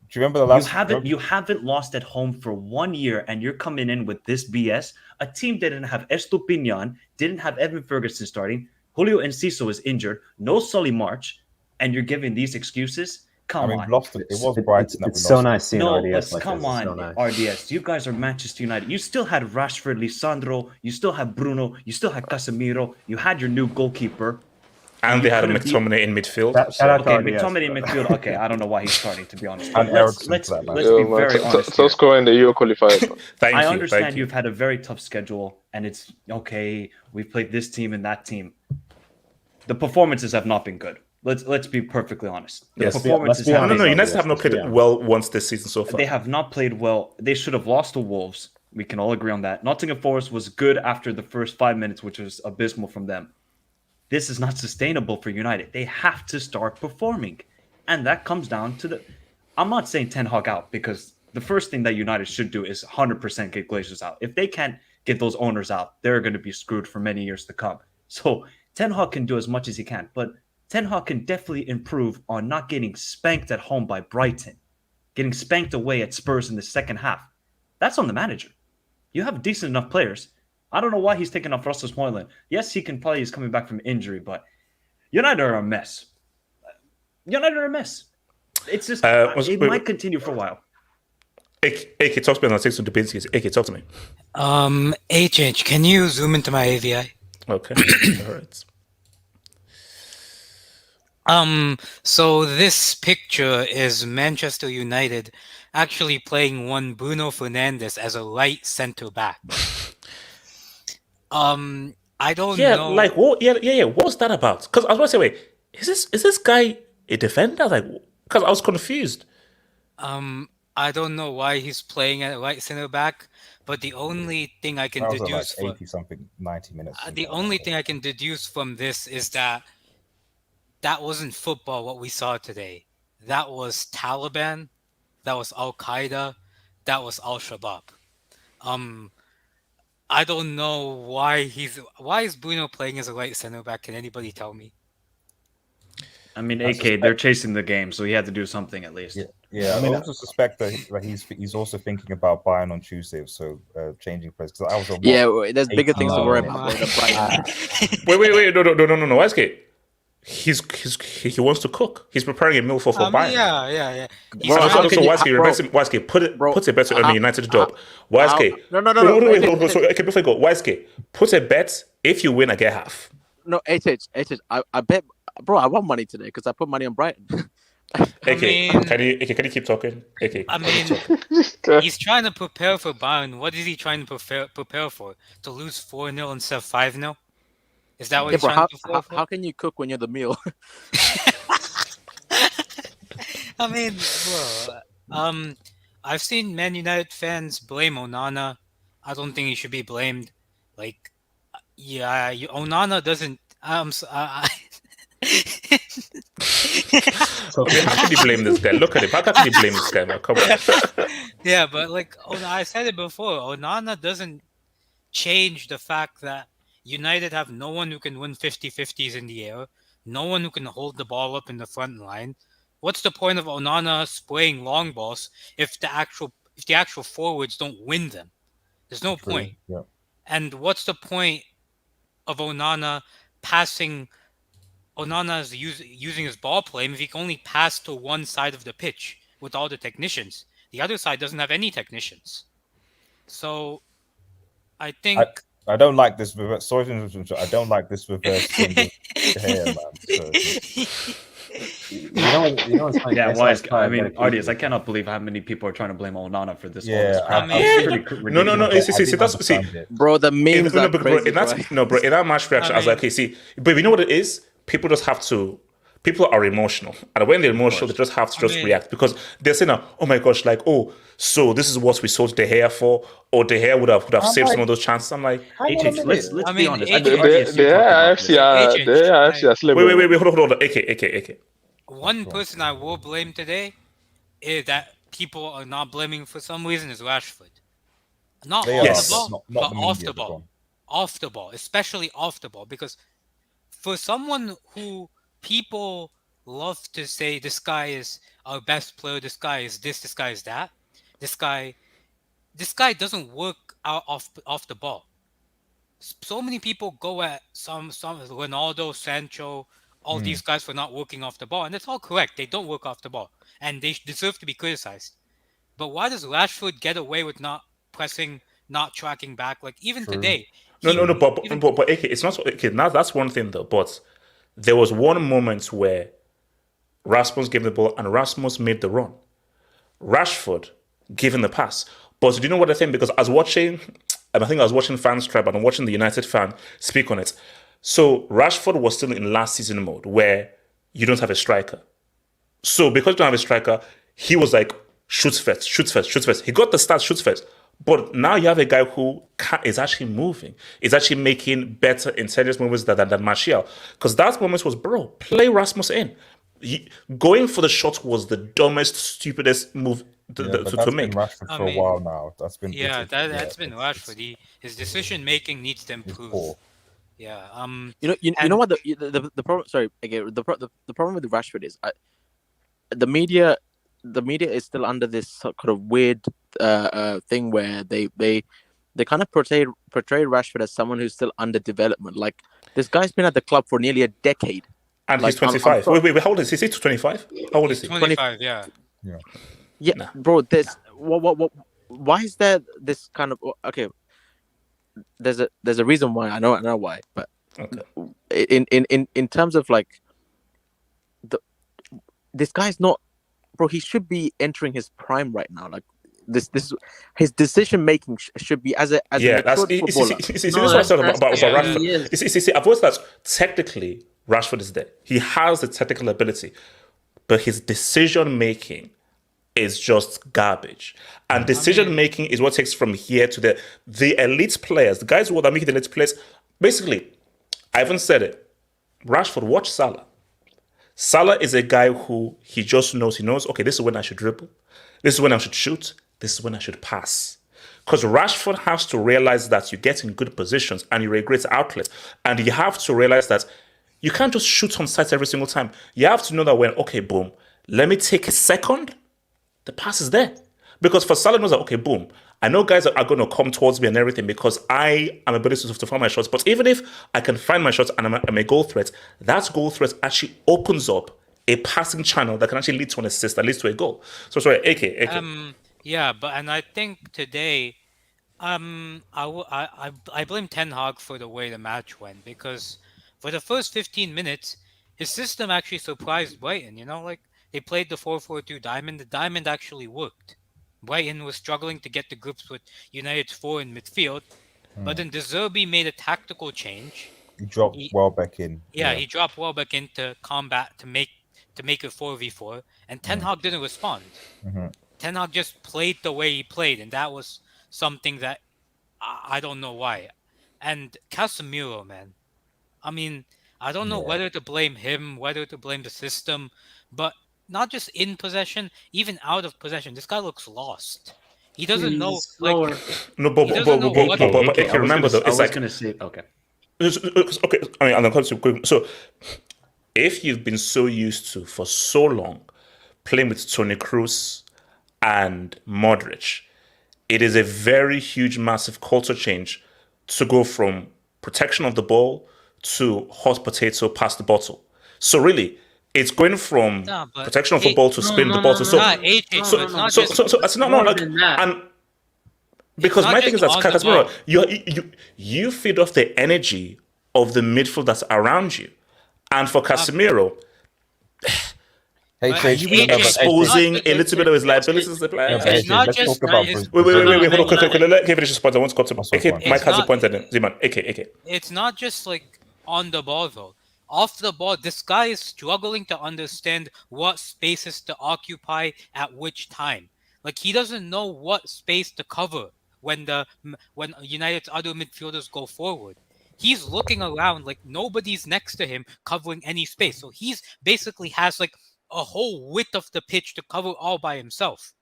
Do you remember the last? You haven't lost at home for 1 year, and you're coming in with this BS. A team didn't have Estupinian, didn't have Evan Ferguson starting. Julio Enciso is injured. No Solly March, and you're giving these excuses. Come on. It was Brighton. It's so nice seeing RDS. But come on, RDS. You guys are Manchester United. You still had Rashford, Lisandro. You still had Bruno. You still had Casemiro. You had your new goalkeeper. And they had a McTominay in midfield. McTominay in midfield. Okay, I don't know why he's starting, to be honest. And let's be very honest. Top scorer in the Euro qualifier. I understand you've had a very tough schedule, and it's okay. We've played this team and that team. The performances have not been good. Let's be perfectly honest. Performances No, United have not played well once this season so far. They have not played well. They should have lost to Wolves. We can all agree on that. Nottingham Forest was good after the first 5 minutes, which was abysmal from them. This is not sustainable for United. They have to start performing. And that comes down to I'm not saying Ten Hag out, because the first thing that United should do is 100% get Glazers out. If they can't get those owners out, they're going to be screwed for many years to come. So Ten Hag can do as much as he can, but Ten Hag can definitely improve on not getting spanked at home by Brighton, getting spanked away at Spurs in the second half. That's on the manager. You have decent enough players. I don't know why he's taking off Russell Moylan. Yes, he's coming back from injury, but United are a mess. United are a mess. It's just, it might continue for a while. AK, talk to me on 6 to Dubinsky. AK, talk to me. HH, can you zoom into my AVI? Okay. All right. So this picture is Manchester United actually playing one Bruno Fernandes as a right center back. I don't know. Like what? Yeah. What was that about? Because I was about to say, wait, is this guy a defender? Like, because I was confused. I don't know why he's playing at right center back, but the only thing I can That was at like deduce for 80 something, 90 minutes. the only thing I can deduce from this is that wasn't football what we saw today. That was Taliban, that was Al Qaeda, that was Al Shabaab. I don't know why is Bruno playing as a right center back? Can anybody tell me? I mean, AK, they're chasing the game, so he had to do something at least. Yeah, I also suspect that he's also thinking about Bayern on Tuesday, so changing place. Because I was on there's bigger things to worry about. Wait, no, YSK. He wants to cook. He's preparing a meal for Bayern. Yeah. So YSK, put a bet on the United job. YSK. No. Wait, okay, before you go, YSK, put a bet. If you win, I get half. No, HH, I bet, bro. I want money today because I put money on Brighton. Can you keep talking? I mean, he's trying to prepare for Bayern. What is he trying to prepare for? To lose 4-0 instead of 5-0? Is that what he's trying to prepare for? How can you cook when you're the meal? I mean, bro, I've seen Man United fans blame Onana. I don't think he should be blamed. Like, yeah, Onana doesn't. Okay, how can you blame this guy? Look at him. How can you blame this guy? Man? Come on. Yeah, but like I said it before, Onana doesn't change the fact that United have no one who can win 50-50s in the air, no one who can hold the ball up in the front line. What's the point of Onana spraying long balls if the actual forwards don't win them? There's no point. Yeah. And what's the point of Onana passing? Onana's using his ball play if he can only pass to one side of the pitch with all the technicians. The other side doesn't have any technicians. So I think I don't like this reverse. Sorry to interrupt. I don't like this reverse thing with hair, man. So. You know it's funny. Yeah, I mean, audience, I cannot believe how many people are trying to blame Onana for this. Yeah, no. See, bro, the memes are crazy. Bro, in that match reaction, I was like, okay, see, but you know what it is? People just have to. People are emotional, and when they're emotional, they just have to react because they're saying, "Oh my gosh, like, oh, so this is what we sold De Gea for, or De Gea would have saved some of those chances." I'm like, let's be honest. They are actually wait, hold on. AK. One person I will blame today is that people are not blaming for some reason is Rashford. Not on the ball, but off the ball. Off the ball, especially off the ball, because for someone who people love to say this guy is our best player, this guy is this guy is that, this guy doesn't work out off the ball. So many people go at some Ronaldo, Sancho, all these guys for not working off the ball, and that's all correct. They don't work off the ball, and they deserve to be criticized. But why does Rashford get away with not pressing, not tracking back? Like even today. But AK, it's not okay. Now that's one thing though, but. There was one moment where Rasmus gave the ball and Rasmus made the run. Rashford gave him the pass. But do you know what I think? Because I was watching, I think I was watching Fans Tribe and I'm watching the United fan speak on it. So Rashford was still in last season mode where you don't have a striker. So because you don't have a striker, he was like, shoots first. He got the start, shoots first. But now you have a guy who is actually moving. Is actually making better intelligence movements than Martial. Because that moment was, bro, play Rasmus in. Going for the shot was the dumbest, stupidest move to make. Been Rashford for a while now. That's been that's been Rashford. His decision making needs to improve. Yeah. You know what the problem? Sorry, again, the problem with Rashford is the media is still under this sort of weird thing where they kind of portray Rashford as someone who's still under development. Like this guy's been at the club for nearly a decade, and he's 25. Wait, how old is he? Is he 25? How old is he? 25. Yeah. Nah. Bro. What? Why is there this kind of okay? There's a reason why. I know why, but in terms of like this guy's not. Bro, he should be entering his prime right now. Like this his decision making should be as a footballer. This is what I said about Rashford. I've always thought technically Rashford is there. He has the technical ability, but his decision making is just garbage. And decision making is what takes from here to there. The elite players, the guys who are making the elite players, basically, I haven't said it. Rashford, watch Salah. Salah is a guy who he knows, okay, this is when I should dribble. This is when I should shoot. This is when I should pass. Because Rashford has to realize that you get in good positions and you're a great outlet. And you have to realize that you can't just shoot on sight every single time. You have to know that when, okay, boom, let me take a second, the pass is there. Because for Salah knows that, okay, boom, I know guys are going to come towards me and everything because I am able to find my shots. But even if I can find my shots and I'm a goal threat, that goal threat actually opens up a passing channel that can actually lead to an assist, that leads to a goal. So sorry, AK. Yeah, and I think today, I blame Ten Hag for the way the match went, because for the first 15 minutes, his system actually surprised Brighton. You know, like they played the 4-4-2 diamond. The diamond actually worked. Brighton was struggling to get to grips with United's 4 in midfield, but then De Zerbi made a tactical change. He dropped Welbeck in. Yeah, he dropped Welbeck in to combat to make it 4v4, and Ten Hag didn't respond. Ten Hag just played the way he played, and that was something that I don't know why. And Casemiro, man, I mean, I don't know whether to blame him, whether to blame the system, but not just in possession, even out of possession, this guy looks lost. He doesn't know. Like, no, but if you remember though, it's like gonna say okay. Okay, I mean, I'm going to quick. So, if you've been so used to for so long playing with Toni Kroos and Modric, it is a very huge, massive culture change to go from protection of the ball to hot potato past the bottle. So really, it's going from protection of the ball to spin the bottle. Because my thing is that Casemiro, you feed off the energy of the midfield that's around you, and for Casemiro, you exposing a little bit of his liabilities as a player. It's not just. Wait, hold on, let me finish this point. I want to cut to Mike has a point at it. Ziman, AK. It's not just like on the ball though. Off the ball, this guy is struggling to understand what spaces to occupy at which time. Like he doesn't know what space to cover when United's other midfielders go forward. He's looking around like nobody's next to him covering any space. So he's basically has like a whole width of the pitch to cover all by himself.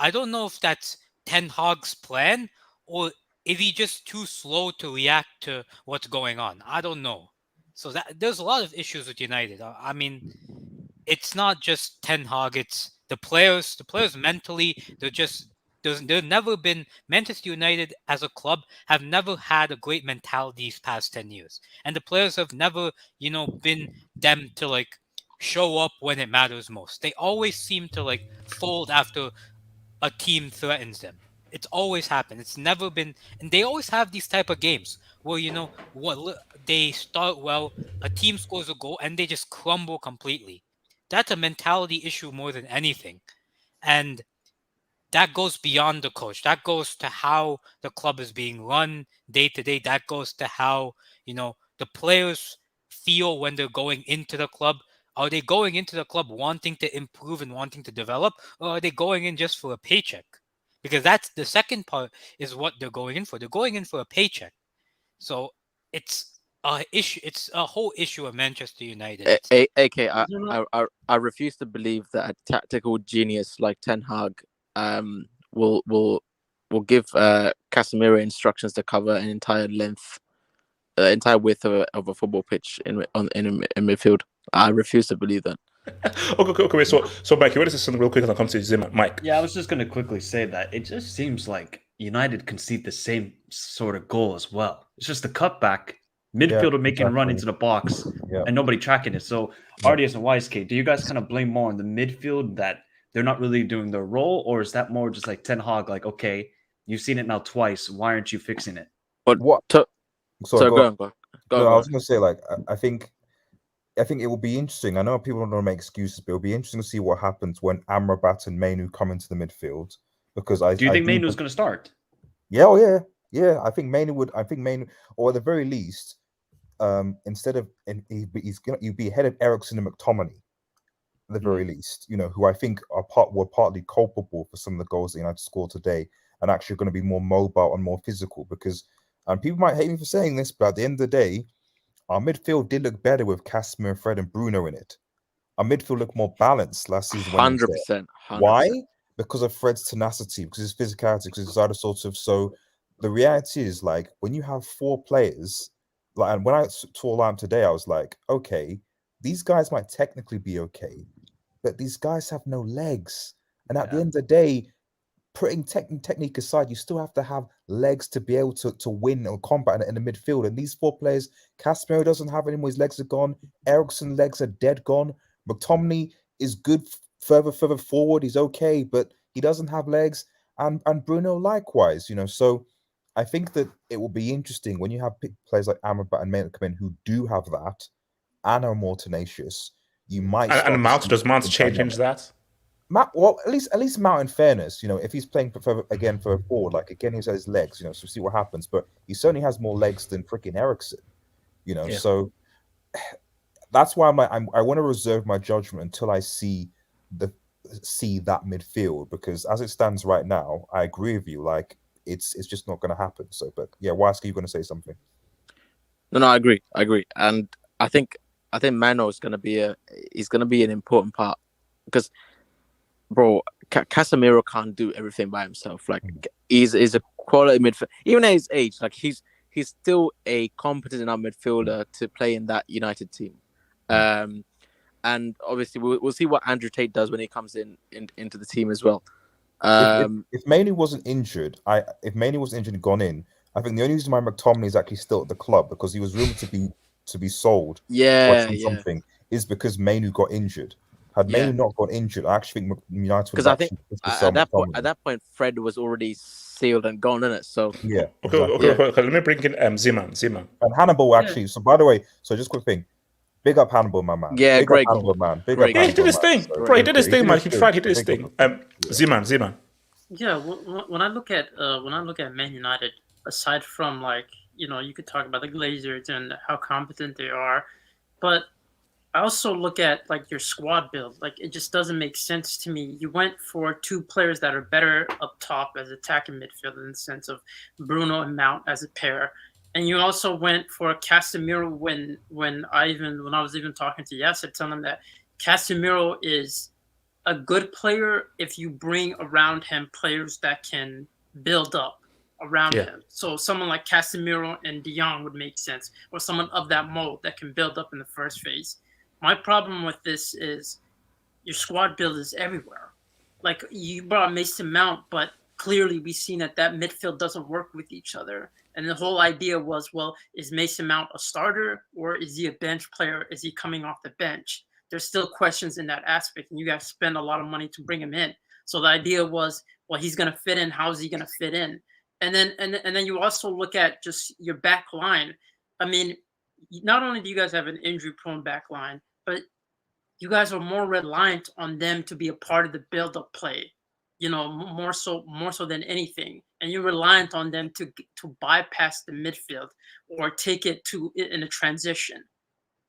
I don't know if that's Ten Hag's plan or is he just too slow to react to what's going on. I don't know. So there's a lot of issues with United. I mean, it's not just Ten Hag. It's the players. The players mentally, they've never been. Manchester United as a club have never had a great mentality these past 10 years, and the players have never, been them to like show up when it matters most. They always seem to like fold after a team threatens them. It's always happened. It's never been, and they always have these type of games where they start well, a team scores a goal, and they just crumble completely. That's a mentality issue more than anything, and that goes beyond the coach. That goes to how the club is being run day to day. That goes to how the players feel when they're going into the club. Are they going into the club wanting to improve and wanting to develop, or are they going in just for a paycheck? Because that's the second part is what they're going in for. They're going in for a paycheck. So it's a issue. It's a whole issue of Manchester United. I refuse to believe that a tactical genius like Ten Hag will give Casemiro instructions to cover an entire width of a football pitch in midfield. I refuse to believe that. Okay. So Mike, you want to say something real quick and I'll come to Zim, Mike. Yeah, I was just going to quickly say that it just seems like United concede the same sort of goal as well. It's just the cutback, midfielder making a run into the box, and nobody tracking it. So RDS and YSK, do you guys kind of blame more on the midfield that they're not really doing their role, or is that more just like Ten Hag, like, okay, you've seen it now twice, why aren't you fixing it? But what? Go on. I was going to say, like, I think it will be interesting. I know people don't want to make excuses, but it'll be interesting to see what happens when Amrabat and Mainu come into the midfield. Because do you think Mainu's going to start? Yeah. I think Mainu would. I think Mainu, or at the very least, instead of you'd be ahead of Eriksen and McTominay. at the very least, who I think were partly culpable for some of the goals that United scored today, and actually going to be more mobile and more physical. Because, and people might hate me for saying this, but at the end of the day, our midfield did look better with Casemiro, Fred, and Bruno in it. Our midfield looked more balanced last season. 100%. Why? Because of Fred's tenacity, because his physicality, because his other sorts of. So the reality is, like, when you have 4 players, like, and when I saw Lamb today, I was like, okay, these guys might technically be okay, but these guys have no legs. And at the end of the day, putting technique aside, you still have to have legs to be able to win or combat in the midfield. And these 4 players, Casemiro doesn't have any more. His legs are gone. Eriksen's legs are dead gone. McTominay is good further forward. He's okay, but he doesn't have legs. And Bruno likewise, So I think that it will be interesting when you have players like Amrabat and Mane come in who do have that and are more tenacious. You might and Mount, does Mount change that? Well, at least Mount, in fairness, if he's playing for a forward, like again, he's got his legs, so see what happens. But he certainly has more legs than freaking Eriksen, So that's why I'm like, I want to reserve my judgment until I see that midfield, because as it stands right now, I agree with you. Like it's just not going to happen. So, but yeah, Wask, are you going to say something? No, I agree, and I think Mano is going to be an important part because. Bro, Casemiro can't do everything by himself. Like he's a quality midfielder. Even at his age, like he's still a competent enough midfielder to play in that United team. And obviously we'll see what Andrew Tate does when he comes into the team as well. If Mainoo wasn't injured, and gone in, I think the only reason why McTominay is actually still at the club, because he was rumored to be sold. Something is because Mainoo got injured. Had Mainoo not got injured, I actually think United would. Because I think at that point, Fred was already sealed and gone in it. So yeah. Okay. Let me bring in Zeman. And Hannibal actually. So by the way, just quick thing. Big up Hannibal, my man. Yeah, big great up Hannibal, man. Big up. He did his thing, bro. He did his thing, man. He tried. He did his thing. Zeman. Yeah, when I look at Man United, aside from you could talk about the Glazers and how competent they are, but I also look at your squad build. It just doesn't make sense to me. You went for 2 players that are better up top as attacking midfield in the sense of Bruno and Mount as a pair, and you also went for Casemiro when I was even talking to Yasser, telling him that Casemiro is a good player if you bring around him players that can build up around him. So someone like Casemiro and De Jong would make sense, or someone of that mold that can build up in the first phase. My problem with this is your squad build is everywhere. Like you brought Mason Mount, but clearly we've seen that midfield doesn't work with each other. And the whole idea was, well, is Mason Mount a starter or is he a bench player? Is he coming off the bench? There's still questions in that aspect, and you guys spend a lot of money to bring him in. So the idea was, well, he's going to fit in. How is he going to fit in? And then you also look at just your back line. I mean, not only do you guys have an injury-prone back line, but you guys are more reliant on them to be a part of the build-up play, more so than anything. And you're reliant on them to bypass the midfield or take it in a transition.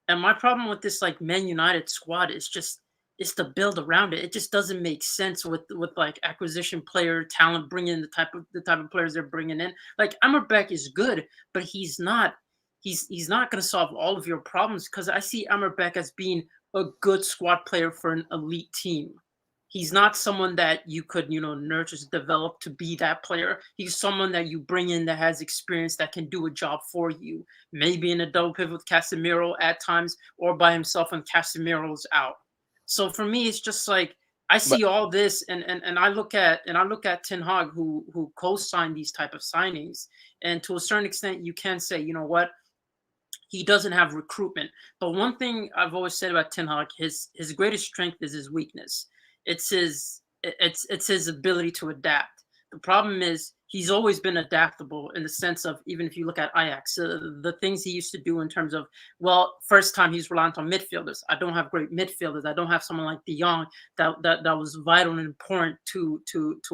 And my problem with this Man United squad is just it's the build around it. It just doesn't make sense with acquisition player talent, bringing in the type of players they're bringing in. Amrabat is good, but he's not going to solve all of your problems, because I see Amrabat as being a good squad player for an elite team. He's not someone that you could, nurture, develop to be that player. He's someone that you bring in that has experience, that can do a job for you. Maybe in a double pivot with Casemiro at times, or by himself when Casemiro's out. So for me, it's just I see all this, and I look at Ten Hag, who co-signed these type of signings, and to a certain extent, you can say, you know what, he doesn't have recruitment. But one thing I've always said about Ten Hag, his greatest strength is his weakness. It's his ability to adapt. The problem is he's always been adaptable in the sense of, even if you look at Ajax, the things he used to do in terms of, well, first time he's reliant on midfielders. I don't have great midfielders. I don't have someone like De Jong that was vital and important to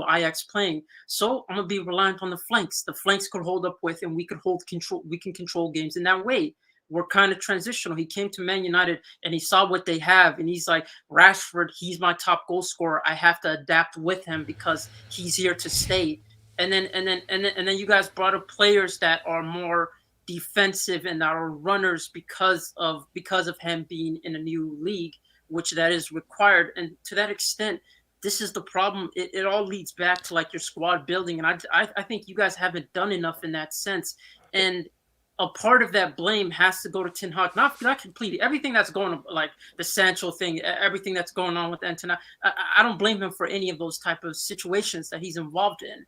Ajax playing. So I'm gonna be reliant on the flanks. The flanks could hold up with, and we can control games in that way. were kind of transitional. He came to Man United and he saw what they have, and he's like, Rashford, he's my top goal scorer. I have to adapt with him because he's here to stay. And then you guys brought up players that are more defensive and that are runners because of him being in a new league, which that is required. And to that extent, this is the problem. It all leads back to like your squad building, and I think you guys haven't done enough in that sense. And a part of that blame has to go to Ten Hag, not completely. Everything that's going on, like the Sancho thing, everything that's going on with Anton, I don't blame him for any of those type of situations that he's involved in.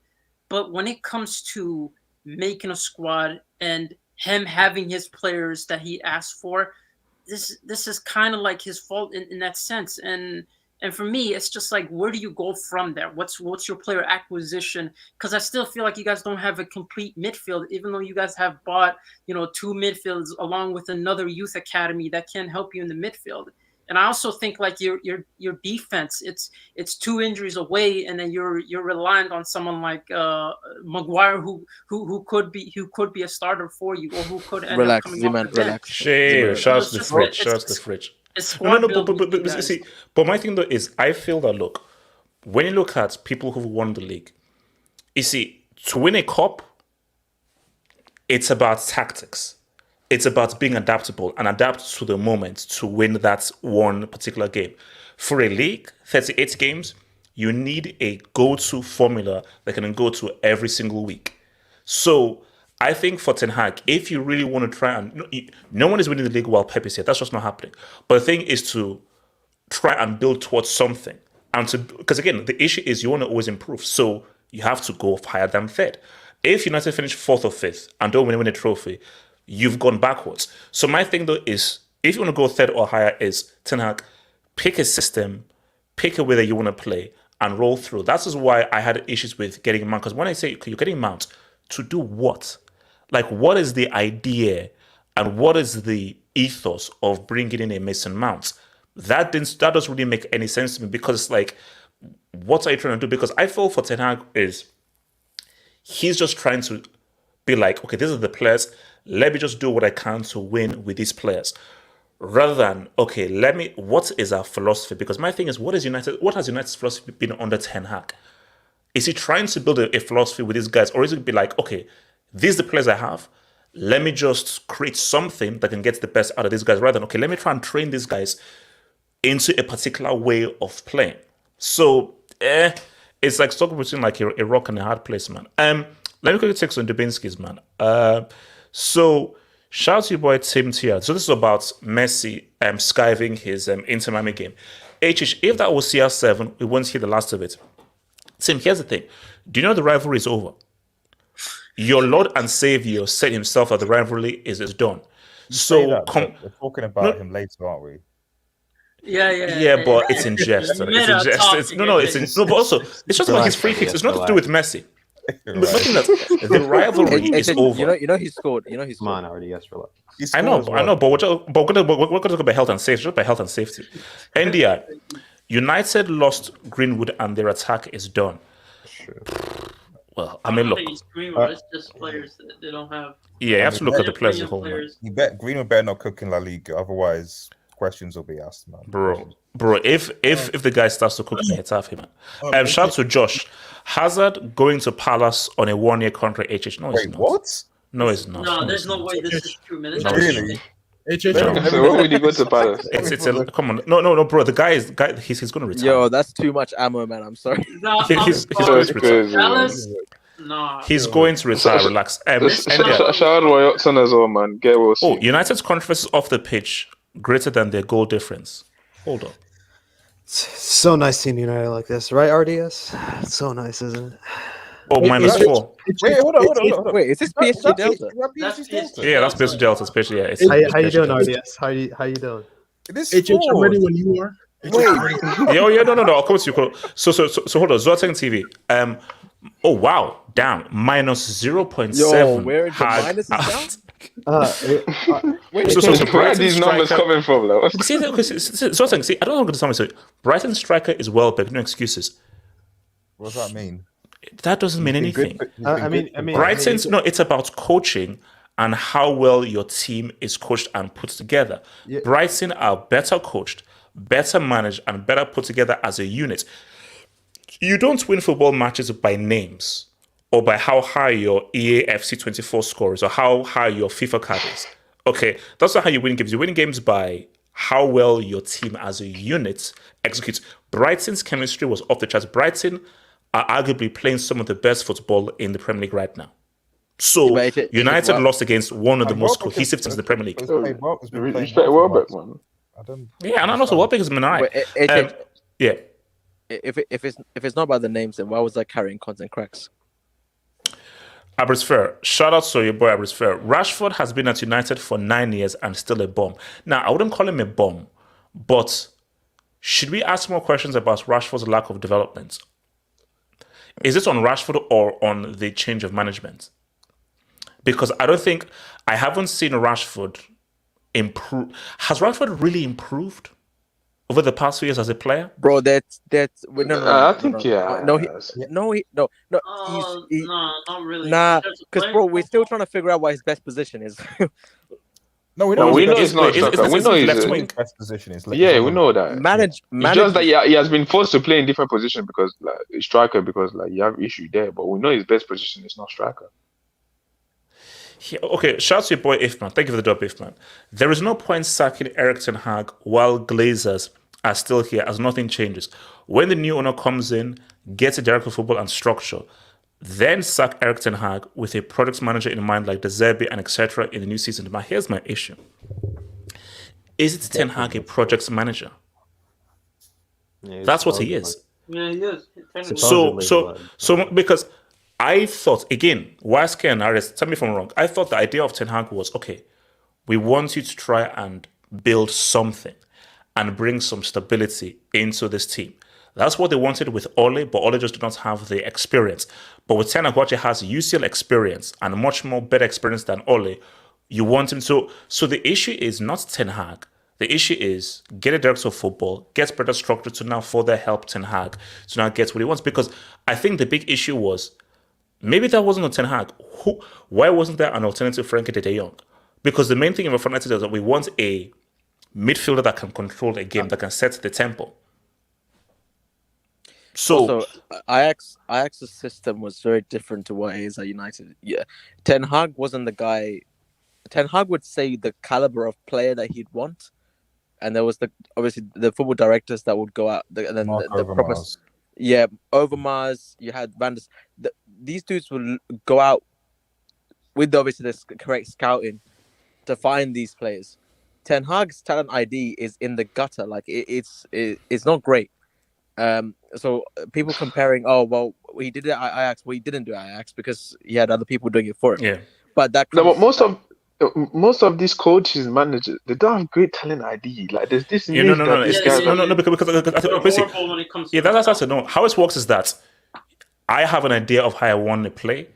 But when it comes to making a squad and him having his players that he asked for, this is kind of like his fault in that sense. And for me, it's just like, where do you go from there? What's your player acquisition? Because I still feel like you guys don't have a complete midfield, even though you guys have bought, 2 midfields along with another youth academy that can help you in the midfield. And I also think like your defense, it's 2 injuries away, and then you're reliant on someone like Maguire who could be a starter for you, or who could end up coming off the bench. Shouts the fridge. No, but see, but my thing though is, I feel that, look, when you look at people who've won the league, you see, to win a cup, it's about tactics. It's about being adaptable and adapt to the moment to win that one particular game. For a league, 38 games, you need a go-to formula that can go to every single week. So I think for Ten Hag, if you really want to try and... No one is winning the league while Pep is here. That's just not happening. But the thing is to try and build towards something. Because again, the issue is you want to always improve. So you have to go higher than third. If United finish 4th or 5th and don't win a trophy, you've gone backwards. So my thing though is, if you want to go 3rd or higher, is Ten Hag, pick a system, pick a way that you want to play, and roll through. That's just why I had issues with getting Mount. Because when I say you're getting Mount, to do what? Like, what is the idea and what is the ethos of bringing in a Mason Mount? That doesn't really make any sense to me, because it's like, what are you trying to do? Because I feel for Ten Hag is, he's just trying to be like, okay, these are the players. Let me just do what I can to win with these players. Rather than, okay, what is our philosophy? Because my thing is, what has United's philosophy been under Ten Hag? Is he trying to build a philosophy with these guys? Or is it be like, okay, these are the players I have. Let me just create something that can get the best out of these guys, rather than, okay, let me try and train these guys into a particular way of playing. So, it's like stuck between like a rock and a hard place, man. Let me quickly take some Dubinsky's, man. So, shout out to your boy Tim Tia. So this is about Messi skiving his Inter Miami game. HH, if that was CR7, we won't hear the last of it. Tim, here's the thing. Do you know the rivalry is over? Your Lord and Savior said himself that the rivalry is done. So we're talking about him later, aren't we? Yeah, but it's in jest. But also it's just about his free kicks. It's not to do with Messi. But nothing that the rivalry is over. You know he scored. Come on, already. Yes, relax. I know, but we're going to talk about health and safety. Just about health and safety. NDI, United lost Greenwood and their attack is done. Sure. Well, I mean, look. It's just players that they don't have. Yeah, you have to look at the players as a whole. Greenwood better not cook in La Liga, otherwise questions will be asked, man. Bro, if the guy starts to cook, it's off him, man. Shout out to Josh. Hazard going to Palace on a 1-year contract. HH, no, it's not. What? No, it's not. No, there's no way this is true, man. Really? So what would you go to Palace? Come on, no, bro. The guy he's going to retire. Yo, that's too much ammo, man. I'm sorry. He's going to retire. No. He's going to retire. Relax. Shout out Royalton as well, man. Get well. Oh, United's controversies off the pitch greater than their goal difference. Hold on. So nice seeing United like this, right, RDS? It's so nice, isn't it? Oh, -4. Wait, hold on. Wait, is this PSG Delta? Yeah, that's PSG Delta, especially. Yeah, how you doing, RDS? How you doing? I'm ready when you are. No. I'll come to you. So hold on. Zoltan TV. Oh wow, damn, -0.7. Yo, where is the minus down? Where are these numbers coming from? Like, see, I don't know what to say. Brighton's striker is well back, no excuses. What does that mean? That doesn't mean anything. I mean, Brighton's no. It's about coaching and how well your team is coached and put together. Yeah. Brighton are better coached, better managed, and better put together as a unit. You don't win football matches by names or by how high your EAFC 24 score is or how high your FIFA card is. Okay, that's not how you win games. You win games by how well your team as a unit executes. Brighton's chemistry was off the charts. Brighton are arguably playing some of the best football in the Premier League right now. So United lost against one of the most cohesive teams in the Premier League. Respect Welbeck, man. Yeah, and also Welbeck has been alright. Yeah. If it's not about the names, then why was I carrying content cracks? Abris Fair. Shout out to your boy Abris Fair. Rashford has been at United for 9 years and still a bomb. Now, I wouldn't call him a bomb, but should we ask more questions about Rashford's lack of development? Is it on Rashford or on the change of management? Because I haven't seen Rashford improve. Has Rashford really improved over the past few years as a player? Bro, no, I think yeah. No, not really. Nah, because bro, we're still trying to figure out what his best position is. No, we know it's not striker. We know his left wing best position is. Yeah, we know that. Manage. It's just that he has been forced to play in different positions because like striker because like you have issue there, but we know his best position is not striker. Yeah, okay, shout out to your boy Ifman. Thank you for the dub, Ifman. There is no point sacking Erik Ten Hag while Glazers are still here as nothing changes. When the new owner comes in, gets a director of football and structure, then sack Erik Ten Hag with a project manager in mind like De Zerbi and etc. in the new season. But here's my issue. Is it Ten Hag a project manager? Yeah, that's what he is. Yeah, he is. So because I thought, again, Waske and Ares, tell me if I'm wrong, I thought the idea of Ten Hag was, okay, we want you to try and build something and bring some stability into this team. That's what they wanted with Ole, but Ole just did not have the experience. But with Ten Hag, who actually has UCL experience and much more better experience than Ole, you want him to. So the issue is not Ten Hag. The issue is get a director of football, get better structure to now further help Ten Hag to now get what he wants. Because I think the big issue was, maybe that wasn't on Ten Hag. Why wasn't there an alternative Frankie de Jong? Because the main thing in the front is that we want a midfielder that can control the game, that can set the tempo. So also, Ajax's system was very different to what it is at United. Yeah, Ten Hag wasn't the guy. Ten Hag would say the caliber of player that he'd want, and there was obviously the football directors that would go out, and then the proper. Yeah, Overmars. You had these dudes will go out with obviously the correct scouting to find these players. Ten Hag's talent ID is in the gutter. Like it's not great. So people comparing, oh well, he did it at Ajax. Well, he didn't do Ajax because he had other people doing it for him. Yeah, but that but most of these coaches, managers, they don't have great talent ID. Like there's this. Yeah, no, because that's no. How it works is that I have an idea of how I want to play,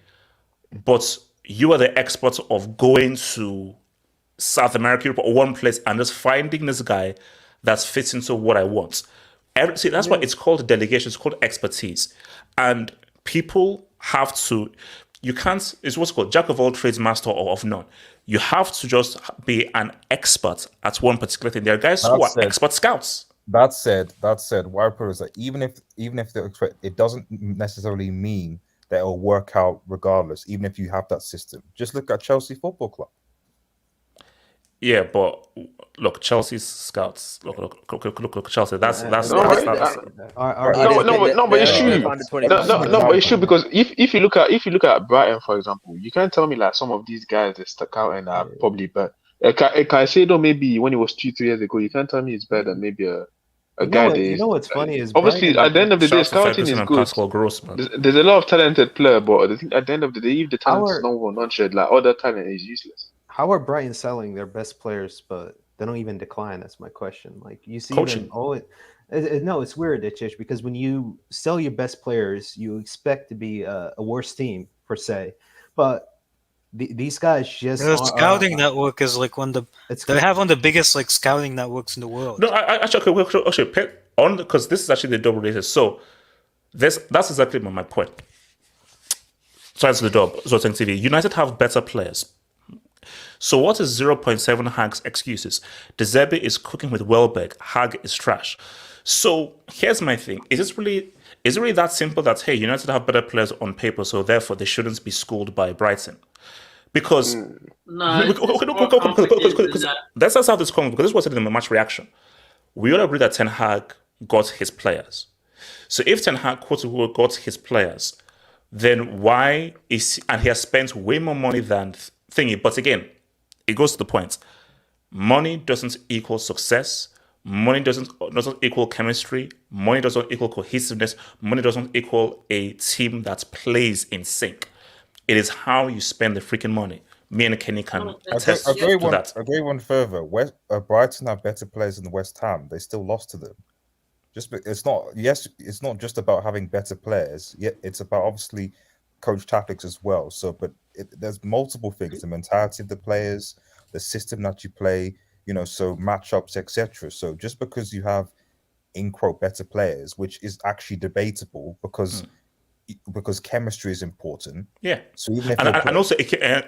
but you are the expert of going to South America or one place and just finding this guy that fits into what I want. See, that's why it's called delegation. It's called expertise, and people have to. You can't. It's what's called jack of all trades, master of none. You have to just be an expert at one particular thing. There are guys who are expert scouts. That said, why I put it is that even if they're expert, it doesn't necessarily mean that it'll work out regardless. Even if you have that system, just look at Chelsea Football Club. Yeah, but look, Chelsea's scouts. Look, Chelsea. That's but it's true. But it's true because if you look at Brighton, for example, you can't tell me like some of these guys that stuck out and are probably better. Caicedo maybe when it was 2-3 years ago, you can't tell me it's better than maybe a guy. You know what's funny is obviously Brighton, at the end of the day, scouting is good. There's a lot of talented player, but I think at the end of the day, if the talent is not shared, like other talent is useless. How are Brighton selling their best players, but they don't even decline? That's my question. Like you see coaching. No, it's weird, Itchish, because when you sell your best players, you expect to be a worse team per se, but these guys just the scouting network is like they have one of the biggest like scouting networks in the world. No, actually, because this is actually the double related. So that's exactly my point. So that's the dub. So TV. United have better players. So what is 0.7 Hag's excuses? De Zerbi is cooking with Welbeck. Hag is trash. So here's my thing. Is it really that simple that, hey, United have better players on paper, so therefore they shouldn't be schooled by Brighton? Because No, that's how this comes, because this was in the match reaction. We all agree that Ten Hag got his players. So if Ten Hag quote unquote got his players, then why is and he has spent way more money than thingy? But again, it goes to the point. Money doesn't equal success. Money doesn't equal chemistry. Money doesn't equal cohesiveness. Money doesn't equal a team that plays in sync. It is how you spend the freaking money. Me and Kenny can attest to that. Agree one further. Brighton have better players than West Ham. They still lost to them. It's not just about having better players. Yet it's about obviously coach tactics as well. So, but there's multiple things: the mentality of the players, the system that you play. So matchups, etc. So just because you have in quote better players, which is actually debatable because chemistry is important. Yeah. So even if and also,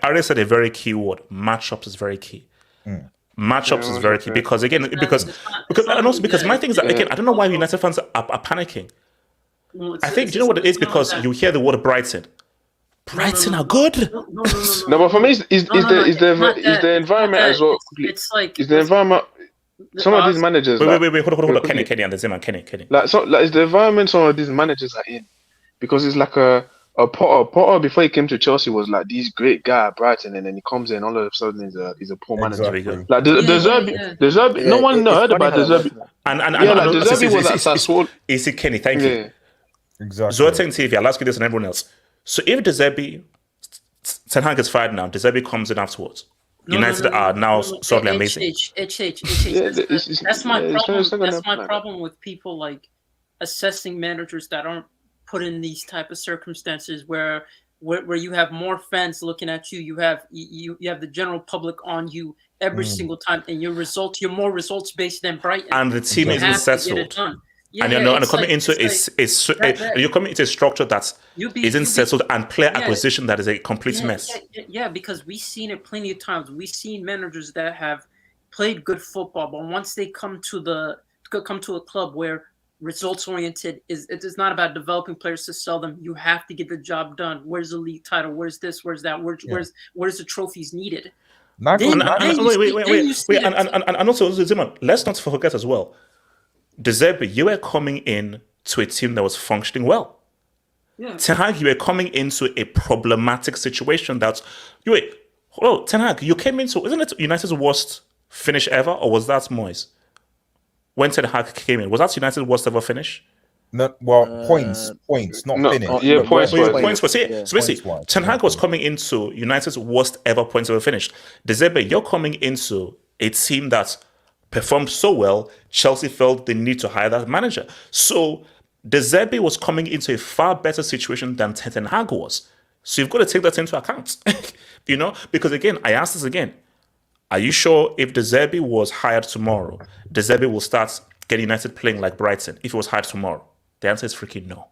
Ari said a very key word: matchups is very key. Matchups is very key because my thing is that again, I don't know why United fans are panicking. I think do you know what it is? Because you hear the word Brighton. Brighton are good. No, but for me, is the environment as well. It's like is the environment. Some of these managers. Wait, hold on, Kenny, and the Zeman, Kenny. Like, is the environment some of these managers are in? Because it's like a Potter before he came to Chelsea was like this great guy at Brighton, and then he comes in all of a sudden he's a poor manager. Exactly. Like the Zerbi, no one heard about the Zerbi. And the Zerbi was at Sassuolo. Is it Kenny? Thank you. Exactly. Zotan TV, I'll ask you this and everyone else. So if De Zerbi, Ten Hag is fired now, De Zerbi comes in afterwards. United are now suddenly amazing. That's my problem. That's my problem with people like assessing managers that aren't put in these type of circumstances where you have more fans looking at you. You have the general public on you every single time, and you're more results based than Brighton. And the team isn't settled. You're coming into a structure that isn't settled and player acquisition that is a complete mess. Yeah, because we've seen it plenty of times. We've seen managers that have played good football, but once they come to a club where results oriented it is not about developing players to sell them. You have to get the job done. Where's the league title? Where's this? Where's that? Where's the trophies needed? Wait. And also, Zeman, let's not forget as well. De Zerbi, you were coming in to a team that was functioning well. Yeah. Ten Hag, you were coming into a problematic situation Ten Hag, you came into, isn't it United's worst finish ever, or was that Moyes? When Ten Hag came in, was that United's worst ever finish? No, well, points, not finish. Points. So basically, Ten Hag was coming into United's worst ever points ever finish. De Zerbi, you're coming into a team that performed so well, Chelsea felt they need to hire that manager. So De Zerbi was coming into a far better situation than Ten Hag was. So you've got to take that into account. Because again, I ask this again. Are you sure if De Zerbi was hired tomorrow, De Zerbi will start getting United playing like Brighton if it was hired tomorrow? The answer is freaking no.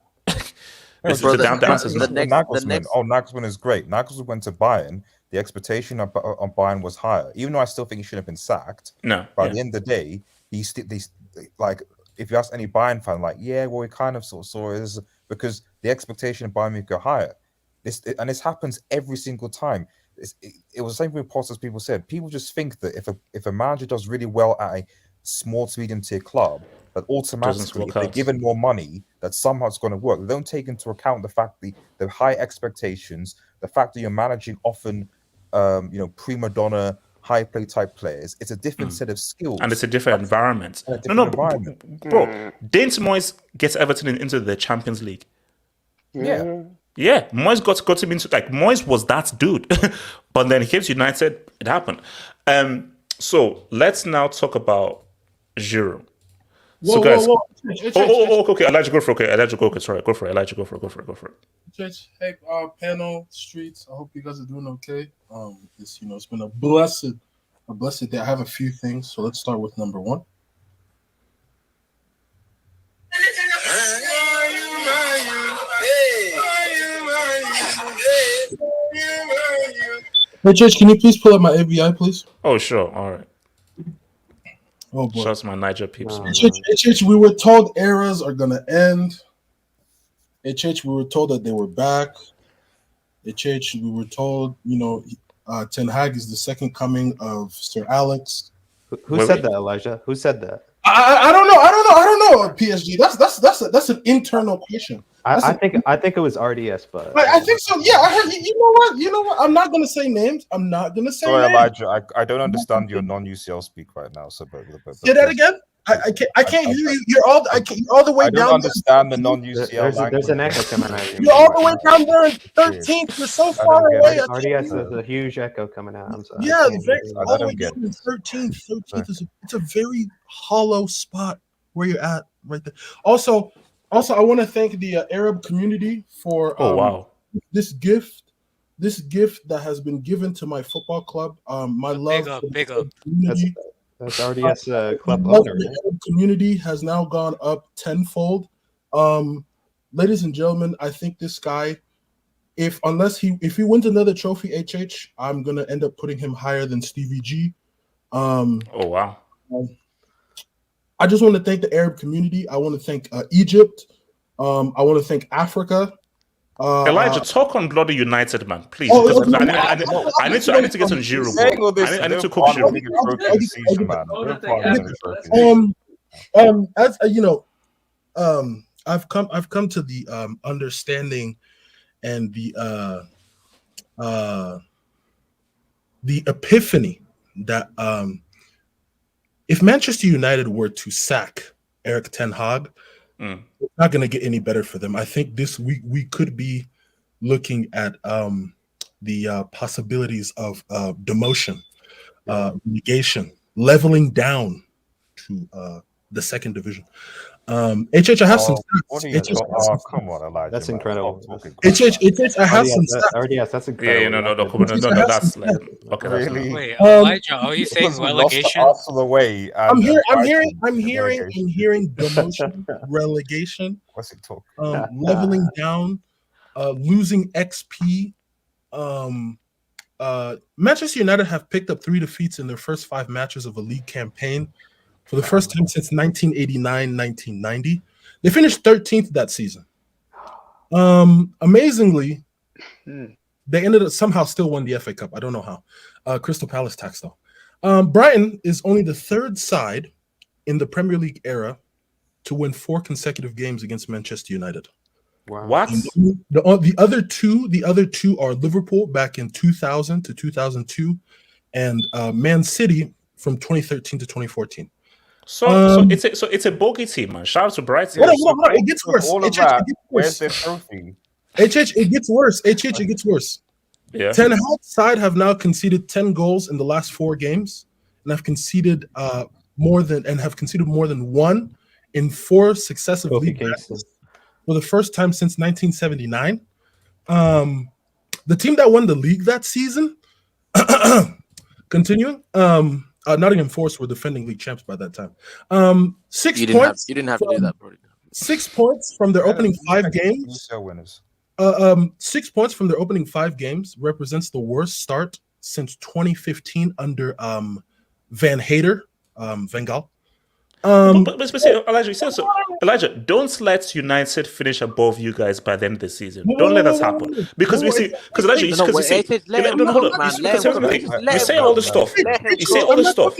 Nagelsmann is great. Nagelsmann went to Bayern. The expectation on Bayern was higher, even though I still think he should have been sacked. No, but at the end of the day, if you ask any Bayern fan, we kind of sort of saw it because the expectation of Bayern would go higher. This happens every single time. It was the same with Potter's. People said people just think that if a manager does really well at a small to medium tier club, that automatically if they're given more money, that somehow it's going to work. They don't take into account the fact the high expectations, the fact that you're managing often prima donna high play type players. It's a different set of skills, and it's a different environment. Bro, Danes Moyes gets Everton into the Champions League. Yeah, Moyes got him into Moyes was that dude, but then he came to United. It happened. So let's now talk about Giroud. Okay. Elijah, go for it. Sorry, go for it. Elijah, go for it. Hey, panel, streets. I hope you guys are doing okay. It's been a blessed day. I have a few things, so let's start with number one. Hey, Church, can you please pull up my ABI, please? Oh, sure. All right. Oh, boy. Shout out to my Niger peeps. HH, we were told eras are gonna end. HH, we were told that they were back. HH, we were told, Ten Hag is the second coming of Sir Alex. Who said that, Elijah? Who said that? I don't know. PSG. That's an internal question. I think it was RDS, but I think so. Yeah, I heard. You know what? I'm not gonna say names. Sorry, Elijah. I don't understand your non-UCL speak right now. So, say that again. I can't hear you. You're all the way I down. don't understand the non-UCL language. There's an echo coming out of you. You're all the way down there in 13th. You're so far away. RDS, there's a huge echo coming out. I'm sorry. Yeah, all the way down in 13th. 13th is it's a very hollow spot where you're at right there. Also, I want to thank the Arab community for this gift that has been given to my football club. My love for Big up. That's RDS club love owner. for the Arab community has now gone up tenfold. Ladies and gentlemen, I think this guy, if he wins another trophy, HH, I'm gonna end up putting him higher than Stevie G. Oh wow. I just want to thank the Arab community. I want to thank Egypt. I want to thank Africa. Elijah, talk on Bloody United, man, please. Oh, Because okay. I need to get some Giroud. I need to cook Giroud. As you know, I've come to the understanding and the epiphany that if Manchester United were to sack Eric Ten Hag, it's not going to get any better for them. I think this week we could be looking at the possibilities of demotion, relegation, leveling down to the second division. HH, I have some stats. Come on, Elijah. That's incredible. HH, I have some stats. RDS, that's incredible. Yeah, no, that's okay. Really? Wait, Elijah, are you saying relegation? Away I'm hearing demotion, relegation. What's it talking? Leveling down, losing XP. Manchester United have picked up 3 defeats in their first 5 matches of a league campaign. For the first time since 1989-1990. They finished 13th that season. Amazingly, they ended up somehow still won the FA Cup. I don't know how. Crystal Palace tax though. Brighton is only the 3rd side in the Premier League era to win 4 consecutive games against Manchester United. Wow. What? The other two are Liverpool back in 2000 to 2002, and Man City from 2013 to 2014. So it's a bogey team, man. Shout out to Brighton. It gets worse. Where's the trophy? It gets worse. It gets worse. Yeah. Ten Hag's side have now conceded 10 goals in the last 4 games, and have conceded more than 1 in 4 successive league matches for the first time since 1979. The team that won the league that season, continuing. Nottingham Forest were defending league champs by that time. 6 points. You didn't have to do that, bro. 6 points from their opening 5 games. 6 points from their opening 5 games represents the worst start since 2015 under Van Hater, Van Gaal. Elijah, don't let United finish above you guys by the end of the season. Don't let that happen. Because we see, because Elijah, you say all this stuff. You say all this stuff.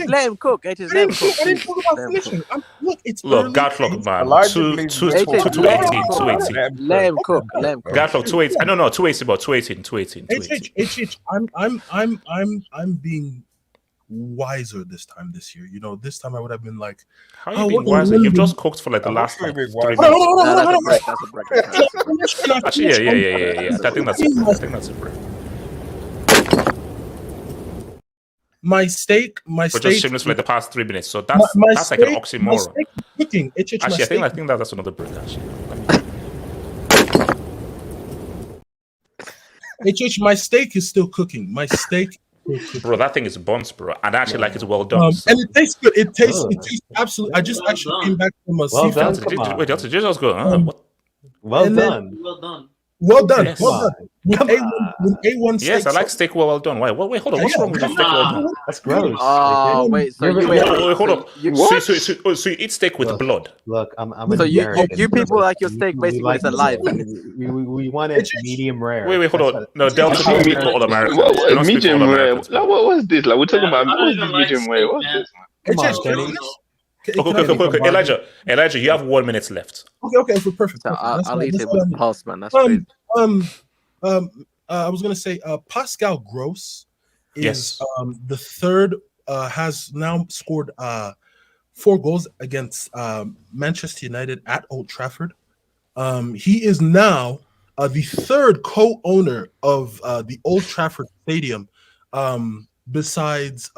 Let him cook. Let him cook. Look, Gatlock, man. 280. Let him cook. Gatlock, 280. No, 218. I'm being wiser this year. This time I would have been like, how are you being wiser? You've just cooked for like the last 3 minutes. Actually, yeah. I think that's a break. My steak. But just shameless for like the past 3 minutes. So that's like an oxymoron. Cooking. Actually, I think that's another break. Actually, my steak is still cooking. My steak. Bro, that thing is buns, bro, and I actually like it's well done. And it tastes good. It tastes absolutely. I just actually came back from a seafood. Wait, just go. Well done. Well done. Well done. Yes. Well done. With A1 steak Yes, I like sauce. steak well done. Wait, hold on. What's wrong with the steak well done? That's gross. Oh wait, so you Wait, wait. hold up. What? So you eat steak with blood? Look, I'm So an American. you people like your steak basically when like it's alive. we want it medium rare. Wait, hold That's on. what- No, Delta What don't do speak you for all mean? Americans. What, Do not speak for medium all rare? Americans. Like, what's this? Like, we're talking about I don't what's even this like medium rare? steak, What's man. this? Come on, HH, Kenny. Okay. Elijah, you have 1 minute left. Okay, perfect. So That's I'll fine. eat That's it with fine. the pulse, man. That's crazy. I was gonna say Pascal Gross is Yes. the third has now scored 4 goals against Manchester United at Old Trafford. He is now the third co-owner of the Old Trafford Stadium, besides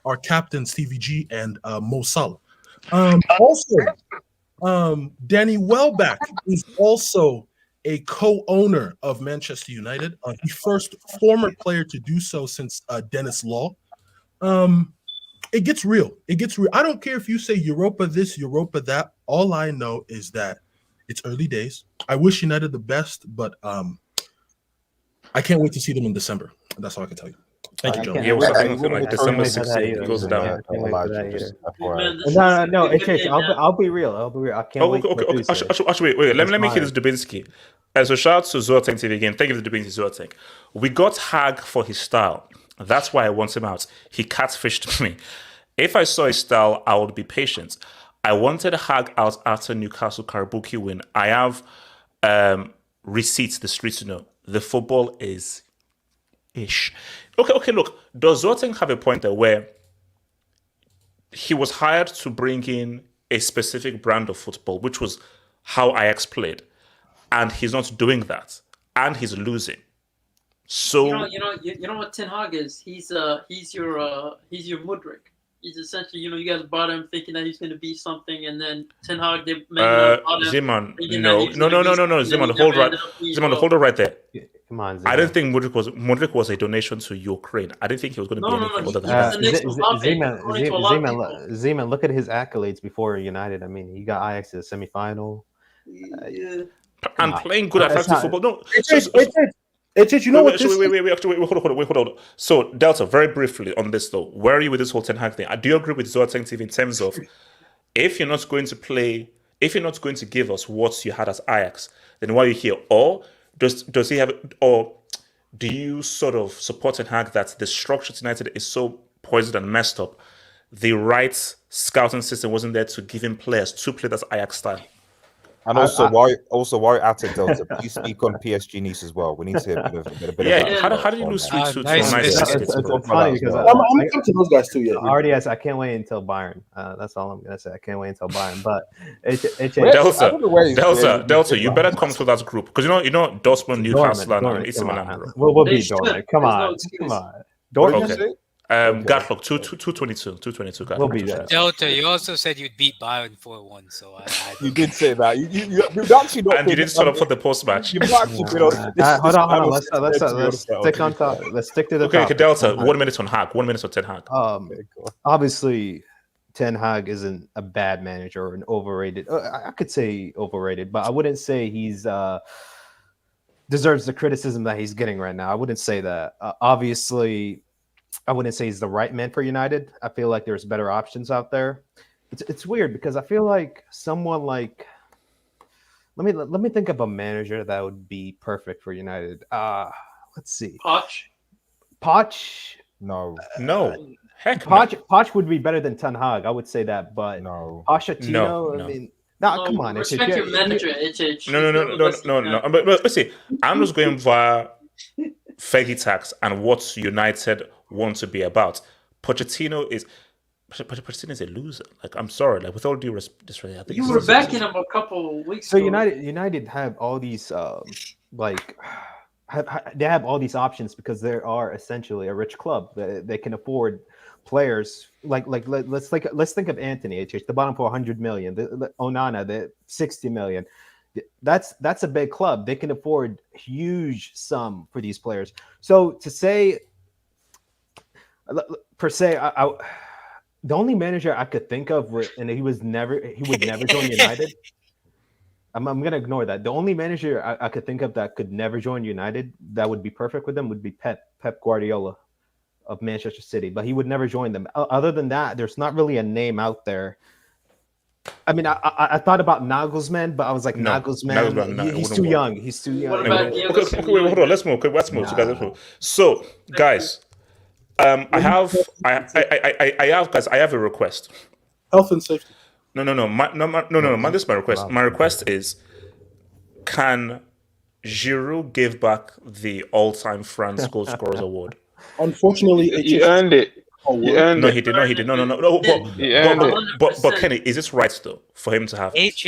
our captain Stevie G and Mo Salah. Also, Danny Welbeck is also a co-owner of Manchester United, the first former player to do so since Dennis Law. It gets real. It gets real. I don't care if you say Europa this, Europa that. All I know is that it's early days. I wish United the best, but I can't wait to see them in December. That's all I can tell you. Thank you, John. Yeah, what's happening like December 16th? It goes down. No. I'll be real. I can't wait. Okay. Actually, wait. Let me hear this Dubinsky. So shout out to Zoateng TV again. Thank you for the Dubinsky, Zoateng. We got Hag for his style. That's why I want him out. He catfished me. If I saw his style, I would be patient. I wanted Hag out after Newcastle Karabuki win. I have receipts, the streets to know. The football is ish. Okay, look. Does Zoateng have a point there where he was hired to bring in a specific brand of football, which was how Ajax played, and he's not doing that, and he's losing. So you know what Ten Hag is? He's your Mudryk. He's essentially, you guys bought him thinking that he's going to be something, and then Ten Hag Zeman, no, Zeman, hold it right there. Come on, I didn't think Mudryk was a donation to Ukraine. I didn't think he was going to be anything other than that. Zeman, look at his accolades before United. I mean, he got Ajax to the semi-final. And playing good attractive football. No, you know what? Wait, hold on. So, Delta, very briefly on this though, where are you with this whole Ten Hag thing? Do you agree with Zoateng TV in terms of if you're not going to give us what you had as Ajax, then why are you here? Or does he have, or do you sort of support Ten Hag that the structure of United is so poisoned and messed up? The right scouting system wasn't there to give him players to play that Ajax style. And while you're at it, Delta, please speak on PSG Nice as well. We need to hear a bit of that. How did you lose 3-2 to It's funny because I'm gonna come to those guys too. Yeah, I can't wait until Bayern. That's all I'm gonna say. I can't wait until Bayern. But Delta, you better come to that group because you know Dortmund, Newcastle, and AC Milan. We'll beat Dortmund. Come on. Dortmund. Gatlock 222. We'll be there. Delta, you also said you'd beat Bayern 4-1, so I you did say that. You actually not. And you didn't start up for the post match. Hold on. Let's stick on top. Let's stick to the Okay, topic. Delta. 1 minute on Hag. 1 minute on Ten Hag. Obviously, Ten Hag isn't a bad manager or an overrated. I could say overrated, but I wouldn't say he's deserves the criticism that he's getting right now. I wouldn't say that. Obviously, I wouldn't say he's the right man for United. I feel like there's better options out there. It's weird because I feel like someone like let me think of a manager that would be perfect for United. Let's see. Poch? No. Heck, Poch would be better than Ten Hag. I would say that, but no. Pochettino. No. I mean, come on. Respect your manager, HH. No. But let's see. I'm just going via Fergie tax and what United want to be about. Pochettino is a loser. Like, I'm sorry. Like, with all due respect, I think you were backing him a couple weeks ago. So United have all these they have all these options because they are essentially a rich club. They can afford players let's think of Anthony HH, the bottom for 100 million, the Onana, the 60 million. That's a big club. They can afford huge sum for these players. So to say per se, the only manager I could think of and he would never join United. I'm gonna ignore that. The only manager I could think of that could never join United that would be perfect with them would be Pep Guardiola of Manchester City, but he would never join them. Other than that, there's not really a name out there. I mean, I thought about Nagelsmann, but I was like, Nagelsmann, he's too young. He's too young. Okay, wait, hold on. Let's move. Okay, let's move. So, guys, I have a request. Health and safety. No. This is my request. My request is, can Giroud give back the all-time France goal scorers award? Unfortunately, he earned it. He earned No, it. he did not. No. But Kenny, is this right though for him to have? It's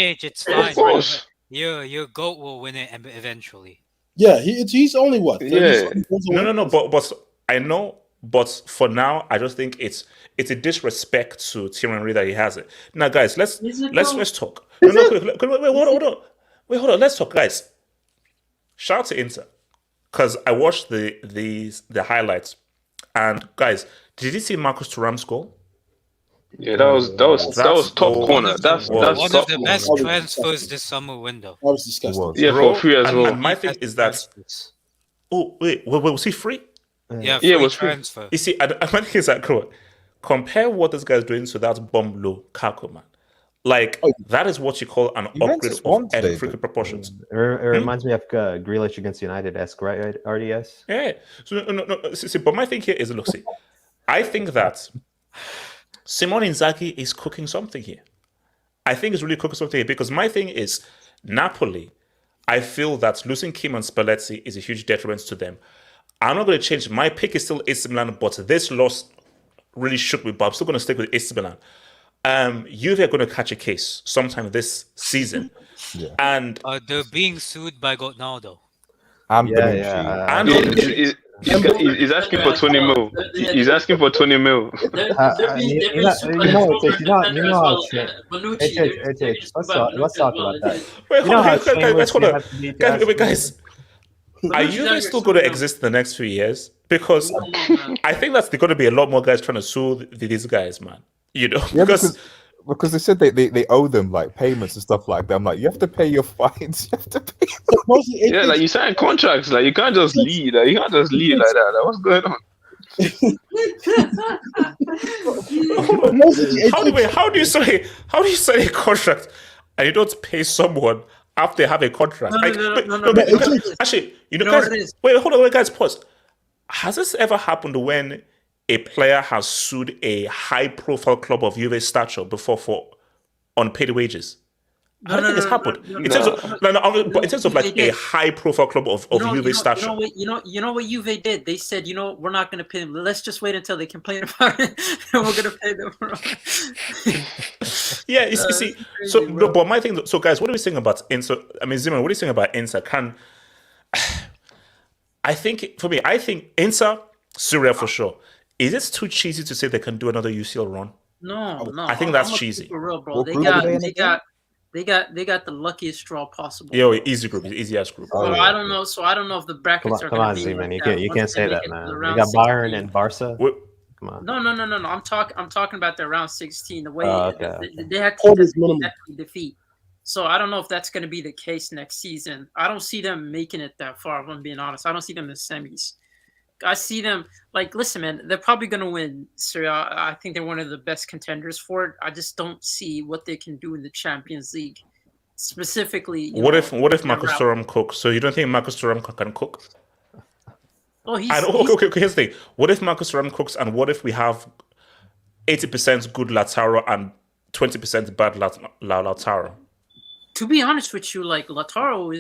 Of fine. course. Your goat will win it eventually. Yeah, he's only what? 30 Yeah. something goals No. away? But I know. But for now, I just think it's a disrespect to Thierry Henry that he has it. Now, guys, let's talk. Wait, hold on. Let's talk, guys. Shout out to Inter, because I watched the highlights, and guys, did you see Marcus Thuram's goal? Yeah, that was top corner. That's one of top the corner. best transfers this summer window. That was disgusting. Yeah, for free as well. And my thing is that. Oh wait, was he free? Yeah, it was free. transfer. You see, my thing is that compare what this guy's doing to that bomb low Kaku, man. Like that is what you call an upgrade of every proportions. It reminds me of Grealish against United-esque, right? RDS. Yeah. So no. See, but my thing here is, look, see, I think that Simone Inzaghi is cooking something here. I think he's really cooking something here because my thing is Napoli. I feel that losing Kim and Spalletti is a huge detriment to them. I'm not going to change. My pick is still AC Milan, but this loss really shook me. But I'm still going to stick with AC Milan. Juve are going to catch a case sometime this season, and they're being sued by Ronaldo. He's asking for 20 mil. He's asking for 20 mil. Let's talk about that. Wait, guys. Are you still going to exist in the next few years? Because I think that's going to be a lot more guys trying to sue these guys, man. You know, because they said they owe them like payments and stuff like that. I'm like, you have to pay your fines. You have to pay. Yeah, like you sign contracts. Like you can't just leave. Like you can't just leave like that. Like, what's going on? How do you sign a contract and you don't pay someone after they have a contract? No. Actually, guys, hold on, guys, pause. Has this ever happened when a player has sued a high-profile club of Juve stature before for unpaid wages? I don't think it's happened. But in terms of like a high-profile club of Juve stature. You know what Juve did? They said, we're not going to pay them. Let's just wait until they complain about it, and we're going to pay them. Yeah, you see. So, no, but my thing. So, guys, what are we saying about Inter? I mean, Zimmer, what are you saying about Inter? I think Inter, Serie for sure. Is it too cheesy to say they can do another UCL run? No. I think that's cheesy. For real, bro. They got the luckiest straw possible. Yeah, easy group, easy ass group. I don't know. So I don't know if the brackets are. Come on, Z-Man. You can't say that, man. You got Bayern and Barca. Come on. No. I'm talking about the round 16. The way they had to defeat. So I don't know if that's going to be the case next season. I don't see them making it that far. If I'm being honest, I don't see them in the semis. I see them listen, man. They're probably going to win Serie. I think they're one of the best contenders for it. I just don't see what they can do in the Champions League, specifically. What if Marcus Thuram cooks? So you don't think Marcus Thuram can cook? Oh, okay. Here's the thing. What if Marcus Thuram cooks, and what if we have 80% good Lautaro and 20% bad Lautaro? To be honest with you, Lautaro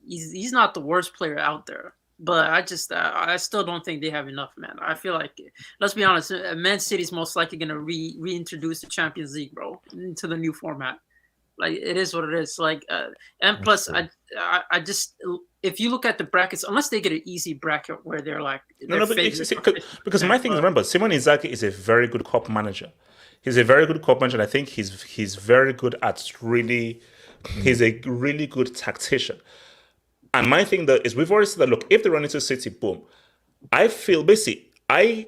he's not the worst player out there. But I still don't think they have enough, man. I feel like, let's be honest, Man City's most likely going to reintroduce the Champions League, bro, into the new format. Like, it is what it is. And plus, I just, if you look at the brackets, unless they get an easy bracket where they're because my thing is, remember, Simone Inzaghi is a very good cup manager. He's a very good cup manager, and I think he's very good at he's a really good tactician. And my thing is, we've already said that, look, if they run into City, boom. I feel, basically, I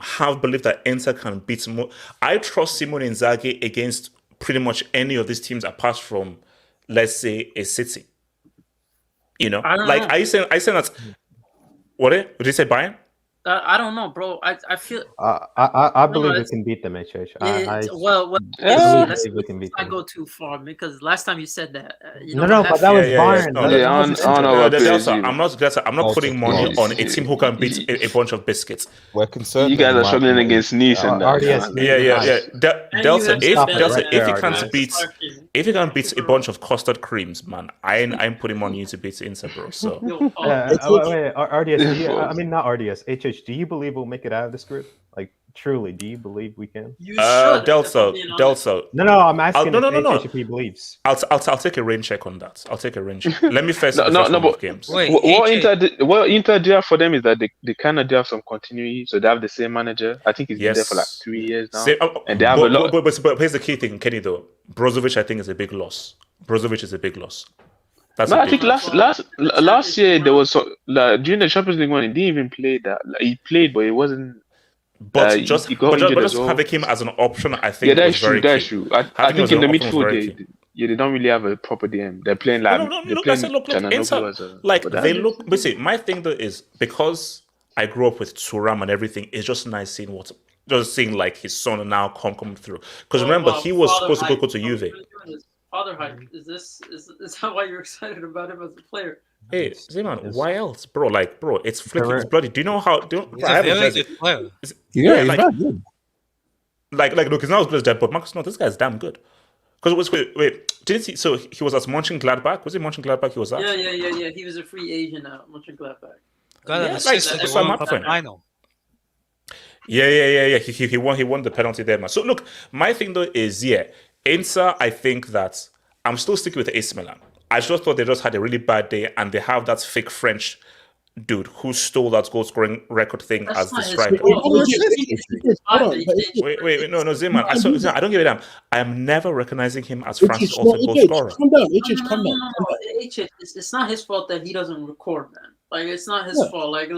have believed that Inter can beat more. I trust Simone Inzaghi against pretty much any of these teams apart from let's say, a City. You know, I don't like know. I saying that. What did you say, Bayern? I don't know, bro. I feel. I believe we can beat them, HH. Well, I let's believe we can beat not them. go too far because last time you said that, you No, know, no, what but that was Bayern. No, That I was don't know about PSG. I'm not putting money on a team who can beat a bunch of biscuits. We're concerned. You guys are struggling against Nice and that. RDS, Delta, if you right can't beat, if you can't beat a bunch of custard creams, man, I'm putting money to beat Inter, bro. So wait, RDS. I mean, not RDS. HH. Do you believe we'll make it out of this group? Like, truly, do you believe we can? Delta. No, I'm asking. No. if he believes. I'll take a rain check on that. I'll take a rain check. Let me first. But games. what Inter do have for them is that they kind of do have some continuity. So they have the same manager. I think he's been there for like 3 years now. And they have a lot. But here's the key thing, Kenny. Though Brozovic, I think, is a big loss. That's I think last year there was during the Champions League one, he didn't even play that. Like, he played, but it wasn't. But just having him as an option, I think. Yeah, that's true. That's true. I think in the midfield, they don't really have a proper DM. They're playing like they look. But see, my thing though is because I grew up with Thuram and everything. It's just nice seeing like his son now come through. Because remember, he was supposed to go to Juve. Father hype. Is that why you're excited about him as a player? Hey, Zeman, why else, bro? Like, bro, it's flicking, it's bloody. Do you know how? He's a very good player. Yeah, he's not good. Like, look, he's not as good as that, but Marcus, no, this guy's damn good. Because wait, didn't he? So he was at Mönchengladbach. Was it Mönchengladbach? He was at. Yeah. He was a free agent at Mönchengladbach. Got an assist at the World Cup final. Yeah. He won the penalty there, man. So look, my thing though is Inter. I think that I'm still sticking with AC Milan. I just thought they just had a really bad day, and they have that fake French dude who stole that goal scoring record thing as the striker. Wait, no, Zeman. I don't give a damn. I am never recognizing him as France's ultimate goal scorer. Calm down, calm down. It's not his fault that he doesn't record, man. Like, it's not his fault. Like,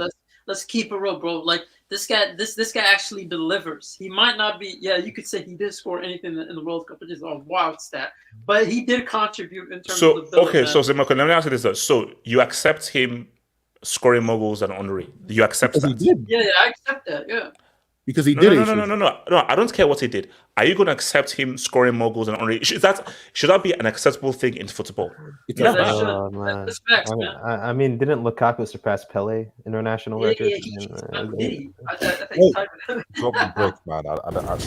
let's keep it real, bro. Like, this guy actually delivers. He might not be. Yeah, you could say he did score anything in the World Cup, which is a wild stat. But he did contribute in terms of the build. Okay, so Zemako, let me ask you this though. So you accept him scoring more goals than Henry? You accept that? He did. Yeah, I accept that. Yeah. Because he did. No. I don't care what he did. Are you going to accept him scoring more goals than Henry? Should that be an acceptable thing in football? Man. I mean, didn't Lukaku surpass Pele international record? Drop the break, man. I don't know.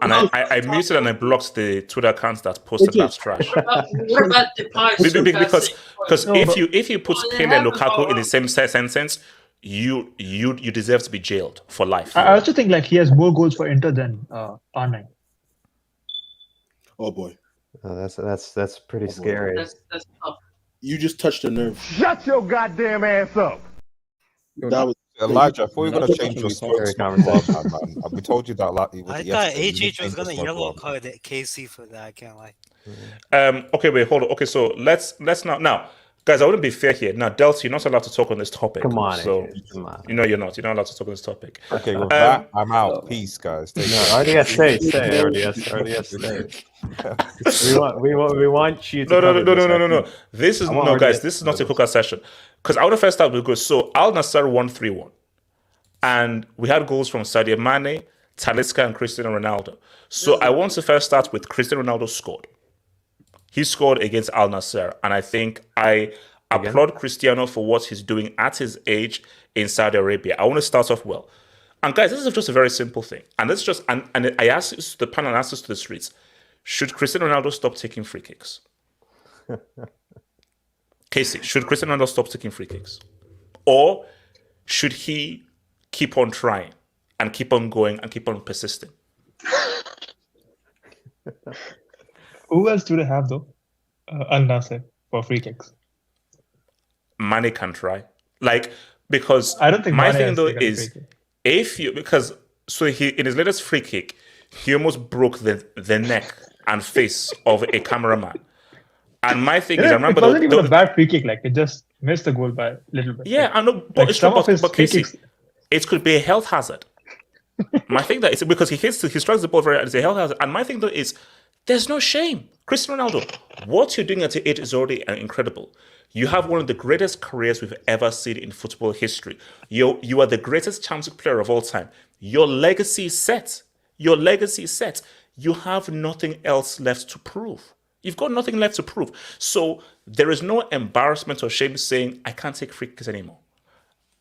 And I muted and I blocked the Twitter accounts that posted that trash. What about Depay? Because if you put Pele and Lukaku in the same sentence, you deserve to be jailed for life. I also think like he has more goals for Inter than R9. Oh boy, that's pretty scary. That's tough. You just touched a nerve. Shut your goddamn ass up. That was Elijah, I thought you were going to change your story conversation, man. We told you that. I thought HH was going to yellow card at KC for that. I can't lie. Okay, wait, hold on. Okay, so let's now, guys. I wouldn't be fair here. Now, Delta, you're not allowed to talk on this topic. Come on, so come on. You know you're not. You're not allowed to talk on this topic. Okay, with that, I'm out. Peace, guys. RDS, stay. RDS, stay. We want you to. No. This is guys. This is not a cooker session. Because I want to first start with goals. So Al Nassr won 3-1, and we had goals from Sadio Mane, Talisca, and Cristiano Ronaldo. So I want to first start with Cristiano Ronaldo scored. He scored against Al Nassr, and I think I applaud Cristiano for what he's doing at his age in Saudi Arabia. I want to start off well. And guys, this is just a very simple thing. And it's just and I asked this to the panel, and asked this to the streets. Should Cristiano Ronaldo stop taking free kicks? Casey, should Cristiano Ronaldo stop taking free kicks? Or should he keep on trying and keep on going and keep on persisting? Who else do they have though? Al Nassr for free kicks. Mane can try. Because I don't think my Mane thing has though taken a is free kick. he in his latest free kick, he almost broke the neck and face of a cameraman. And my thing is, I remember it wasn't even a bad free kick. Like, it just missed the goal by a little bit. Yeah, I know, but Like, some of his free Casey, kicks. it could be a health hazard. My thing that is because he strikes the ball very hard. It's a hell hazard. And my thing though is there's no shame. Cristiano Ronaldo, what you're doing at the age is already incredible. You have one of the greatest careers we've ever seen in football history. You are the greatest Champions League player of all time. Your legacy is set. Your legacy is set. You have nothing else left to prove. You've got nothing left to prove. So there is no embarrassment or shame saying, I can't take free kicks anymore.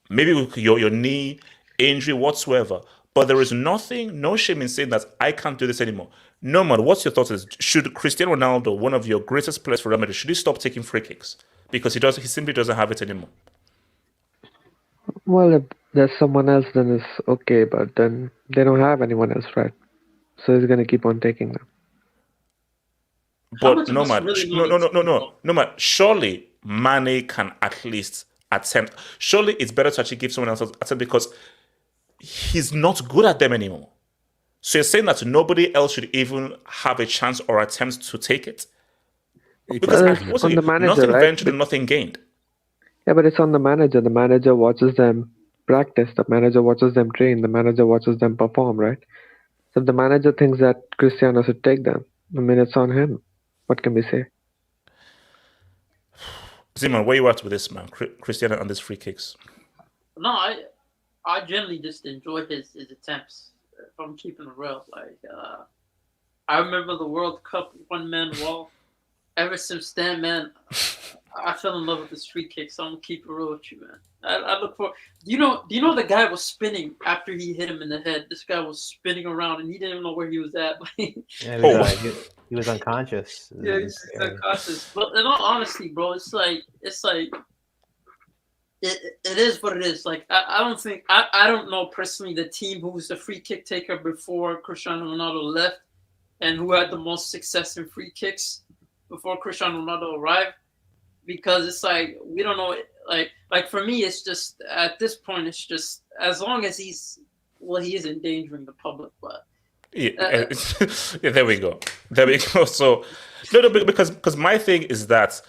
Maybe with your knee, injury, whatsoever. But there is no shame in saying that I can't do this anymore. No man, what's your thoughts? Should Cristiano Ronaldo, one of your greatest players for Real Madrid, should he stop taking free kicks? Because he simply doesn't have it anymore. Well, if there's someone else, then it's okay, but then they don't have anyone else, right? So he's gonna keep on taking them. But no man. Surely Mane can at least attempt. Surely it's better to actually give someone else an attempt because he's not good at them anymore. So you're saying that nobody else should even have a chance or attempt to take it? Because It's on the manager, nothing right? ventured and nothing gained. Yeah, but it's on the manager. The manager watches them practice. The manager watches them train. The manager watches them perform, right? So if the manager thinks that Cristiano should take them, I mean, it's on him. What can we say? Zeman, where you at with this, man? Cristiano and these free kicks. No, I generally just enjoy his attempts. If I'm keeping it real, I remember the World Cup one man wall. Ever since then, man, I fell in love with this free kick. So I'm gonna keep it real with you, man. I look for. Do you know the guy was spinning after he hit him in the head? This guy was spinning around and he didn't even know where he was at. Yeah, he was unconscious. Yeah, he's unconscious. But in all honesty, bro, it's like it is what it is. Like I don't think I don't know personally the team who was the free kick taker before Cristiano Ronaldo left and who had the most success in free kicks before Cristiano Ronaldo arrived. Because it's like we don't know like for me it's just at this point it's just as long as he is endangering the public, but Yeah, yeah, there we go. There we go. So, no, because my thing is that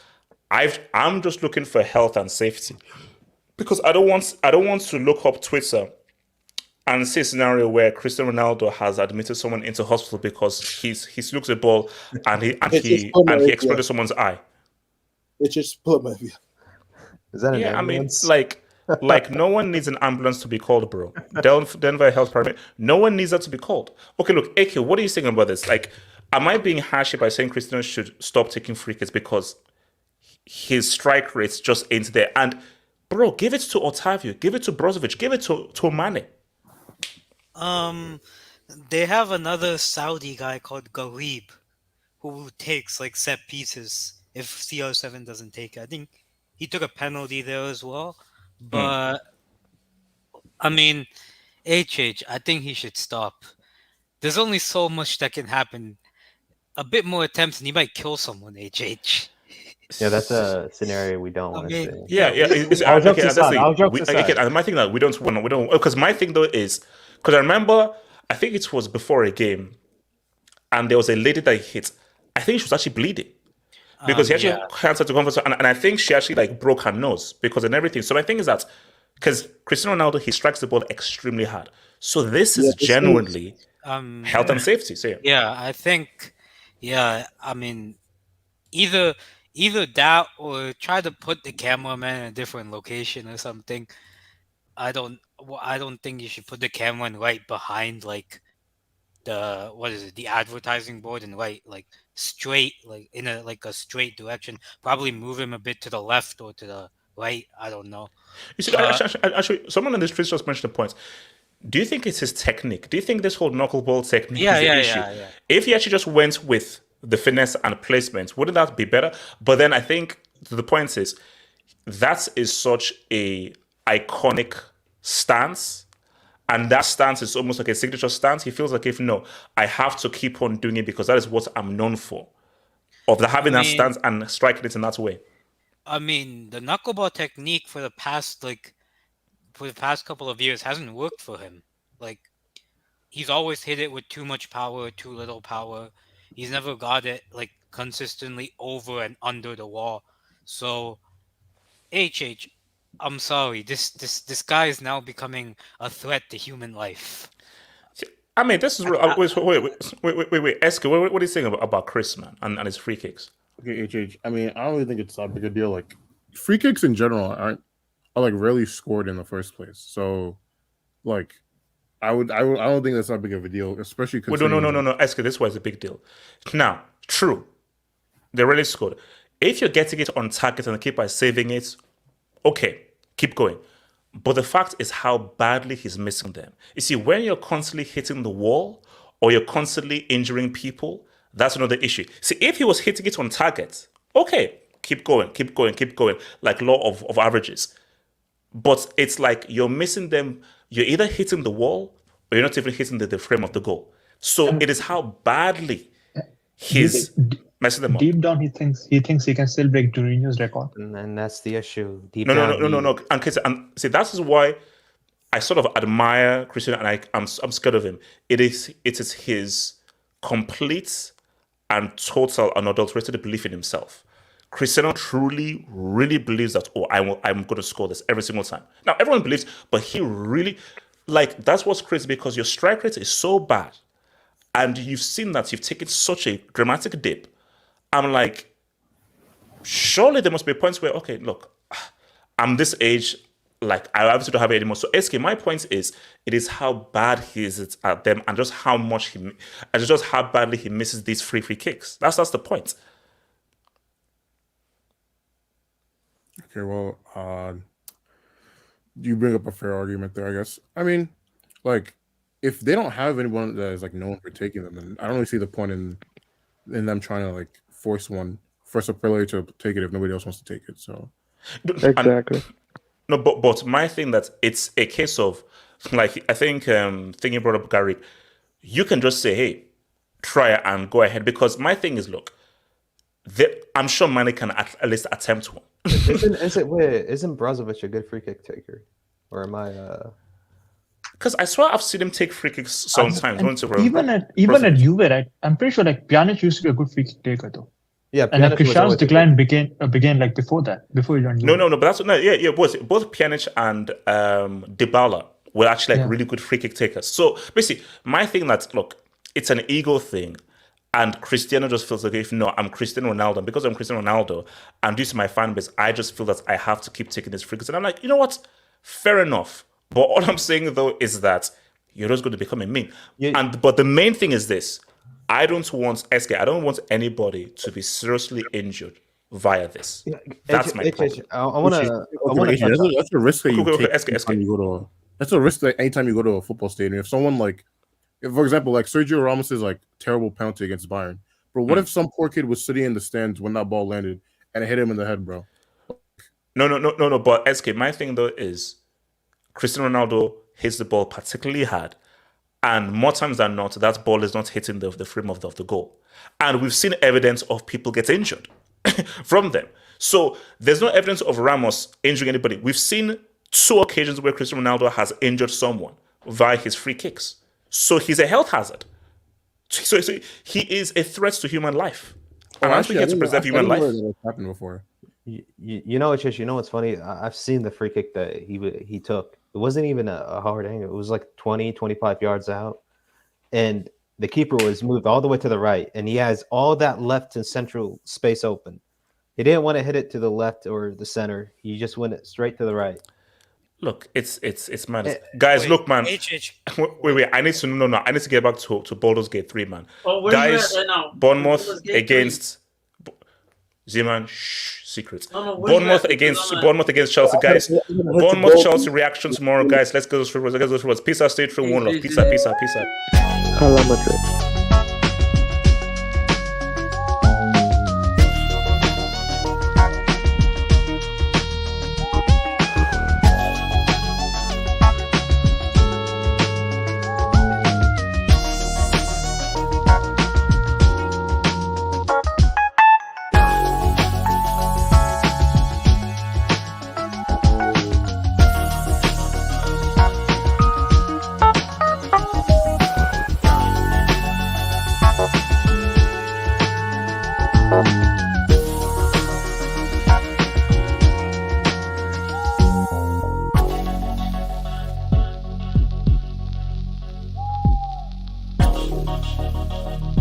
I'm just looking for health and safety because I don't want to look up Twitter and see a scenario where Cristiano Ronaldo has admitted someone into hospital because he's looked at the ball and he exploded someone's eye. It's just pull up my view. Is that an Yeah, I mean, ambulance? like no one needs an ambulance to be called, bro. Denver Health Department, no one needs that to be called. Okay, look, AK, what are you saying about this? Like, am I being harsh by saying Cristiano should stop taking free kicks because his strike rates just ain't there? And bro, give it to Otavio, give it to Brozovic, give it to Mane. They have another Saudi guy called Garib who takes like set pieces if CR7 doesn't take it. I think he took a penalty there as well. But I mean, HH, I think he should stop. There's only so much that can happen. A bit more attempts and he might kill someone, HH. Yeah, that's a scenario we don't want to see. All jokes aside, my thing that we don't because my thing though is because I remember I think it was before a game and there was a lady that he hit. I think she was actually bleeding because he actually canceled the conference and I think she actually like broke her nose because and everything. So my thing is that because Cristiano Ronaldo he strikes the ball extremely hard. So this is genuinely health and safety. So I think I mean either that or try to put the cameraman in a different location or something. I don't think you should put the cameraman right behind like the advertising board and right like straight like in a straight direction. Probably move him a bit to the left or to the right. I don't know. You see, actually, someone in this street just mentioned the point. Do you think it's his technique? Do you think this whole knuckleball technique is the issue? Yeah. If he actually just went with the finesse and placement, wouldn't that be better? But then I think the point is that is such a iconic stance. And that stance is almost like a signature stance. He feels like I have to keep on doing it because that is what I'm known for. Having that stance and striking it in that way. I mean, the knuckleball technique for the past couple of years hasn't worked for him. Like, he's always hit it with too much power, too little power. He's never got it like consistently over and under the wall. So, HH, I'm sorry. This guy is now becoming a threat to human life. I mean, this is wait. Esker, what are you saying about Chris, man, and his free kicks? Okay, HH. I mean, I don't really think it's that big a deal. Like, free kicks in general are like rarely scored in the first place. So, like, I don't think that's that big of a deal, especially Wait, considering. no, Esker, this was a big deal. Now, true, they really scored. If you're getting it on target and the keeper is saving it, okay, keep going. But the fact is how badly he's missing them. You see, when you're constantly hitting the wall or you're constantly injuring people, that's another issue. See, if he was hitting it on target, okay, keep going, like law of averages. But it's like you're missing them. You're either hitting the wall or you're not even hitting the frame of the goal. So it is how badly he's messing them up. Deep down, he thinks he can still break Jorginho's record. And that's the issue. No. And see, that is why I sort of admire Cristiano, and I'm scared of him. It is his complete and total unadulterated belief in himself. Cristiano truly, really believes that, I'm going to score this every single time. Now, everyone believes, but he really, that's what's crazy, because your strike rate is so bad, and you've seen that you've taken such a dramatic dip. I'm like, surely there must be points where, okay, look, I'm this age, I obviously don't have it anymore. So, SK, my point is, it is how bad he is at them, and just how badly he misses these free kicks. That's the point. Okay, well, you bring up a fair argument there, I guess. I mean, if they don't have anyone that is known for taking them, then I don't really see the point in them trying to force a player to take it if nobody else wants to take it. So exactly. No, but my thing that it's a case of I think thing you brought up, Gary. You can just say, hey, try it and go ahead, because my thing is, look, I'm sure Mane can at least attempt one. Isn't Brozovic a good free kick taker, or am I? Because I swear I've seen him take free kicks sometimes. Even at Juve, right? I'm pretty sure Pjanic used to be a good free kick taker though. Yeah, and Cristiano's decline began before he joined Juve. No, but that's both Pjanic and Dybala were actually really good free kick takers. So basically, my thing that, look, it's an ego thing. And Cristiano just feels like, I'm Cristiano Ronaldo. And because I'm Cristiano Ronaldo, and due to my fan base, I just feel that I have to keep taking these free kicks. And I'm like, you know what? Fair enough. But all I'm saying, though, is that you're just going to become a meme. But the main thing is this. I don't want anybody to be seriously injured via this. That's my point. That's a risk that you take. That's a risk that anytime you go to a football stadium. If someone for example, Sergio Ramos's terrible penalty against Bayern. Bro, what if some poor kid was sitting in the stands when that ball landed and it hit him in the head, bro? No. But SK, my thing though is Cristiano Ronaldo hits the ball particularly hard, and more times than not, that ball is not hitting the frame of the goal. And we've seen evidence of people get injured from them. So there's no evidence of Ramos injuring anybody. We've seen 2 occasions where Cristiano Ronaldo has injured someone via his free kicks. So he's a health hazard. So he is a threat to human life. And I think he has to preserve human life. That's happened before. You know what's funny? I've seen the free kick that he took. It wasn't even a hard angle. It was 20, 25 yards out. And the keeper was moved all the way to the right. And he has all that left and central space open. He didn't want to hit it to the left or the center. He just went it straight to the right. Look, it's mad. Guys, look, man. Wait. I need to get back to Baldur's Gate 3, man. Guys, Bournemouth against Zeman. Secrets. Bournemouth against Chelsea, guys. Bournemouth Chelsea reaction tomorrow, guys. Let's go through. Peace out, stay true, one love. Peace out. Hala Madrid. so much.